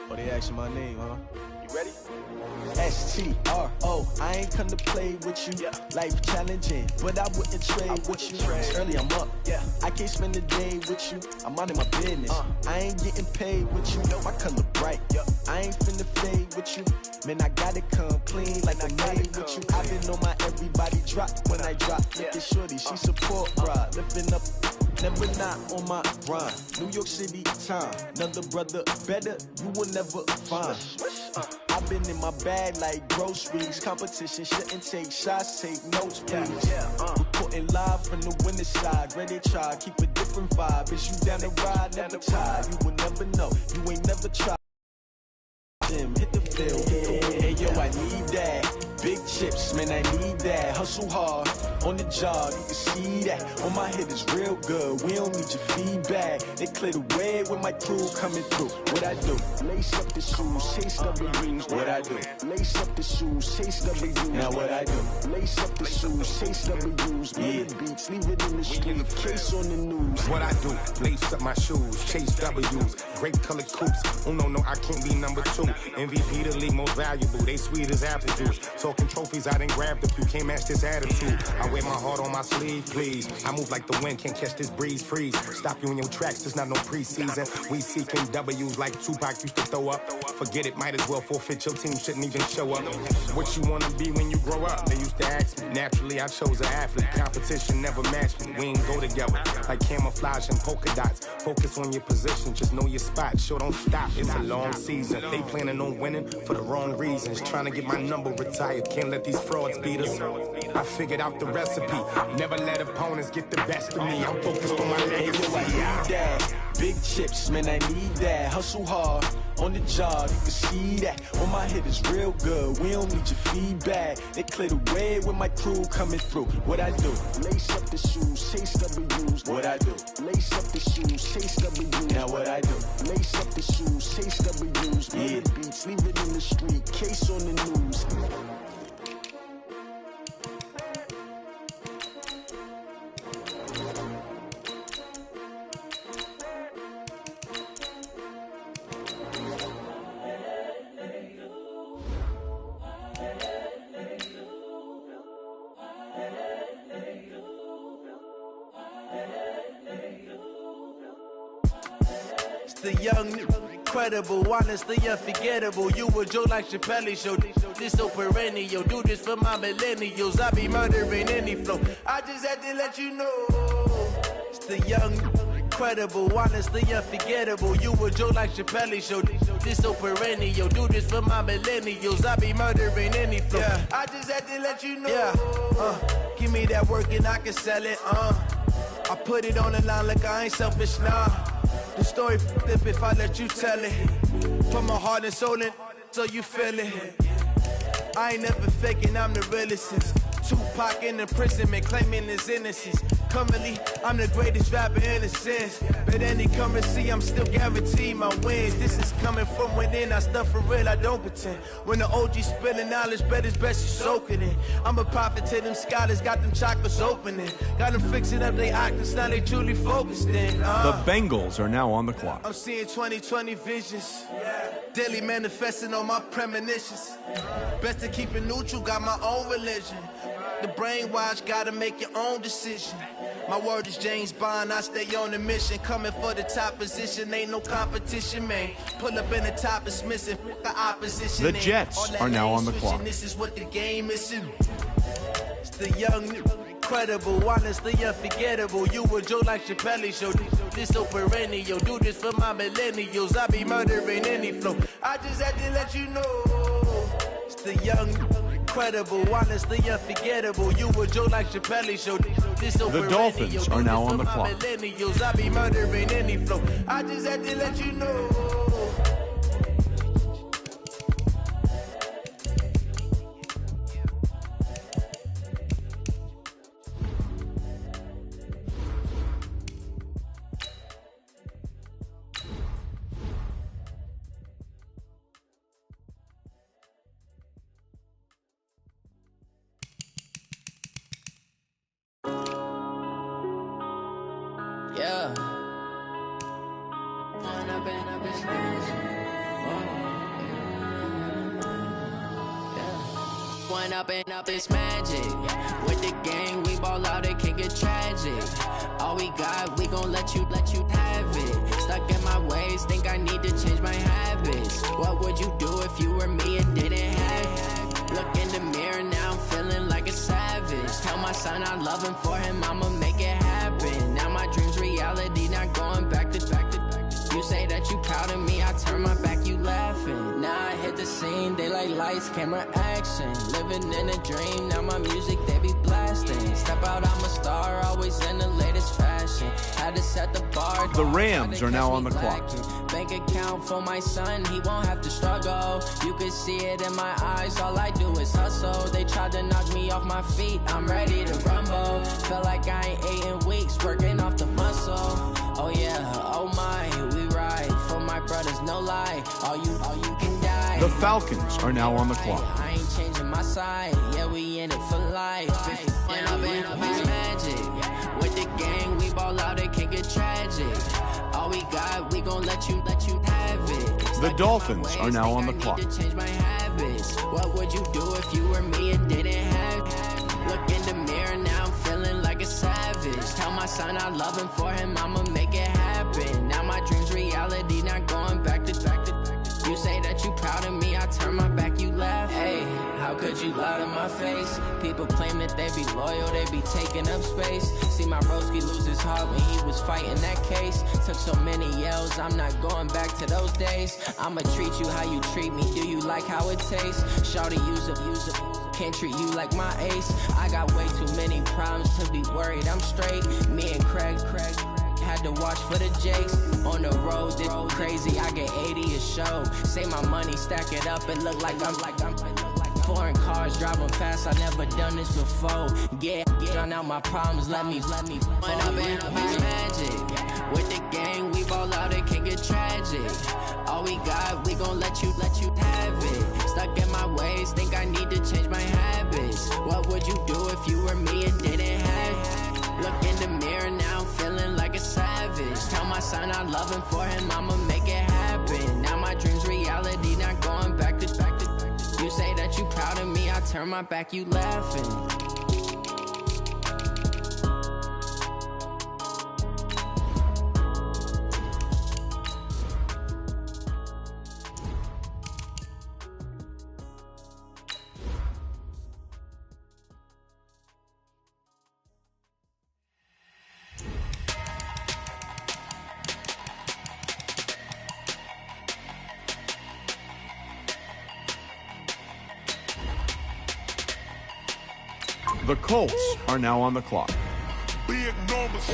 Oh, they asking my name, huh? You ready? STRO, I ain't come to play with you. Life challenging, but I wouldn't trade with you. It's early, I'm up. I can't spend a day with you. I'm out of my business. I ain't getting paid with you. My color bright. I ain't finna fade with you. Man, I gotta come clean like I made with you. I've been on my everybody drop when I drop. Look at shorty, she support, bruh. Lifting up. Never not on my grind. New York City time. Another brother better, you will never find. I've been in my bag like groceries. Competition shouldn't take shots, take notes, please. Reporting live from the winning side. Ready to try, keep a different vibe. Is you down the ride, never tired. You will never know, you ain't never tried. Hit the field, hey yo, I need that. Big chips, man, I need that. Hustle hard on the job, you can see that. On my head is real good, we don't need your feedback. They clear the way with my crew coming through. What I do? Lace up the shoes, chase W's. What I do? Lace up the shoes, chase W's. Now what I do? Lace up the shoes, chase W's. Big beats, leave it in the street, case on the news. What I do? Lace up my shoes, chase W's. Great colored coops. Oh no, I can't be number 2. MVP the league most valuable. They sweet as apple juice. Talking trophies, I done grabbed a few. Can't match this attitude. I wear my heart on my sleeve, please. I move like the wind, can't catch this breeze. Freeze. Stop you in your tracks. There's not no preseason. We seeking W's like Tupac used to throw up. Forget it, might as well forfeit. Your team shouldn't even show up. What you wanna be when you grow up? They used to ask me. Naturally, I chose an athlete. Competition never matched me. We ain't go together like camouflage and polka dots. Focus on your position, just know your spot. Sure, don't stop. It's a long season. They planning on winning for the wrong reasons. Trying to get my number retired. Can't let these frauds beat us. I figured out the recipe. Never let opponents get the best of me. I'm focused on my legacy. I need that. Big chips, man, I need that. Hustle hard on the job, you can see that. On my head is real good, we don't need your feedback. They clear the way with my crew coming through. What I do? Lace up the shoes, chase W's. What I do? Lace up the shoes, chase W's. Now what I do? Lace up the shoes, chase W's. Big beats, leave it in the street, case on the news. the young, incredible, honestly unforgettable. You a joke like Chappelle Show. This so perennial. Do this for my millennials. I be murdering any flow. I just had to let you know. It's the young, incredible, honestly unforgettable. You a joke like Chappelle Show. This so perennial. Do this for my millennials. I be murdering any flow. Yeah. I just had to let you know. Yeah. Give me that work and I can sell it. I put it on the line like I ain't selfish, nah. The story flip if I let you tell it. Put my heart and soul in, so you feel it. I ain't never faking, I'm the realest since Tupac in imprisonment, claiming his innocence. Currently, I'm the greatest rapper in a sense. But any currency, I'm still guaranteed my wins. This is coming from within, I stuff for real, I don't pretend. When the OG spilling knowledge, bet it's best you soak it in. I'm a prophet to them scholars, got them chakras opening. Got them fixing up their octaves, now they truly focused in. The Bengals are now on the clock. I'm seeing 2020 visions. Daily manifesting on my premonitions. Best to keep it neutral, got my own religion. The brainwash, gotta make your own decision. My word is James Bond, I stay on a mission. Coming for the top position, ain't no competition, man. Pull up in the top, it's missing the opposition. The Jets are now on the clock. This is what the game is. It's the young, incredible, honestly unforgettable. You a joke like Chappelle Show. This so perennial. Do this for my millennials. I be murdering any flow. I just had to let you know. It's the young, incredible, honestly unforgettable. You a joke like Chappelle Show. This so the Dolphins are now on the clock. Millennials. I be murdering any flow. I just had to let you know. Up it's magic. With the gang, we ball out, it can get tragic. All we got, we gon' let you have it. Stuck in my ways, think I need to change my habits. What would you do if you were me and didn't have it? Look in the mirror, now I'm feeling like a savage. Tell my son I love him, for him I'ma make it happen. Now my dream's reality, not going back to. You say that you proud of me, I turn my back, you laughing. Now I hit the scene, they like lights, camera, action. Living in a dream, now my music, they be blasting. Step out, I'm a star, always in the latest fashion. Had to set the bar. The Rams are now on the clock. Bank account for my son, he won't have to struggle. You can see it in my eyes, all I do is hustle. They tried to knock me off my feet, I'm ready to rumble. Felt like I ain't ate in weeks, working off the muscle. Oh yeah, oh my, we ride for my brothers, no lie. All you can die. The Falcons are now on the clock. I ain't changing my side, yeah, we in it for life. When up it's magic. With the gang, we ball out, it can get tragic. All we got, we gon' let you have it. The Dolphins are now on the clock. To change my habits. What would you do if you were me and didn't have it? Look in the mirror, now I'm feeling like a savage. Tell my son I love him, for him I'ma make it happen. Now my dream's reality, not going back to. You say that you proud of me, I turn my back, you laugh. Hey, how could you lie to my face? People claim that they be loyal, they be taking up space. See my broski lose his heart when he was fighting that case. Took so many yells, I'm not going back to those days. I'ma treat you how you treat me, do you like how it tastes? Shawty, use it. Can't treat you like my ace. I got way too many problems to be worried, I'm straight. Me and Craig had to watch for the Jakes. On the road, this crazy, I get 80 a show. Say my money, stack it up, and look like I'm foreign cars, driving fast, I never done this before. Get drown out my problems, let me When up it's magic. With the gang, we ball out, it can get tragic. All we got, we gon' let you have it. Stuck in my ways, think I need to change my habits. What would you do if you were me and didn't have it? Look in the mirror, now I'm feeling like a savage. Tell my son I love him, for him I'ma make it happen. Now my dream's reality, not going back to. You say that you proud of me, I turn my back, you laughing. The Colts are now on the clock. Big numbers,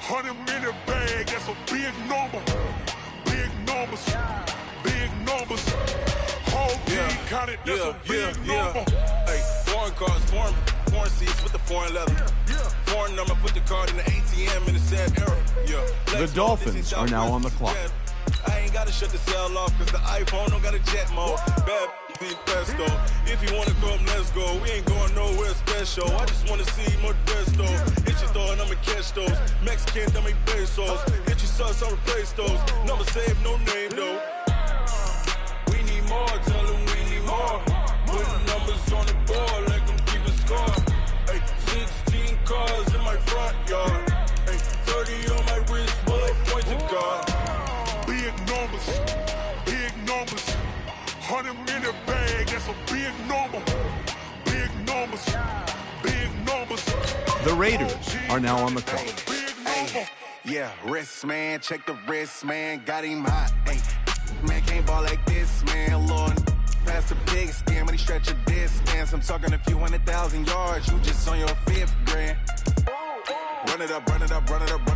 100-minute bag, that's a big number. Big numbers, whole team counted, that's a big number. Hey, foreign cars, foreign seats with the foreign leather. Foreign number, put the card in the ATM in the sad era. The Dolphins are now on the clock. I ain't gotta shut the cell off cause the iPhone don't got a jet mode. Bad be pesto. If you wanna come, let's go. We ain't going nowhere special. I just wanna see more Modesto. Hit your thought, I'ma catch those. Mexican, dummy pesos. Hit your sus, I'll replace those. Number saved, no name though. We need more, tell them we need more. Putting numbers on the board, like them keep a score. Hey, 16 cars in my front yard. Hey, 30 on my wrist, bullet point to God. Big numbers, 100-minute bag, that's a big number. Big numbers. The Raiders are now on the clock. Hey, yeah, wrist man, check the wrist man, got him hot. Hey, man can't ball like this, man. Lord, past the big skin when he stretch a distance. I'm talking a few 100,000 yards, you just on your 5th grand. Run it up.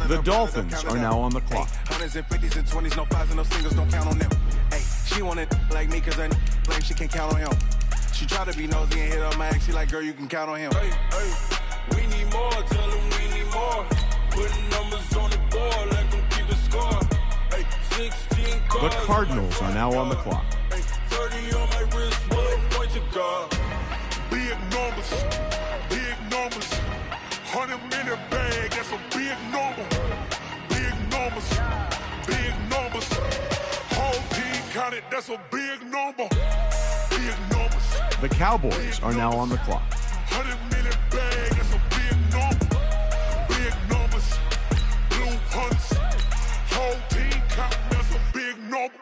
The Dolphins are now on the clock. Hundreds and 50s and 20s, no 5s and no singles, don't count on them. Hey, she want it like me cause her claim she can't count on him. She try to be nosy and hit up my ex, she like, girl, you can count on him. Hey, we need more, tell them we need more. Putting numbers on the board, let them keep a score. Hey, 16 cars. The Cardinals are now on the clock. Hey, 30 on my wrist, bullet point to God. Big numbers, 100-minute bag, that's a big number. Big numbers, whole team counted, that's a big number. Big numbers. The Cowboys are now on the clock. 100-minute bag, that's a big number. Big numbers, blue hunts, whole team counting, that's a big number.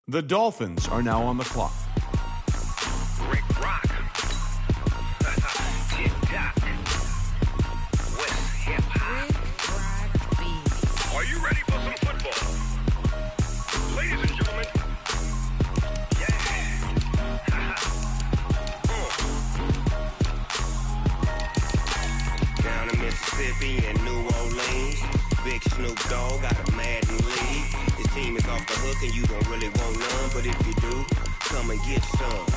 The Dolphins are now on the clock. Rick Rock. Tip-top. West hip-hop. Are you ready for some football? Ladies and gentlemen. Down in Mississippi and New Orleans, Big Snoop Dogg got a Madden league. His team is off the hook and you don't really want none, but if you do, come and get some.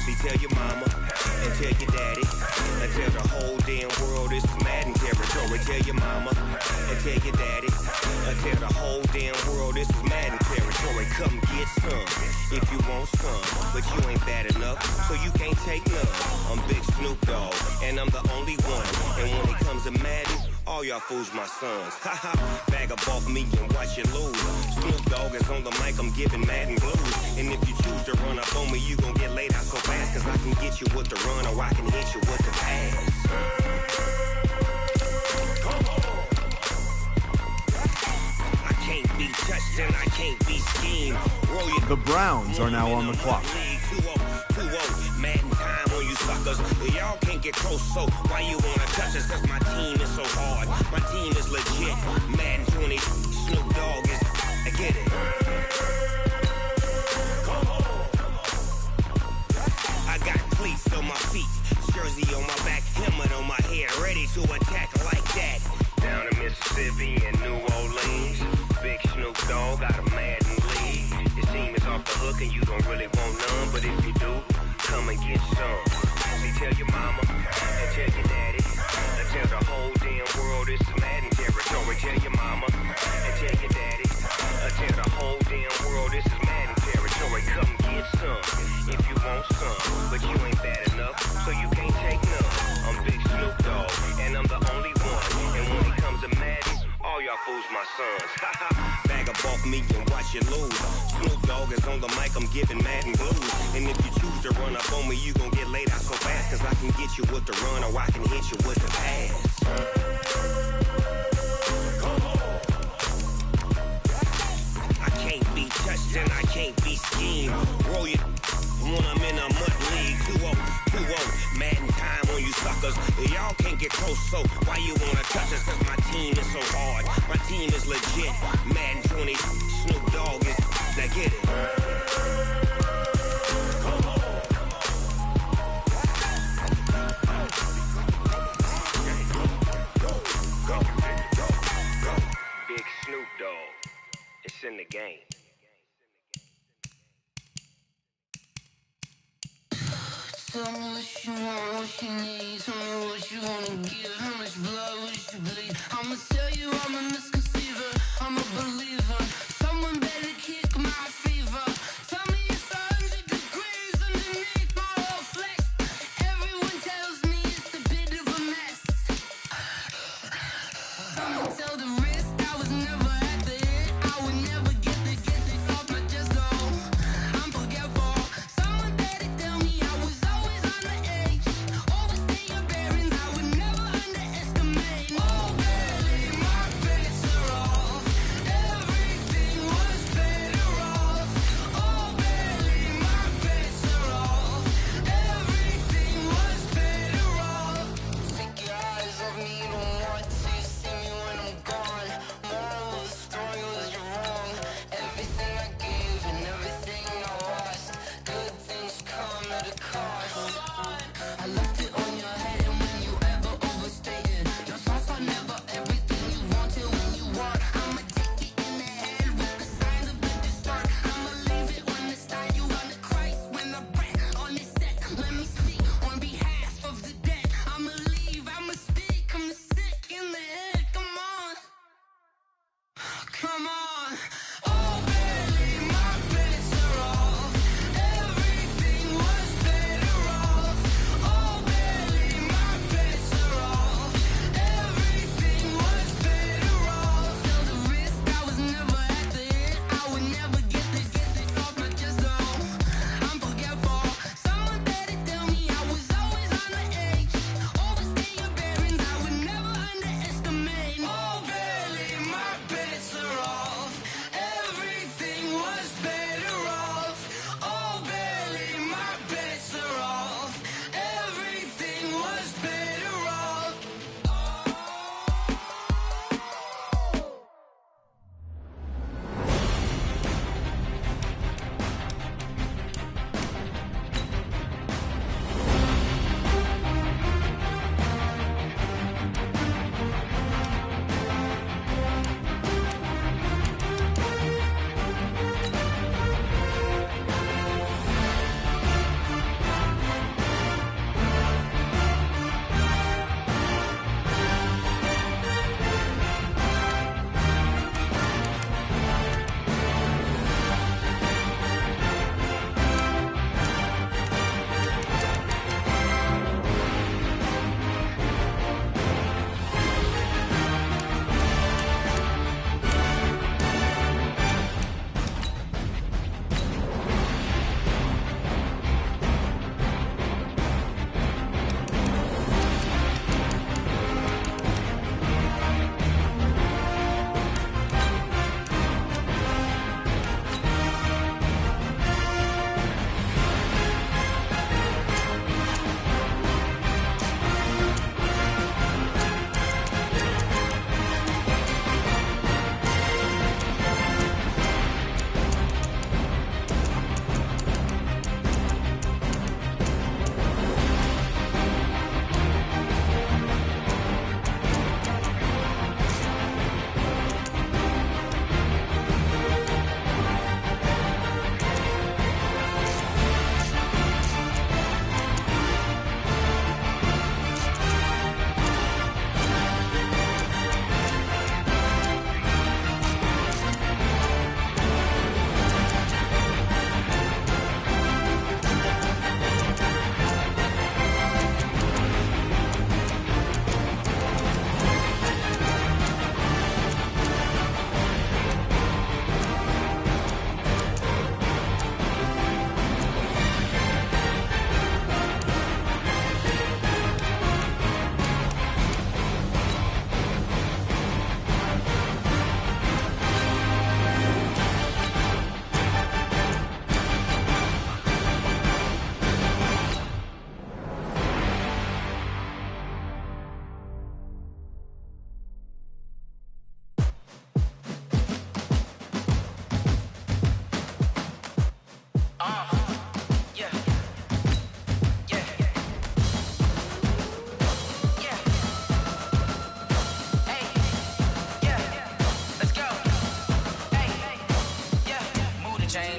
See, tell your mama and tell your daddy and tell the whole damn world this is Madden territory. Tell your mama and tell your daddy and tell the whole damn world this is Madden territory. Come get some if you want some, but you ain't bad enough, so you can't take none. I'm Big Snoop Dogg and I'm the only one. And when it comes to Madden, all y'all fools my sons. Haha, bag up off me and watch you lose. Snoop Dogg is on the mic, I'm giving Madden blues. And if you choose to run up on me, you gon' get laid out so fast. Cause I can get you with the run or I can hit you with the pass. I can't be touched and I can't be schemed. The Browns are now on the clock. 2-0, Madden time on you suckers. Y'all can't get close, so why you wanna touch us? Cause my team is so hard. My team is legit. Madden 20, Snoop Dogg is, I get it. I got cleats on my feet, jersey on my back, helmet on my head, ready to attack like that. Down in Mississippi and New Orleans, Big Snoop Dogg got a Madden league. His team is off the hook and you don't really want none, but if you do, come and get some. See, tell your mama and tell your daddy and tell the whole damn world this is Madden territory. Tell your mama and tell your daddy and tell the whole damn world this is Madden territory. Come get some if you want some, but you ain't bad enough, so you can't take none. I'm Big Snoop Dogg and I'm the only one. And when it comes to Madden, all y'all fools my sons. Bag up off me and watch you lose. Snoop Dogg is on the mic, I'm giving Madden blues. And if you choose to run up on me, you gon' get laid out so fast. Cause I can get you with the run or I can hit you with the pass. I can't be touched and I can't be schemed. Roll you when I'm in a mud league. 2-0, Madden time on you suckers. Y'all can't get close, so why you wanna touch us? Cause my team is so hard. My team is legit. Madden 20, Snoop Dogg is, now get it. Tell me what you want, what you need. Tell me what you wanna give. How much blood would you bleed? I'ma tell you I'm a misconceiver. I'm a believer. Someone better kick my fever. Tell me it's 100 degrees underneath my whole flesh. Everyone tells me it's a bit of a mess. Someone tell the risk I was never at the hit. I would never get the off my chest though. I'm forgetful. Someone better tell me I was always on the edge. Overstay your bearings, I would never underestimate. Oh baby, my bets are off. Everything was better off. Oh baby, my bets are off. Everything was better off. Take your eyes off me, don't want to see me when I'm gone. Moral of the story was you're wrong. Everything I gave and everything I lost. Good things come at a cost. I left it on your head, and when you ever overstay it, your thoughts are never everything you wanted when you want. I'ma take it in the head with the signs of the distort. I'ma leave it on the side. You on the Christ when the breath on this set. Let me speak on behalf of the dead. I'ma leave, I'ma speak. I'm the sick in the head. Come on, come on. Oh baby, my bets are off. Everything was better off. Oh baby, my bets are off. Everything was better off. Tell the risk I was never at the hit. I would never get this off my chest though. I'm forgetful. Someone better tell me I was always on the edge. Overstay your bearings, I would never underestimate. Oh baby, my bets are off. Everything was better off. Oh baby, my bets are off. Everything was better off.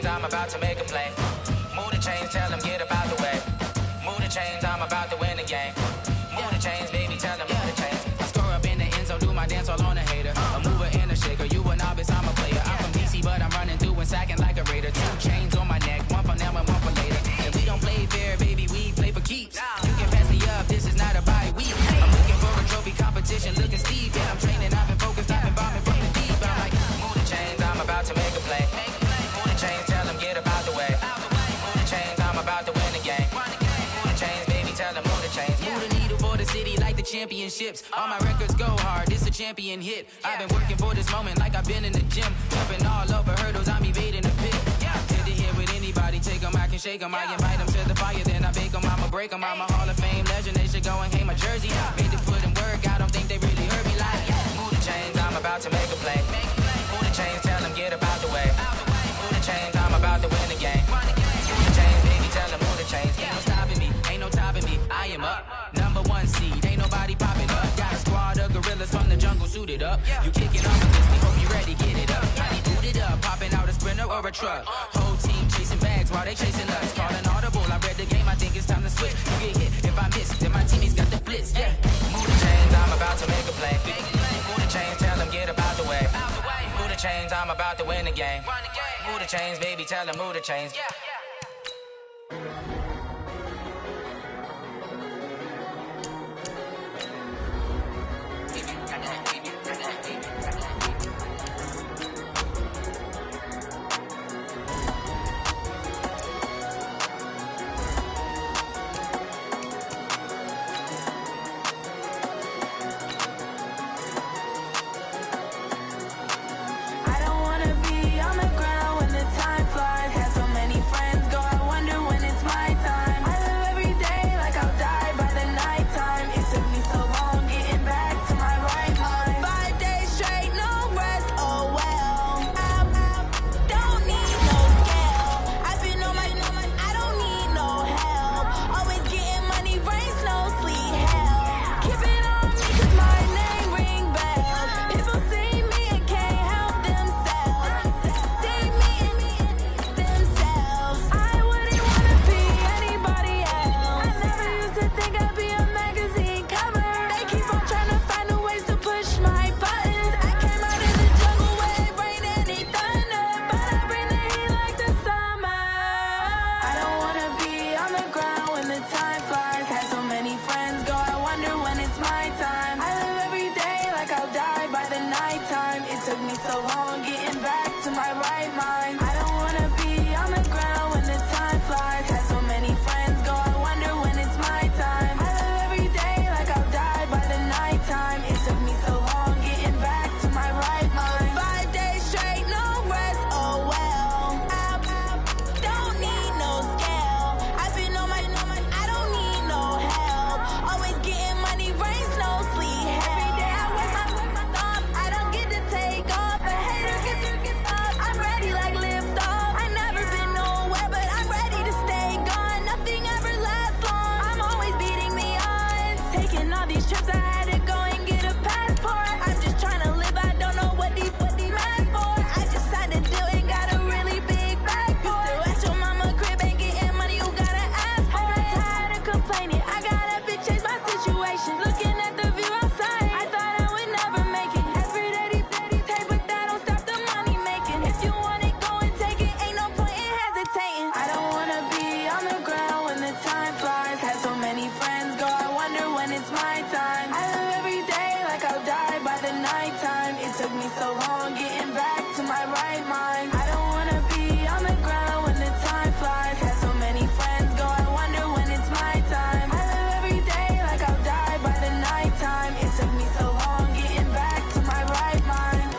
I'm about to make a play. Move the chains, tell them get up out the way. Move the the game. Move the chains, baby, tell them move the chains. I score up in the end zone, do my dance all on a hater. A mover and a shaker, you a novice, I'm a player. I'm from DC, but I'm running through and sacking like a raider. 2 chains on my neck, one for now and one for later. And we don't play fair, baby, we play for keeps. You can pass me up, this is not a bye week. I'm looking for a trophy competition, looking steep. Yeah, I'm training, I've been focused, I've been bombing from the deep. I'm like, move the chains, I'm about to make a play. Move the chains, tell them get up out the way. Move the chains, I'm about to win the game. Move the chains, baby, tell them move the chains. Move the needle for the city like the championships. All my records go hard, this a champion hit. I've been working for this moment like I've been in the gym. Jumping all over hurdles, I'm evading the pit. Head to head with anybody, take them, I can shake them. I invite them to the fire, then I bake them, I'ma break them. I'm a Hall of Fame legend, they should go and hang my jersey. Made to put in work, I don't think they really heard me like. Move the chains, I'm about to make a play. Move the chains, tell them get up out the way. Move the chains, I'm about to win the game. Move the chains, baby, tell them move the chains. Ain't no stopping me, ain't no topping me, I am up. #1 seed, ain't nobody popping up. Got a squad of gorillas from the jungle suited up. You kicking off against me, hope you ready, get it up. I need booted up, popping out a sprinter or a truck. Whole team chasing bags while they chasing us. Calling audible, I read the game, I think it's time to switch. You get hit, if I miss, then my teammates got the blitz, yeah. Move the chains, I'm about to make a play. Move the chains, tell them get up out the way. Move the chains, I'm about to win the game. Move the chains, baby, tell them move the chains. I don't wanna be on the ground when the time flies. Had so many friends go, I wonder when it's my time. I live every day like I'll die by the nighttime. It took me so long getting back to my right mind. 5 days straight, no rest, oh well. I don't need no scale. I've been on my, I don't need no help. Always getting money, rain, snow, sleet, hell. Keep it on me 'cause my name ring bells. People see me and can't help themselves. See me and themselves. I wouldn't wanna be anybody else. I never used to think I'd be a magazine cover. They keep on trying to find new ways to push my buttons. I came out in the jungle where it rained and it thunder, but I bring the heat like the summer. I don't wanna be on the ground when the time flies. Had so many friends go, I wonder when it's my time. I live every day like I'll die by the nighttime. It took me so long getting back to my right mind. I don't wanna be on the ground when the time flies. Had so many friends go, I wonder when it's my time. I live every day like I'll die by the nighttime. It took me so long getting back to my right mind. 5 days straight, no rest, oh well. I don't need no scale. I've been on my, I don't need no help. Always getting money, rain, snow, sleet, hell. Every day I work my thumb, I don't get to take off. A hater get up, I'm ready like lift off. I never been nowhere, but I'm ready to stay gone. Nothing ever lasts long, I'm always beating the odds. Taking all these trips, I had to go and get a passport. I'm just trying to live, I don't know what these mad for. I just signed a deal and got a really big bag for it. Still at your mama crib, ain't getting money, you gotta ask for it. Tired of complaining, I gotta big change my situation. Looking at the view outside, I thought I would never make it. Every day they take, but that don't stop the money making. If you want it, go and take it, ain't no point in hesitating. I don't wanna be on the ground when the time flies. Had so many friends go, I wonder when it's my time. I live every day like I'll die by the nighttime. It took me so long getting back to my right mind. I don't wanna be on the ground when the time flies. Had so many friends go, I wonder when it's my time. I live every day like I'll die by the nighttime. It took me so long getting back to my right mind.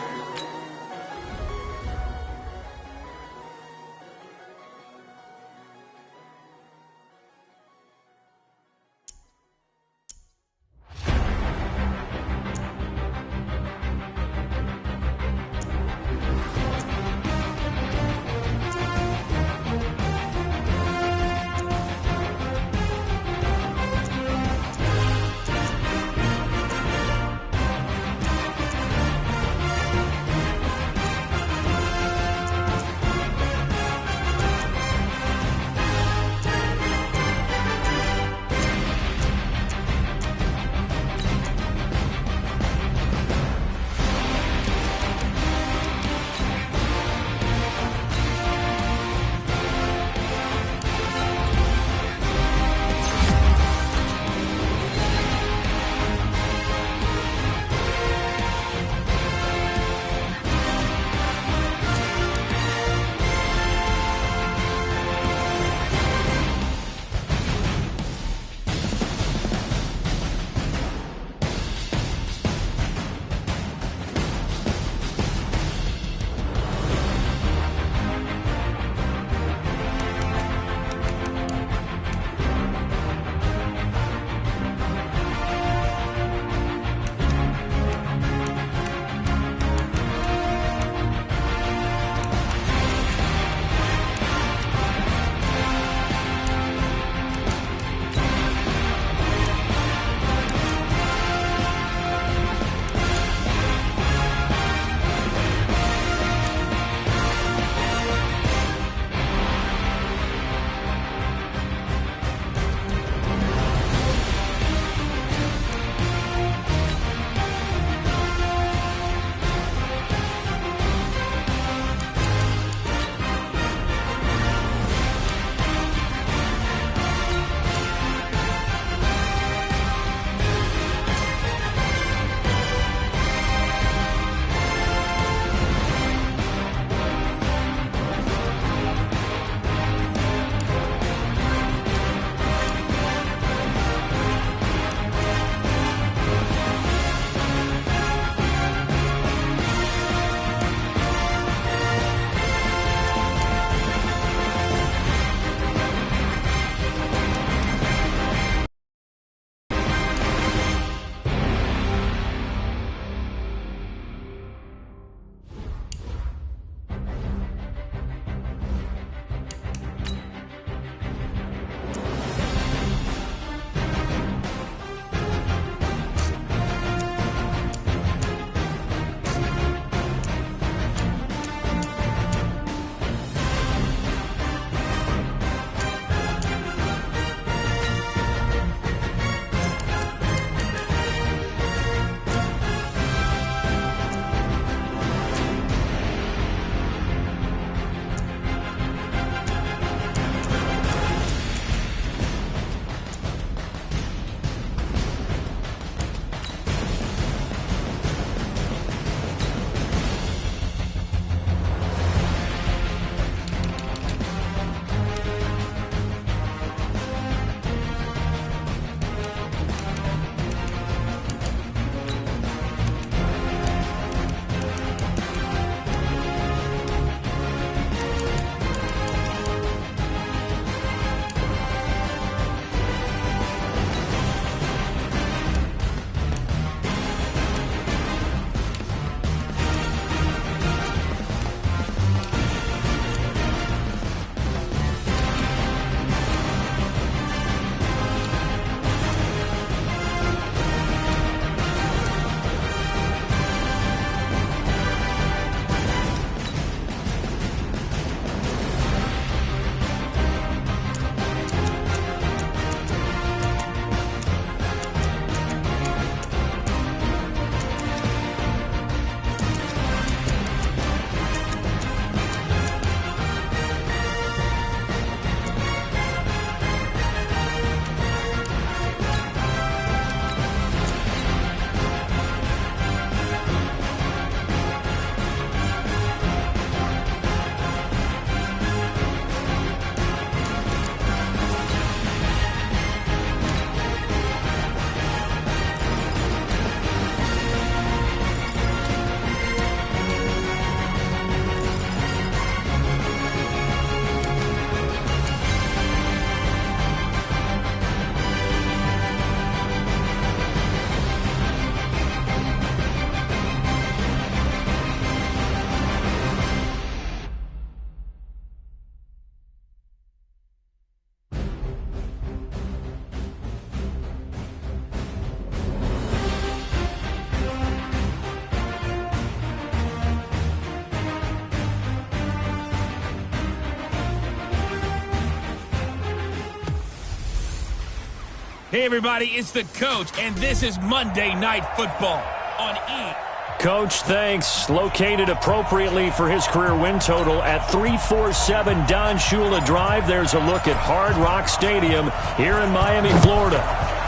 Hey, everybody, it's the coach, and this is Monday Night Football on E! Coach, thanks. Located appropriately for his career win total at 347 Don Shula Drive. There's a look at Hard Rock Stadium here in Miami, Florida.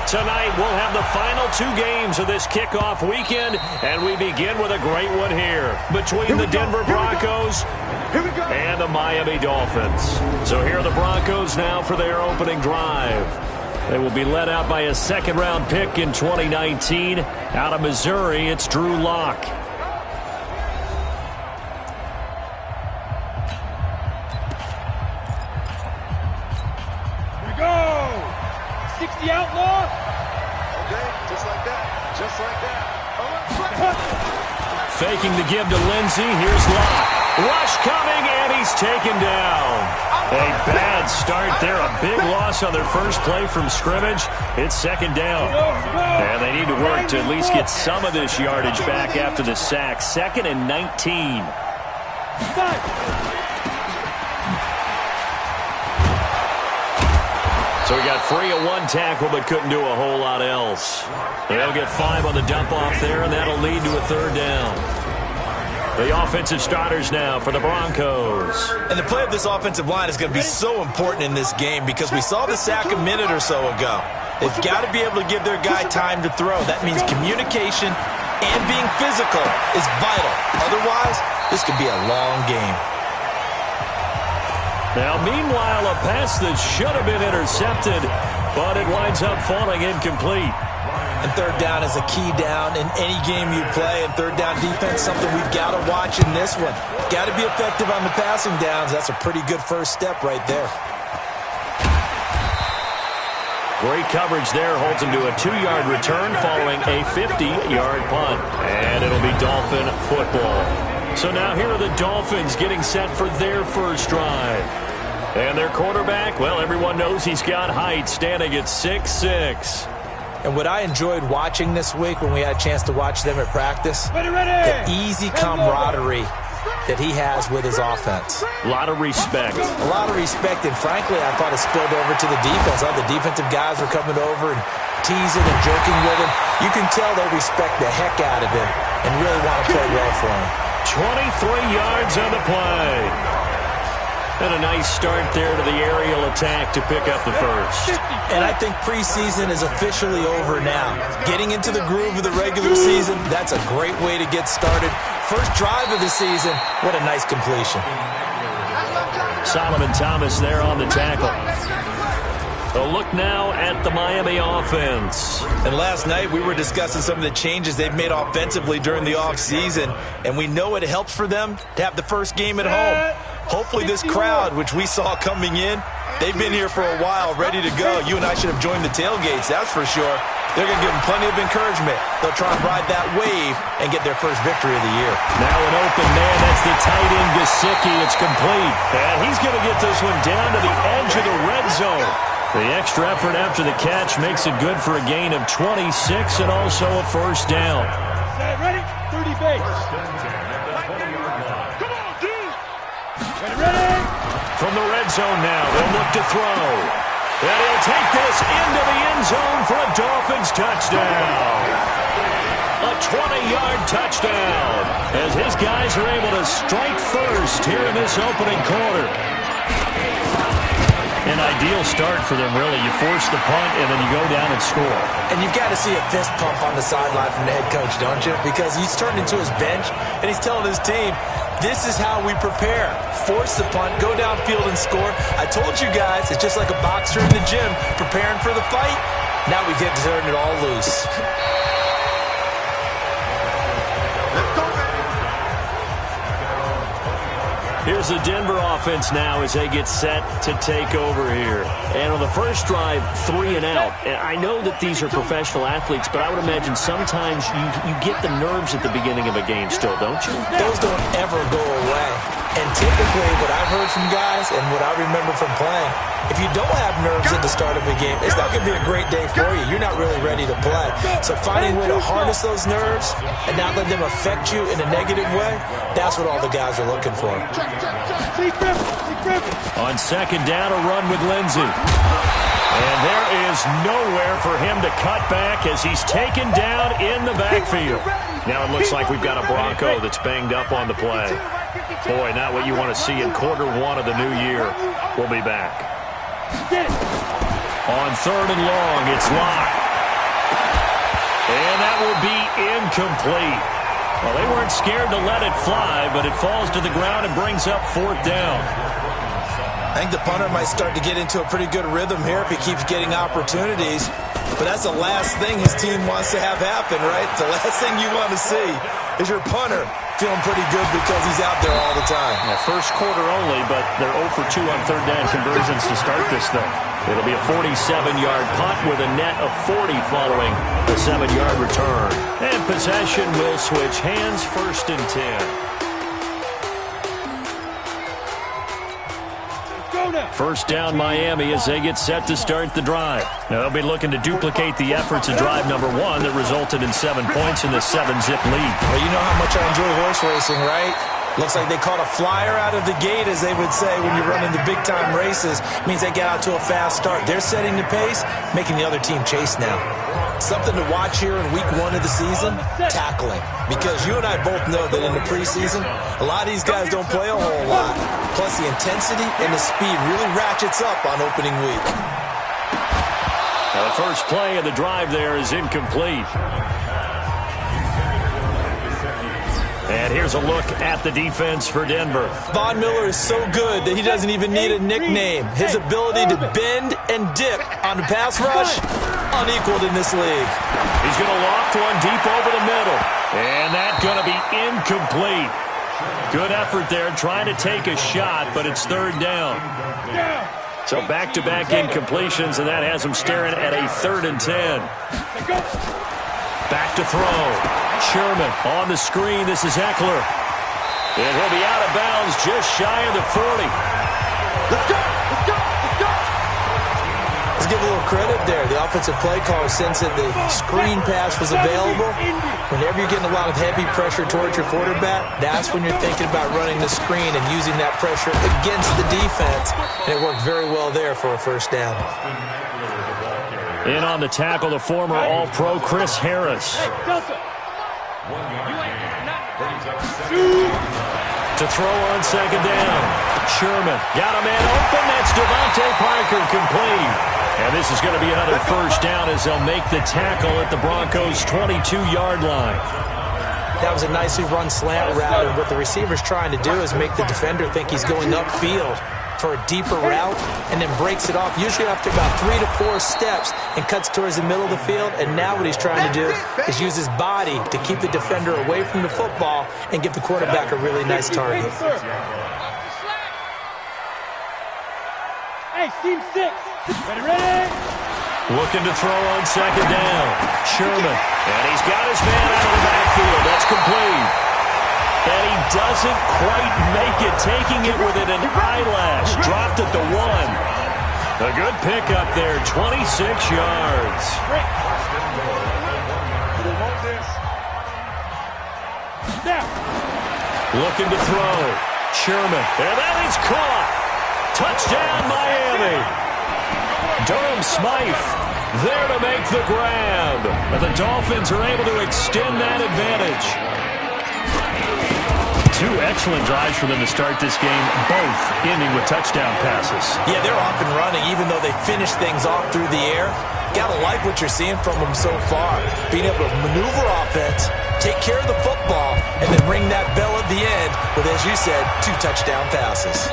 Tonight, we'll have the final 2 games of this kickoff weekend, and we begin with a great one here between the Denver Broncos and the Miami Dolphins. So here are the Broncos now for their opening drive. They will be led out by a second-round pick in 2019. Out of Missouri, it's Drew Lock. Here we go. 60 outlaw. Okay, just like that. Just like that. Faking the give to Lindsey. Here's Lock. Rush coming, and he's taken down. A bad start there. A big loss on their first play from scrimmage. It's second down. And they need to work to at least get some of this yardage back after the sack. 2nd and 19. So we got free of 1 tackle, but couldn't do a whole lot else. They'll get 5 on the dump off there, and that'll lead to a 3rd down. The offensive starters now for the Broncos. And the play of this offensive line is going to be so important in this game because we saw the sack a minute or so ago. They've got to be able to give their guy time to throw. That means communication and being physical is vital. Otherwise, this could be a long game. Now, meanwhile, a pass that should have been intercepted, but it winds up falling incomplete. And 3rd down is a key down in any game you play. And 3rd down defense, something we've got to watch in this one. Got to be effective on the passing downs. That's a pretty good first step right there. Great coverage there. Holds him to a 2-yard return following a 50-yard punt. And it'll be Dolphin football. So now here are the Dolphins getting set for their first drive. And their quarterback, well, everyone knows he's got height, standing at 6'6". And what I enjoyed watching this week when we had a chance to watch them at practice, the easy camaraderie that he has with his offense. A lot of respect. A lot of respect, and frankly, I thought it spilled over to the defense. All the defensive guys were coming over and teasing and joking with him. You can tell they respect the heck out of him and really want to play well for him. 23 yards on the play. And a nice start there to the aerial attack to pick up the first. And I think preseason is officially over now. Getting into the groove of the regular season, that's a great way to get started. First drive of the season, what a nice completion. Solomon Thomas there on the tackle. A look now at the Miami offense. And last night we were discussing some of the changes they've made offensively during the offseason, and we know it helps for them to have the first game at home. Hopefully this crowd, which we saw coming in, they've been here for a while, ready to go. You and I should have joined the tailgates, that's for sure. They're going to give them plenty of encouragement. They'll try and ride that wave and get their first victory of the year. Now an open man, that's the tight end Gesicki. It's complete. And he's going to get this one down to the edge of the red zone. The extra effort after the catch makes it good for a gain of 26 and also a first down. Ready? 30 base. Ready? From the red zone now, they'll look to throw. And he'll take this into the end zone for a Dolphins touchdown. A 20-yard touchdown as his guys are able to strike first here in this opening quarter. An ideal start for them, really. You force the punt, and then you go down and score. And you've got to see a fist pump on the sideline from the head coach, don't you? Because he's turned into his bench, and he's telling his team, this is how we prepare. Force the punt, go downfield and score. I told you guys, it's just like a boxer in the gym preparing for the fight. Now we get to turn it all loose. Here's the Denver offense now as they get set to take over here. And on the first drive, 3 and out. And I know that these are professional athletes, but I would imagine sometimes you get the nerves at the beginning of a game still, don't you? Those don't ever go away. And typically what I've heard from guys and what I remember from playing, if you don't have nerves at the start of a game, it's not going to be a great day for you. you're not really ready to play. So finding a way to harness those nerves and not let them affect you in a negative way, that's what all the guys are looking for. On second down, a run with Lindsey. And there is nowhere for him to cut back as he's taken down in the backfield. Now it looks like we've got a Bronco that's banged up on the play. Boy, not what you want to see in quarter one of the new year. We'll be back. On third and long, it's locked. And that will be incomplete. Well, they weren't scared to let it fly, but it falls to the ground and brings up fourth down. I think the punter might start to get into a pretty good rhythm here if he keeps getting opportunities. But that's the last thing his team wants to have happen, right? The last thing you want to see is your punter feeling pretty good because he's out there all the time. Yeah, first quarter only, but they're 0 for 2 on third down conversions to start this thing. It'll be a 47-yard punt with a net of 40 following the 7-yard return. And possession will switch hands, first and 10. First down Miami as they get set to start the drive. Now they'll be looking to duplicate the efforts of drive number 1 that resulted in 7 points in the 7-zip lead. Well, you know how much I enjoy horse racing, right? Looks like they caught a flyer out of the gate, as they would say when you're running the big-time races. Means they get out to a fast start. They're setting the pace, making the other team chase now. Something to watch here in week 1 of the season, tackling. Because you and I both know that in the preseason, a lot of these guys don't play a whole lot. Plus the intensity and the speed really ratchets up on opening week. Now the first play of the drive there is incomplete. And here's a look at the defense for Denver. Von Miller is so good that he doesn't even need a nickname. His ability to bend and dip on the pass rush, unequaled in this league. He's going to loft one deep over the middle. And that's going to be incomplete. Good effort there trying to take a shot, but it's third down. So back-to-back incompletions, and that has him staring at a 3rd and 10. Back to throw. Sherman on the screen. This is Eckler. And he'll be out of bounds just shy of the 40. Let's go! Let's go! Let's go! Let's give a little credit there. The offensive play caller sensed that the screen pass was available. Whenever you're getting a lot of heavy pressure towards your quarterback, that's when you're thinking about running the screen and using that pressure against the defense. And it worked very well there for a first down. In on the tackle, the former All-Pro Chris Harris. To throw on second down. Sherman got a man open. That's Devontae Parker complete. And this is going to be another first down as they'll make the tackle at the Broncos' 22-yard line. That was a nicely run slant route, and what the receiver's trying to do is make the defender think he's going upfield for a deeper route, and then breaks it off, usually after about 3 to 4 steps, and cuts towards the middle of the field. And now what he's trying to do is use his body to keep the defender away from the football and give the quarterback a really nice target. Hey, team 6. Ready? Looking to throw on second down. Sherman. And he's got his man out of the backfield. That's complete. And he doesn't quite make it, taking it within an eyelash. Dropped at the 1. A good pickup there, 26 yards. Looking to throw. Sherman. And that is caught. Touchdown, Miami. Durham Smythe there to make the grab. And the Dolphins are able to extend that advantage. 2 excellent drives for them to start this game, both ending with touchdown passes. Yeah, they're off and running, even though they finished things off through the air. Gotta like what you're seeing from them so far. Being able to maneuver offense, take care of the football, and then ring that bell at the end with, as you said, 2 touchdown passes.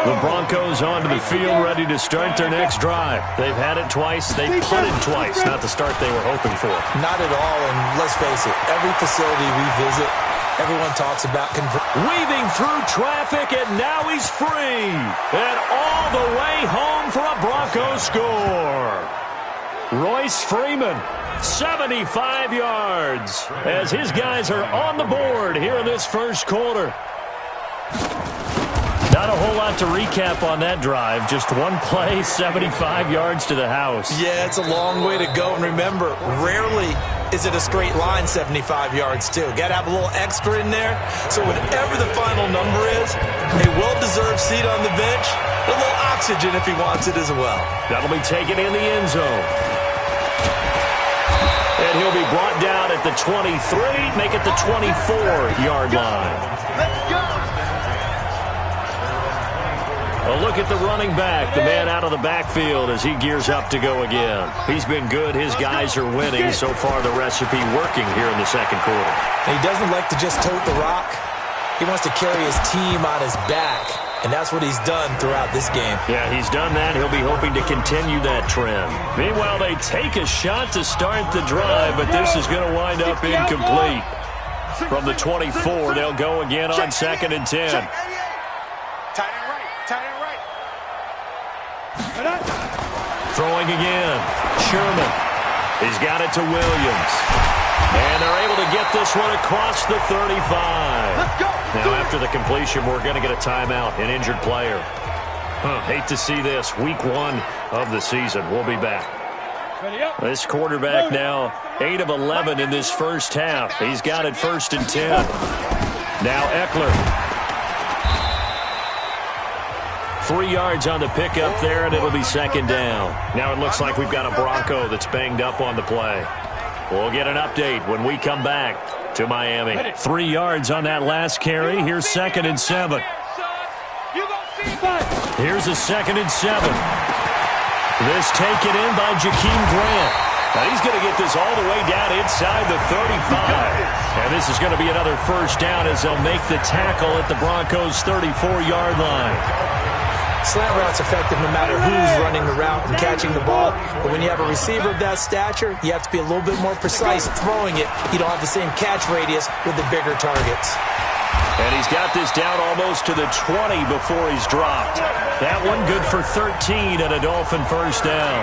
The Broncos onto the field, ready to start their next drive. They've had it twice. They've punted twice. Not the start they were hoping for. Not at all, and let's face it, every facility we visit, everyone talks about weaving through traffic, and now he's free. And all the way home for a Broncos score. Royce Freeman, 75 yards, as his guys are on the board here in this first quarter. Not a whole lot to recap on that drive. Just one play, 75 yards to the house. Yeah, it's a long way to go. And remember, rarely is it a straight line 75 yards, too. Got to have a little extra in there. So whatever the final number is, a well-deserved seat on the bench, a little oxygen if he wants it as well. That'll be taken in the end zone. And he'll be brought down at the 23, make it the 24-yard line. Let's go. A look at the running back, the man out of the backfield as he gears up to go again. He's been good. His guys are winning. So far, the recipe working here in the second quarter. And he doesn't like to just tote the rock. He wants to carry his team on his back, and that's what he's done throughout this game. Yeah, he's done that. He'll be hoping to continue that trend. Meanwhile, they take a shot to start the drive, but this is going to wind up incomplete. From the 24, they'll go again on 2nd and 10. Throwing again. Sherman. He's got it to Williams. And they're able to get this one across the 35. Now, after the completion, we're going to get a timeout, an injured player. Hate to see this. Week 1 of the season. We'll be back. This quarterback now 8 of 11 in this first half. He's got it 1st and 10. Now Eckler. 3 yards on the pickup there, and it'll be 2nd down. Now it looks like we've got a Bronco that's banged up on the play. We'll get an update when we come back to Miami. 3 yards on that last carry. Here's 2nd and 7. Here's a 2nd and 7. This taken in by Jakeem Grant. Now he's going to get this all the way down inside the 35. And this is going to be another 1st down as they'll make the tackle at the Broncos' 34-yard line. Slant route's effective no matter who's running the route and catching the ball. But when you have a receiver of that stature, you have to be a little bit more precise throwing it. You don't have the same catch radius with the bigger targets. And he's got this down almost to the 20 before he's dropped. That one good for 13 and a Dolphin 1st down.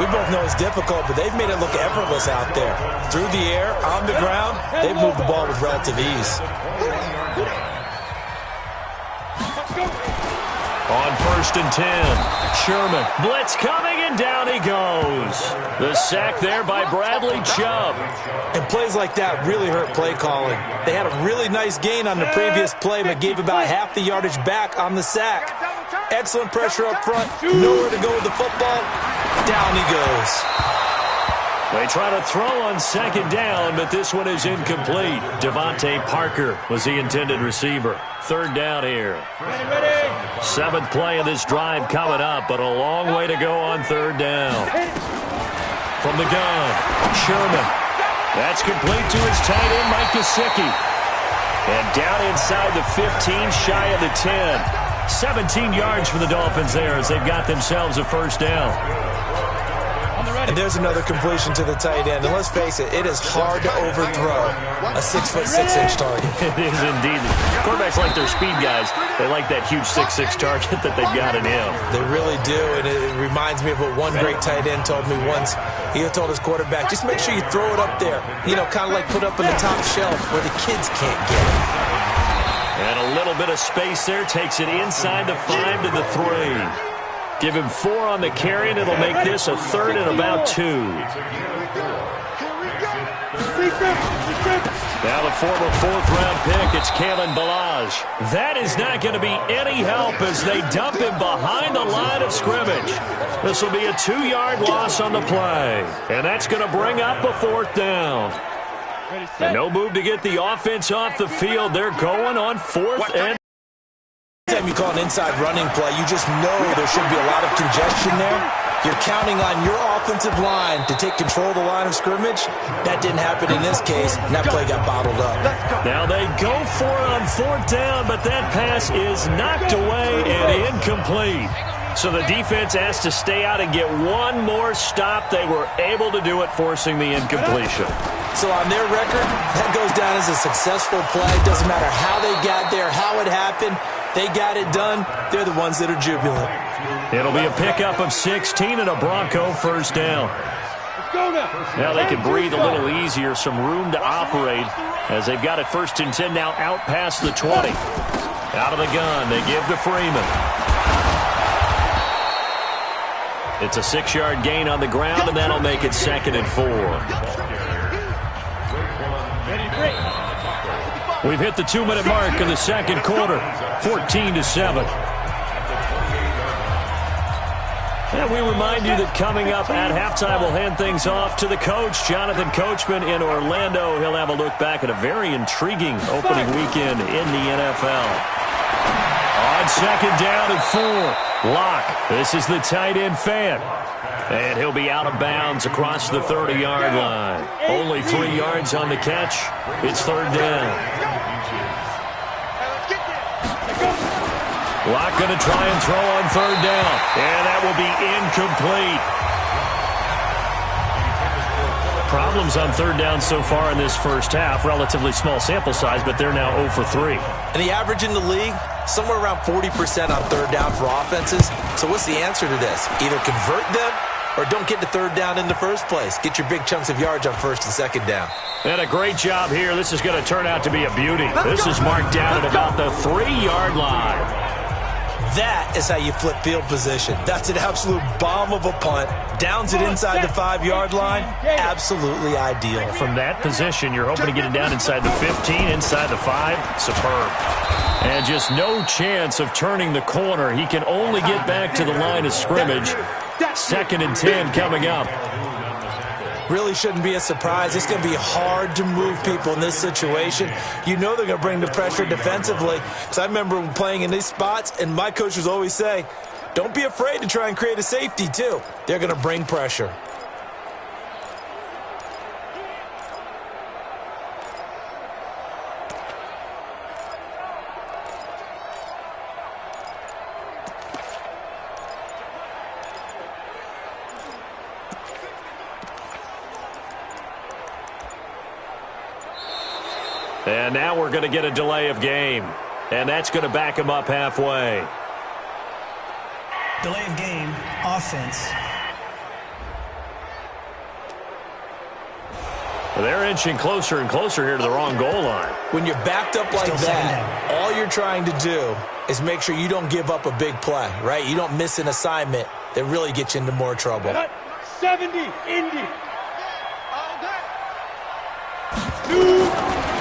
We both know it's difficult, but they've made it look effortless out there. Through the air, on the ground, they've moved the ball with relative ease. On 1st and 10, Sherman. Blitz coming, and down he goes. The sack there by Bradley Chubb. And plays like that really hurt play calling. They had a really nice gain on the previous play, but gave about half the yardage back on the sack. Excellent pressure up front. Nowhere to go with the football. Down he goes. They try to throw on 2nd down, but this one is incomplete. Devontae Parker was the intended receiver. 3rd down here. 7th play of this drive coming up, but a long way to go on 3rd down. From the gun, Sherman. That's complete to his tight end, Mike Gesicki. And down inside the 15, shy of the 10. 17 yards for the Dolphins there as they've got themselves a 1st down. And there's another completion to the tight end. And let's face it, it is hard to overthrow a 6'6" target. It is indeed. Quarterbacks like their speed guys. They like that huge 6'6" target that they've got in him. They really do, and it reminds me of what one great tight end told me once. He told his quarterback, just make sure you throw it up there. You know, kind of like put up on the top shelf where the kids can't get it. And a little bit of space there takes it inside the 5 to the 3. Give him 4 on the carry, and it'll make this a 3rd and about 2. Now the former 4th-round pick, it's Kalen Ballage. That is not going to be any help as they dump him behind the line of scrimmage. This will be a 2-yard loss on the play, and that's going to bring up a 4th down. And no move to get the offense off the field. They're going on 4th and Anytime you call an inside running play, you just know there should be a lot of congestion there. You're counting on your offensive line to take control of the line of scrimmage. That didn't happen in this case, and that play got bottled up. Now they go for it on 4th down, but that pass is knocked away and incomplete. So the defense has to stay out and get one more stop. They were able to do it, forcing the incompletion. So on their record, that goes down as a successful play. Doesn't matter how they got there, how it happened. They got it done. They're the ones that are jubilant. It'll be a pickup of 16 and a Bronco 1st down. Now they can breathe a little easier, some room to operate as they've got it 1st and 10 now out past the 20. Out of the gun, they give to Freeman. It's a 6-yard gain on the ground, and that'll make it 2nd and 4. We've hit the 2-minute mark in the second quarter, 14-7. And we remind you that coming up at halftime, we'll hand things off to the coach, Jonathan Coachman in Orlando. He'll have a look back at a very intriguing opening weekend in the NFL. On 2nd down and 4, Locke. This is the tight end fan. And he'll be out of bounds across the 30-yard line. Only 3 yards on the catch. It's 3rd down. Locke going to try and throw on 3rd down. And that will be incomplete. Problems on 3rd down so far in this first half. Relatively small sample size, but they're now 0 for 3. And the average in the league, somewhere around 40% on 3rd down for offenses. So what's the answer to this? Either convert them or don't get to 3rd down in the first place. Get your big chunks of yards on 1st and 2nd down. And a great job here. This is going to turn out to be a beauty. This is marked down at about the 3-yard line. That is how you flip field position. That's an absolute bomb of a punt. Downs it inside the 5-yard line. Absolutely ideal. From that position, you're hoping to get it down inside the 15, inside the 5. Superb. And just no chance of turning the corner. He can only get back to the line of scrimmage. 2nd and 10 coming up. Really shouldn't be a surprise. It's going to be hard to move people in this situation. You know they're going to bring the pressure defensively. So I remember playing in these spots, and my coaches always say, don't be afraid to try and create a safety, too. They're going to bring pressure. And now we're going to get a delay of game. And that's going to back him up halfway. Delay of game, offense. Well, they're inching closer and closer here to the wrong goal line. When you're backed up like that, all you're trying to do is make sure you don't give up a big play, right? You don't miss an assignment that really gets you into more trouble. 70, Indy.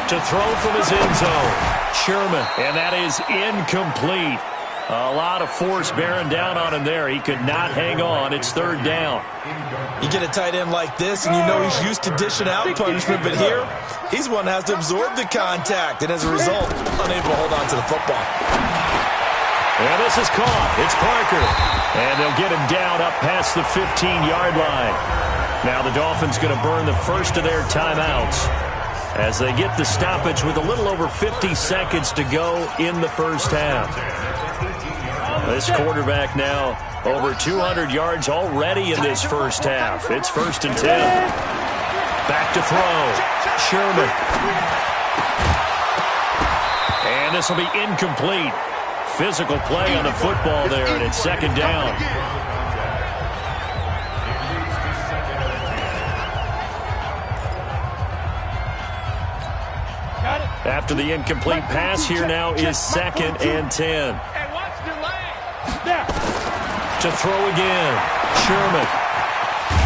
To throw from his end zone, Sherman, and that is incomplete. A lot of force bearing down on him there. He could not hang on. It's 3rd down. You get a tight end like this, and you know he's used to dishing out punishment, but here, he's one that has to absorb the contact, and as a result, unable to hold on to the football. And this is caught. It's Parker. And they'll get him down up past the 15-yard line. Now the Dolphins going to burn the first of their timeouts as they get the stoppage with a little over 50 seconds to go in the first half. This quarterback now over 200 yards already in this first half. It's 1st and 10. Back to throw. Sherman. And this will be incomplete. Physical play on the football there, and it's 2nd down. After the incomplete pass, here now is 2nd and 10. To throw again. Sherman.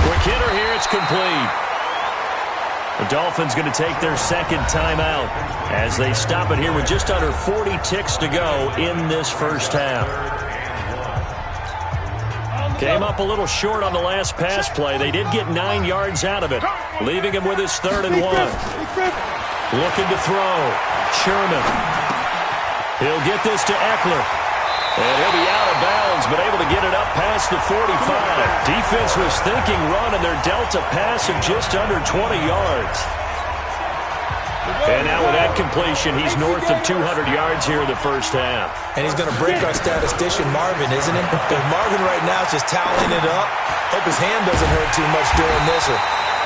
Quick hitter here. It's complete. The Dolphins going to take their 2nd timeout as they stop it here with just under 40 ticks to go in this first half. Came up a little short on the last pass play. They did get 9 yards out of it, leaving him with his 3rd and 1. Looking to throw. Sherman. He'll get this to Eckler. And he'll be out of bounds, but able to get it up past the 45. Defense was thinking run, and they're dealt a pass of just under 20 yards. And now with that completion, he's north of 200 yards here in the first half. And he's going to break our statistician, Marvin, isn't he? Because Marvin right now is just toweling it up. Hope his hand doesn't hurt too much doing this, or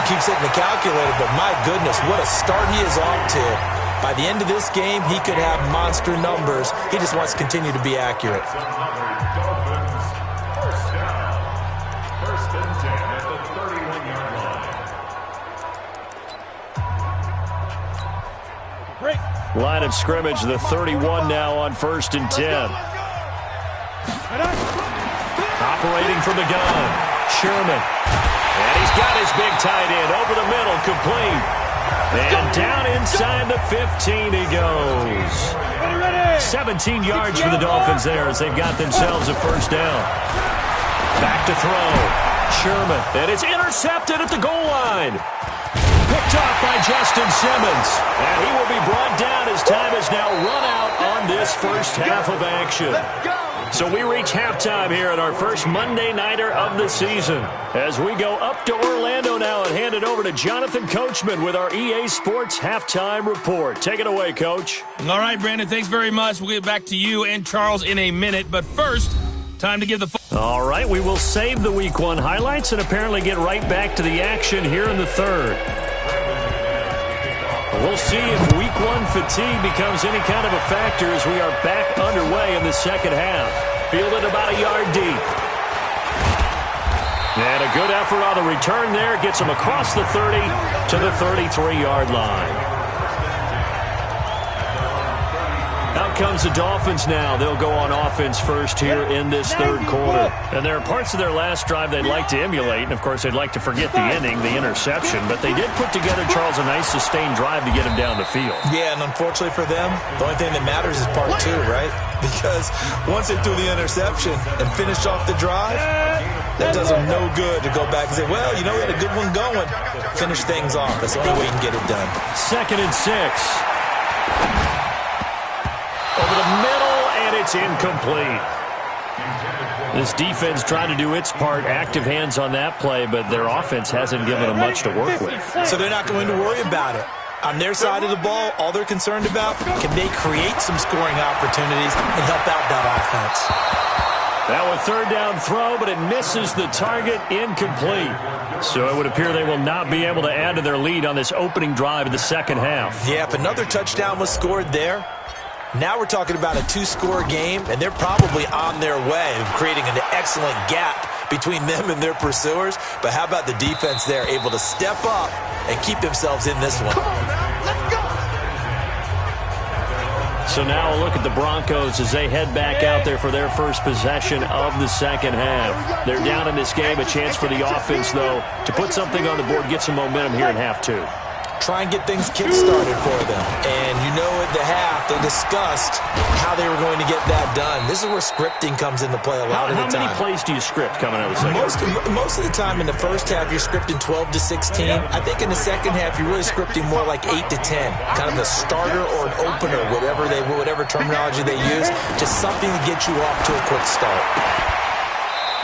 keeps hitting the calculator, but my goodness, what a start he is off to. By the end of this game, he could have monster numbers. He just wants to continue to be accurate. First and 10 at the 31-yard line. Break. Line of scrimmage, the 31 now on 1st and 10. Operating from the gun, Sherman. And he's got his big tight end over the middle, complete. And down inside the 15 he goes. 17 yards for the Dolphins there as they've got themselves a first down. Back to throw. Sherman. And it's intercepted at the goal line. Picked off by Justin Simmons. And he will be brought down as time is now run out on this first half of action. So we reach halftime here at our first Monday Nighter of the season. As we go up to Orlando now and hand it over to Jonathan Coachman with our EA Sports Halftime Report. Take it away, Coach. All right, Brandon, thanks very much. We'll get back to you and Charles in a minute. But first, time to give the... All right, we will save the Week 1 highlights and apparently get right back to the action here in the third. We'll see if Week 1 fatigue becomes any kind of a factor as we are back underway in the second half. Fielded about a yard deep. And a good effort on the return there. Gets him across the 30 to the 33-yard line. Out comes the Dolphins now. They'll go on offense first here in this third quarter. And there are parts of their last drive they'd like to emulate. And, of course, they'd like to forget the ending, the interception. But they did put together, Charles, a nice sustained drive to get him down the field. Yeah, and unfortunately for them, the only thing that matters is part 2, right? Because once they threw the interception and finished off the drive, that does them no good to go back and say, well, you know, we had a good one going. Finish things off. That's the only way you can get it done. 2nd and 6. Over the middle, and it's incomplete. This defense trying to do its part, active hands on that play, but their offense hasn't given them much to work with. So they're not going to worry about it. On their side of the ball, all they're concerned about, can they create some scoring opportunities and help out that offense? That was 3rd down throw, but it misses the target, incomplete. So it would appear they will not be able to add to their lead on this opening drive of the second half. Yeah, if another touchdown was scored there, now we're talking about a 2-score game, and they're probably on their way of creating an excellent gap between them and their pursuers. But how about the defense there, able to step up and keep themselves in this one? Come on now, let's go. So now a look at the Broncos as they head back out there for their first possession of the second half. They're down in this game. A chance for the offense, though, to put something on the board, get some momentum here in half 2. Try and get things kick-started for them. And you know at the half, they discussed how they were going to get that done. This is where scripting comes into play a lot of the time. How many plays do you script coming out of the second half? Most of the time in the first half, you're scripting 12 to 16. I think in the second half, you're really scripting more like 8 to 10. Kind of a starter or an opener, whatever terminology they use. Just something to get you off to a quick start.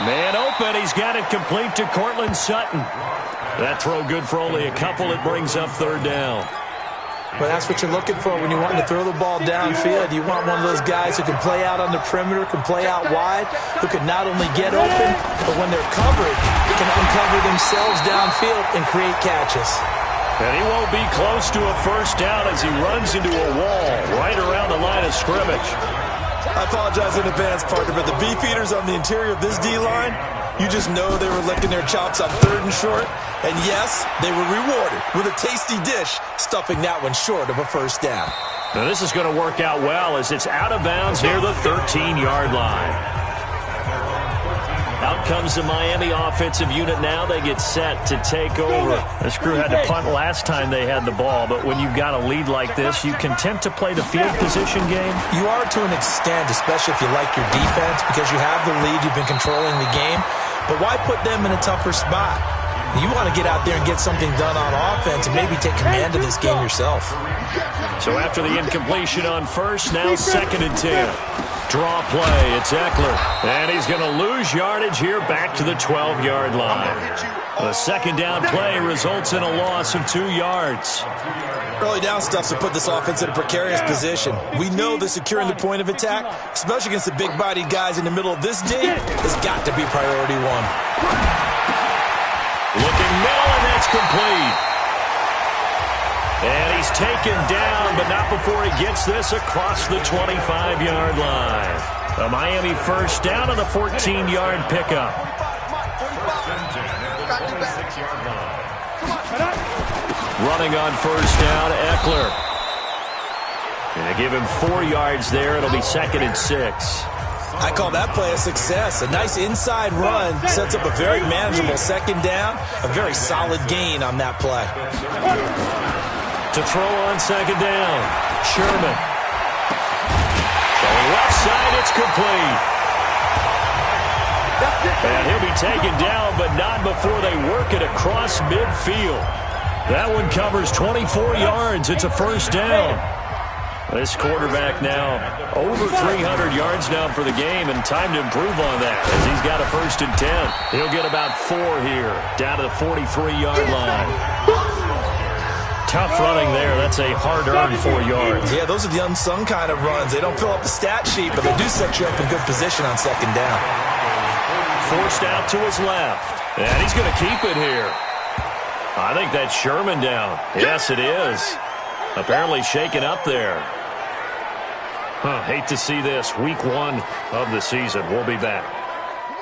Man open. He's got it complete to Cortland Sutton. That throw good for only a couple. It brings up 3rd down. Well, that's what you're looking for when you want to throw the ball downfield. You want one of those guys who can play out on the perimeter, can play out wide, who can not only get open, but when they're covered, can uncover themselves downfield and create catches. And he won't be close to a first down as he runs into a wall right around the line of scrimmage. I apologize in advance, partner, but the beefeaters on the interior of this D-line, you just know they were licking their chops on 3rd and short. And yes, they were rewarded with a tasty dish, stuffing that one short of a first down. Now this is going to work out well as it's out of bounds near the 13-yard line. Out comes the Miami offensive unit now. They get set to take over. This crew had to punt last time they had the ball, but when you've got a lead like this, you can tempt to play the field position game. You are to an extent, especially if you like your defense, because you have the lead, you've been controlling the game. But why put them in a tougher spot? You want to get out there and get something done on offense and maybe take command of this game yourself. So after the incompletion on first, now 2nd and 10. Draw play, it's Eckler. And he's going to lose yardage here back to the 12-yard line. The second down play results in a loss of 2 yards. Early down stuff to put this offense in a precarious position. We know that securing the point of attack, especially against the big-bodied guys in the middle of this D, has got to be priority 1. Looking middle, and that's complete. And he's taken down, but not before he gets this across the 25-yard line. A Miami first down on the 14-yard pickup. Running on first down, Eckler. And they give him 4 yards there. It'll be 2nd and 6. I call that play a success. A nice inside run sets up a very manageable 2nd down. A very solid gain on that play. To throw on 2nd down, Sherman. Going left side, it's complete. And he'll be taken down, but not before they work it across midfield. That one covers 24 yards. It's a 1st down. This quarterback now over 300 yards now for the game, and time to improve on that as he's got a 1st and 10. He'll get about 4 here, down to the 43-yard line. Tough running there. That's a hard-earned 4 yards. Yeah, those are the unsung kind of runs. They don't fill up the stat sheet, but they do set you up in good position on 2nd down. Forced out to his left, and he's going to keep it here. I think that's Sherman down. Yes, it is. Apparently shaken up there. Hate to see this. Week 1 of the season. We'll be back.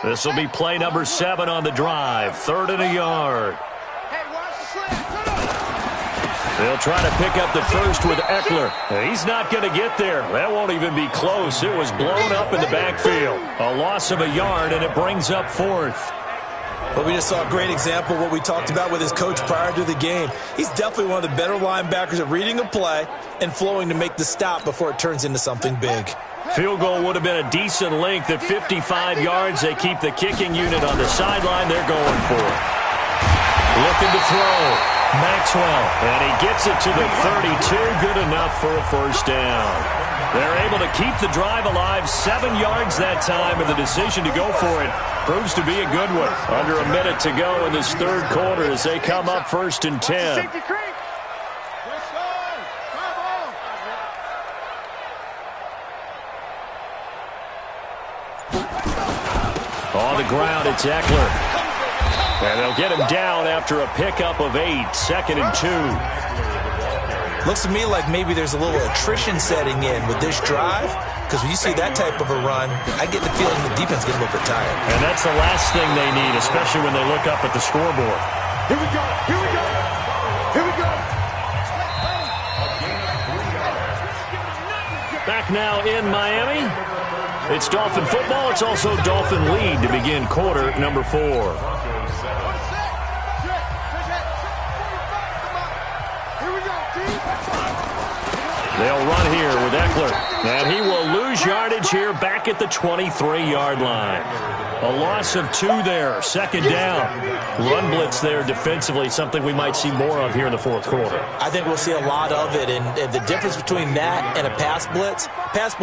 This will be play number 7 on the drive. 3rd and a yard. They'll try to pick up the 1st with Eckler. He's not going to get there. That won't even be close. It was blown up in the backfield. A loss of a yard, and it brings up 4th. But we just saw a great example of what we talked about with his coach prior to the game. He's definitely one of the better linebackers at reading a play and flowing to make the stop before it turns into something big. Field goal would have been a decent length at 55 yards. They keep the kicking unit on the sideline. They're going for it. Looking to throw. Maxwell, and he gets it to the 32. Good enough for a 1st down. They're able to keep the drive alive. 7 yards that time, and the decision to go for it proves to be a good one. Under a minute to go in this 3rd quarter as they come up 1st and 10. On the ground, it's Eckler. And they'll get him down after a pickup of 8. 2nd and 2. Looks to me like maybe there's a little attrition setting in with this drive, because when you see that type of a run, I get the feeling the defense gets a little bit tired. And that's the last thing they need, especially when they look up at the scoreboard. Here we go. Here we go. Here we go. Back now in Miami. It's Dolphin football. It's also Dolphin lead to begin quarter number 4. They'll run here with Eckler, and he will lose yardage here back at the 23-yard line. A loss of 2 there, 2nd down. Run blitz there defensively, something we might see more of here in the 4th quarter. I think we'll see a lot of it, and the difference between that and a pass blitz,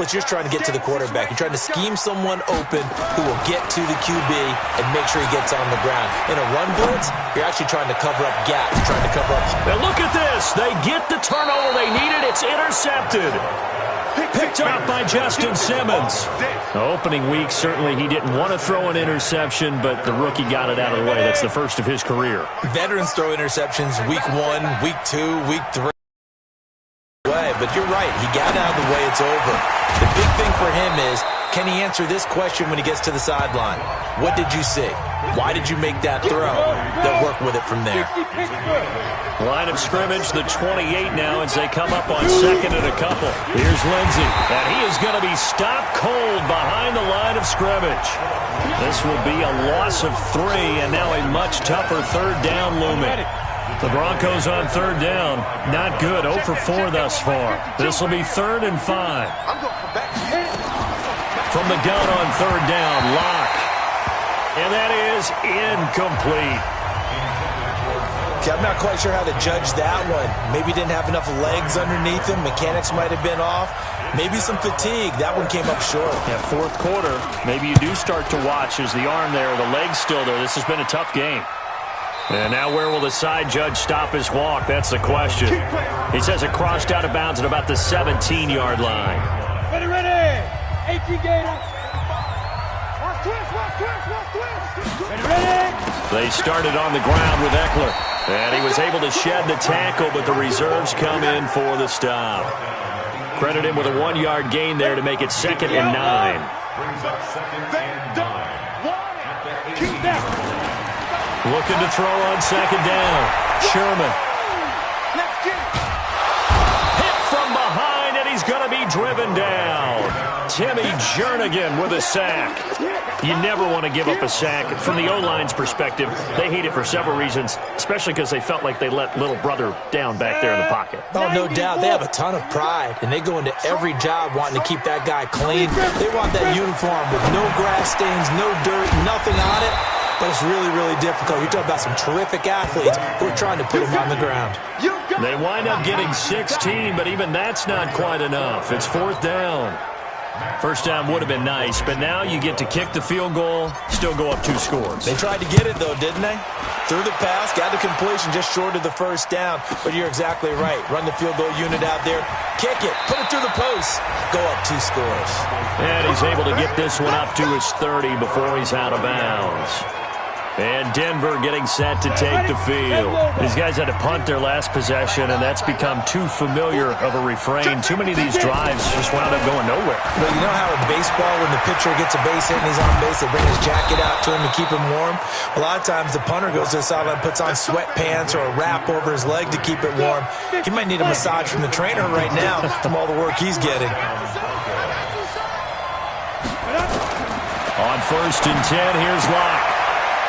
you're trying to get to the quarterback. You're trying to scheme someone open who will get to the QB and make sure he gets on the ground. In a run blitz, you're actually trying to cover up gaps, trying to cover up. Now look at this. They get the turnover they needed. It's intercepted. Picked up by Justin Simmons. Opening week, certainly he didn't want to throw an interception, but the rookie got it out of the way. That's the 1st of his career. Veterans throw interceptions week 1, week 2, week 3. But you're right. He got out of the way. It's over. The big thing for him is, can he answer this question when he gets to the sideline? What did you see? Why did you make that throw? They'll work with it from there. Line of scrimmage, the 28 now as they come up on 2nd and a couple. Here's Lindsey, and he is going to be stopped cold behind the line of scrimmage. This will be a loss of 3, and now a much tougher 3rd down looming. The Broncos on 3rd down. Not good. 0 for 4 thus far. This will be 3rd and 5. From the gun on 3rd down, Locke. And that is incomplete. I'm not quite sure how to judge that one. Maybe didn't have enough legs underneath him. Mechanics might have been off. Maybe some fatigue. That one came up short. Yeah, 4th quarter, maybe you do start to watch as the arm there, the leg's still there. This has been a tough game. And now where will the side judge stop his walk? That's the question. He says it crossed out of bounds at about the 17-yard line. Ready, ready. 18 Gators. Watch twist. Ready, ready. They started on the ground with Eckler. And he was able to shed the tackle, but the reserves come in for the stop. Credit him with a 1-yard gain there to make it 2nd and 9. Looking to throw on 2nd down. Sherman. Hit from behind, and he's going to driven down. Timmy Jernigan with a sack. You never want to give up a sack. From the O-line's perspective, they hate it for several reasons, especially because they felt like they let little brother down back there in the pocket. Oh, no doubt. They have a ton of pride, and they go into every job wanting to keep that guy clean. They want that uniform with no grass stains, no dirt, nothing on it. But it's really, really difficult. You're talking about some terrific athletes who are trying to put him on the ground. They wind up getting 16, but even that's not quite enough. It's 4th down. First down would have been nice, but now you get to kick the field goal, still go up 2 scores. They tried to get it, though, didn't they? Threw the pass, got the completion just short of the first down. But you're exactly right. Run the field goal unit out there, kick it, put it through the post, go up 2 scores. And he's able to get this one up to his 30 before he's out of bounds. And Denver getting set to take the field. These guys had to punt their last possession, and that's become too familiar of a refrain. Too many of these drives just wound up going nowhere. But you know how in baseball, when the pitcher gets a base hit and he's on base, they bring his jacket out to him to keep him warm? A lot of times the punter goes to the sideline, puts on sweatpants or a wrap over his leg to keep it warm. He might need a massage from the trainer right now from all the work he's getting. On 1st and 10, here's Locke.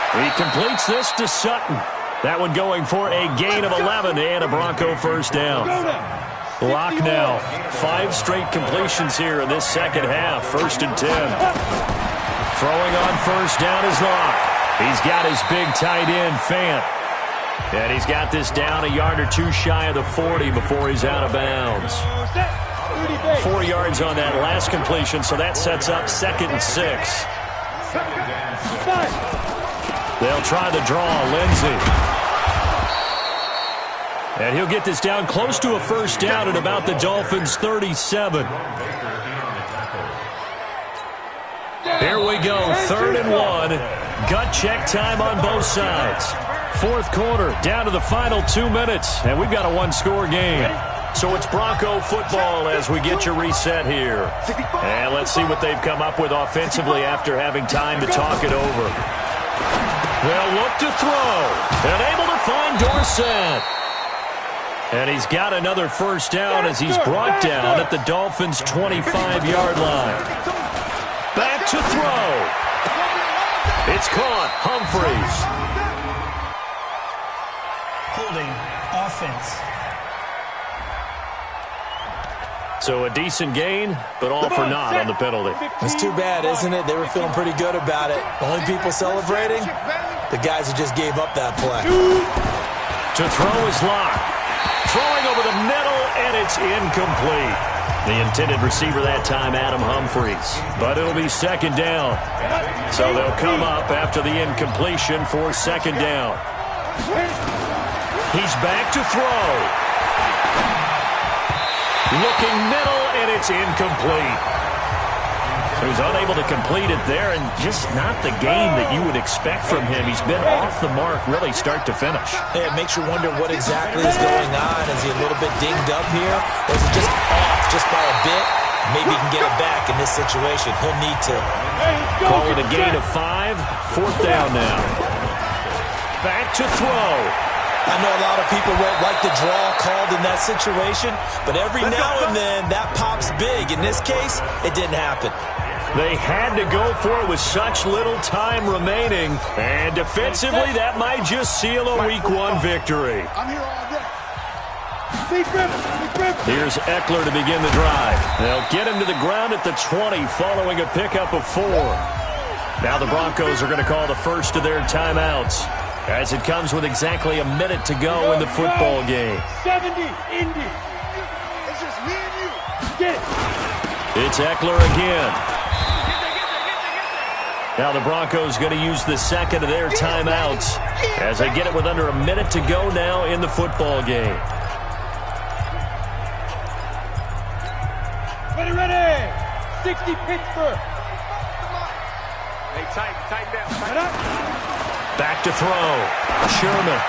He completes this to Sutton. That one going for a gain of 11 and a Bronco first down. Locke now. 5 straight completions here in this second half. 1st and 10. Throwing on 1st down is Locke. He's got his big tight end, Fant. And he's got this down a yard or 2 shy of the 40 before he's out of bounds. 4 yards on that last completion, so that sets up 2nd and 6. They'll try the draw, Lindsey. And he'll get this down close to a first down at about the Dolphins' 37. Here we go, 3rd and 1. Gut check time on both sides. 4th quarter, down to the final 2 minutes, and we've got a 1-score game. So it's Bronco football as we get you reset here. And let's see what they've come up with offensively after having time to talk it over. They'll look to throw, and able to find Dorsett. And he's got another first down as he's brought down at the Dolphins' 25-yard line. Back to throw. It's caught. Humphreys. Holding offense. So a decent gain, but all for naught on the penalty. It's too bad, isn't it? They were feeling pretty good about it. Only people celebrating, the guys who just gave up that play. To throw is Locke. Throwing over the middle, and it's incomplete. The intended receiver that time, Adam Humphreys. But it'll be 2nd down. So they'll come up after the incompletion for 2nd down. He's back to throw. Looking middle, and it's incomplete. He was unable to complete it there, and just not the game that you would expect from him. He's been off the mark really start to finish. Yeah, it makes you wonder what exactly is going on. Is he a little bit dinged up here? Or is it just off just by a bit? Maybe he can get it back in this situation. He'll need to. Call it a gain of 5. 4th down now. Back to throw. I know a lot of people won't like the draw called in that situation, but every now and then that pops big. In this case, it didn't happen. They had to go for it with such little time remaining, and defensively that might just seal a Week 1 victory. Here's Eckler to begin the drive. They'll get him to the ground at the 20 following a pickup of 4. Now the Broncos are going to call the first of their timeouts, as it comes with exactly a minute to go in the football game. 70, Indy. It's just me and you. Get it. It's Eckler again. Now the Broncos going to use the second of their timeouts as they get it with under a minute to go now in the football game. Ready. 60 Pittsburgh. Hey, tighten down. Back to throw. Sherman.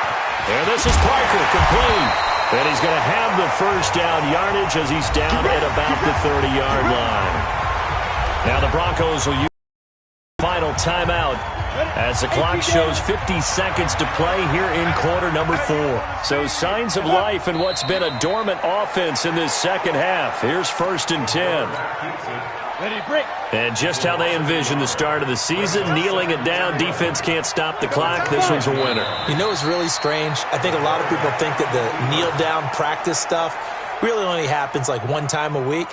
And this is Parker, complete. And he's going to have the first down yardage as he's down at about the 30-yard line. Now the Broncos will use final timeout as the clock shows 50 seconds to play here in quarter number 4. So signs of life in what's been a dormant offense in this second half. Here's 1st and 10. Ready, break. And just how they envision the start of the season, kneeling it down. Defense can't stop the clock. This one's a winner. You know, it's really strange. I think a lot of people think that the kneel-down practice stuff really only happens like one time a week.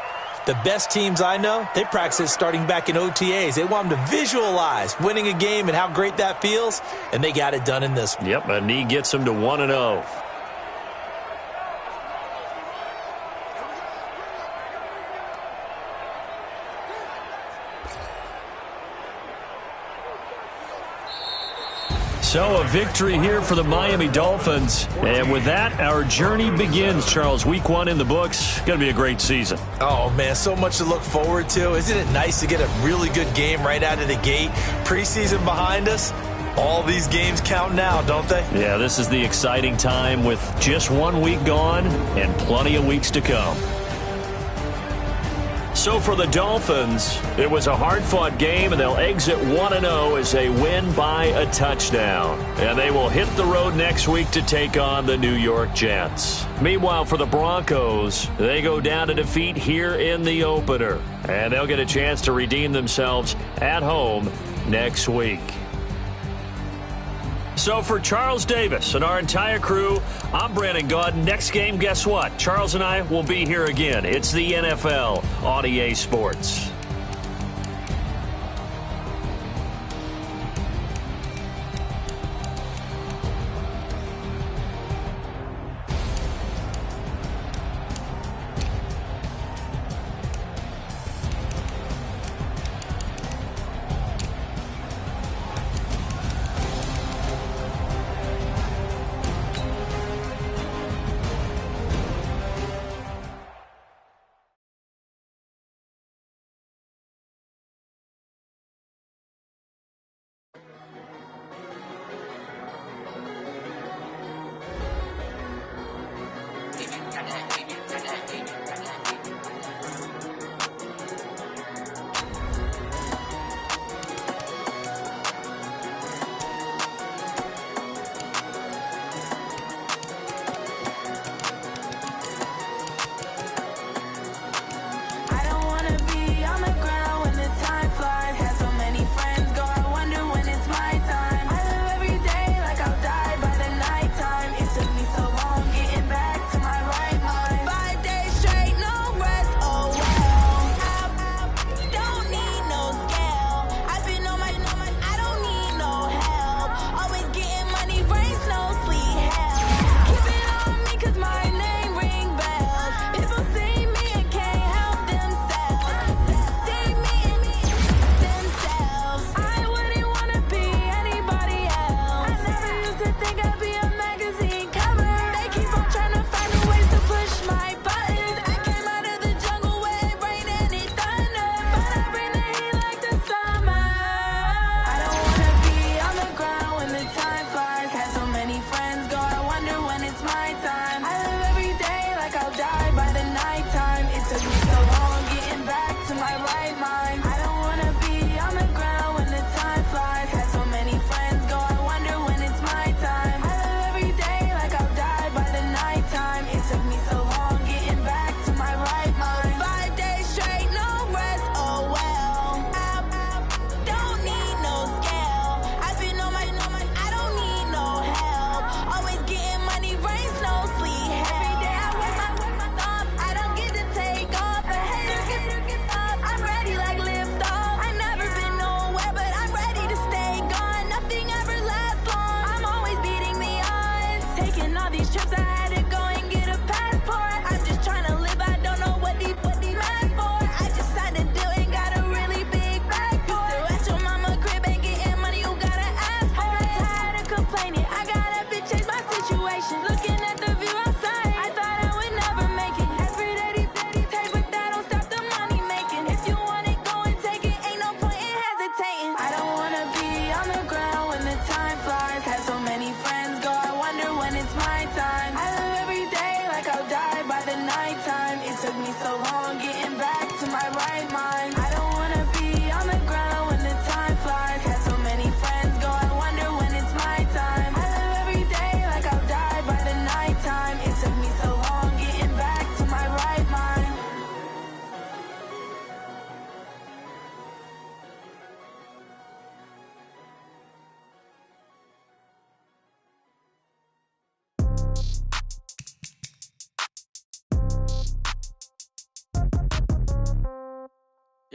The best teams I know, they practice it starting back in OTAs. They want them to visualize winning a game and how great that feels, and they got it done in this one. Yep, a knee gets them to 1-0. So a victory here for the Miami Dolphins. And with that, our journey begins, Charles. Week 1 in the books. Going to be a great season. Oh, man, so much to look forward to. Isn't it nice to get a really good game right out of the gate? Preseason behind us. All these games count now, don't they? Yeah, this is the exciting time with just 1 week gone and plenty of weeks to come. So for the Dolphins, it was a hard-fought game, and they'll exit 1-0 as they win by a touchdown. And they will hit the road next week to take on the New York Jets. Meanwhile, for the Broncos, they go down to defeat here in the opener. And they'll get a chance to redeem themselves at home next week. So for Charles Davis and our entire crew, I'm Brandon Gaudin. Next game, guess what? Charles and I will be here again. It's the NFL on EA Sports.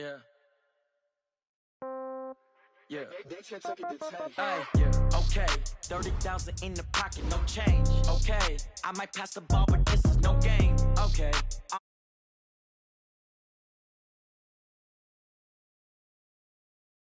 Yeah. Yeah. They should take it to 10. Hey, yeah. Okay. 30,000 in the pocket, no change. Okay. I might pass the ball, but this is no game. Okay.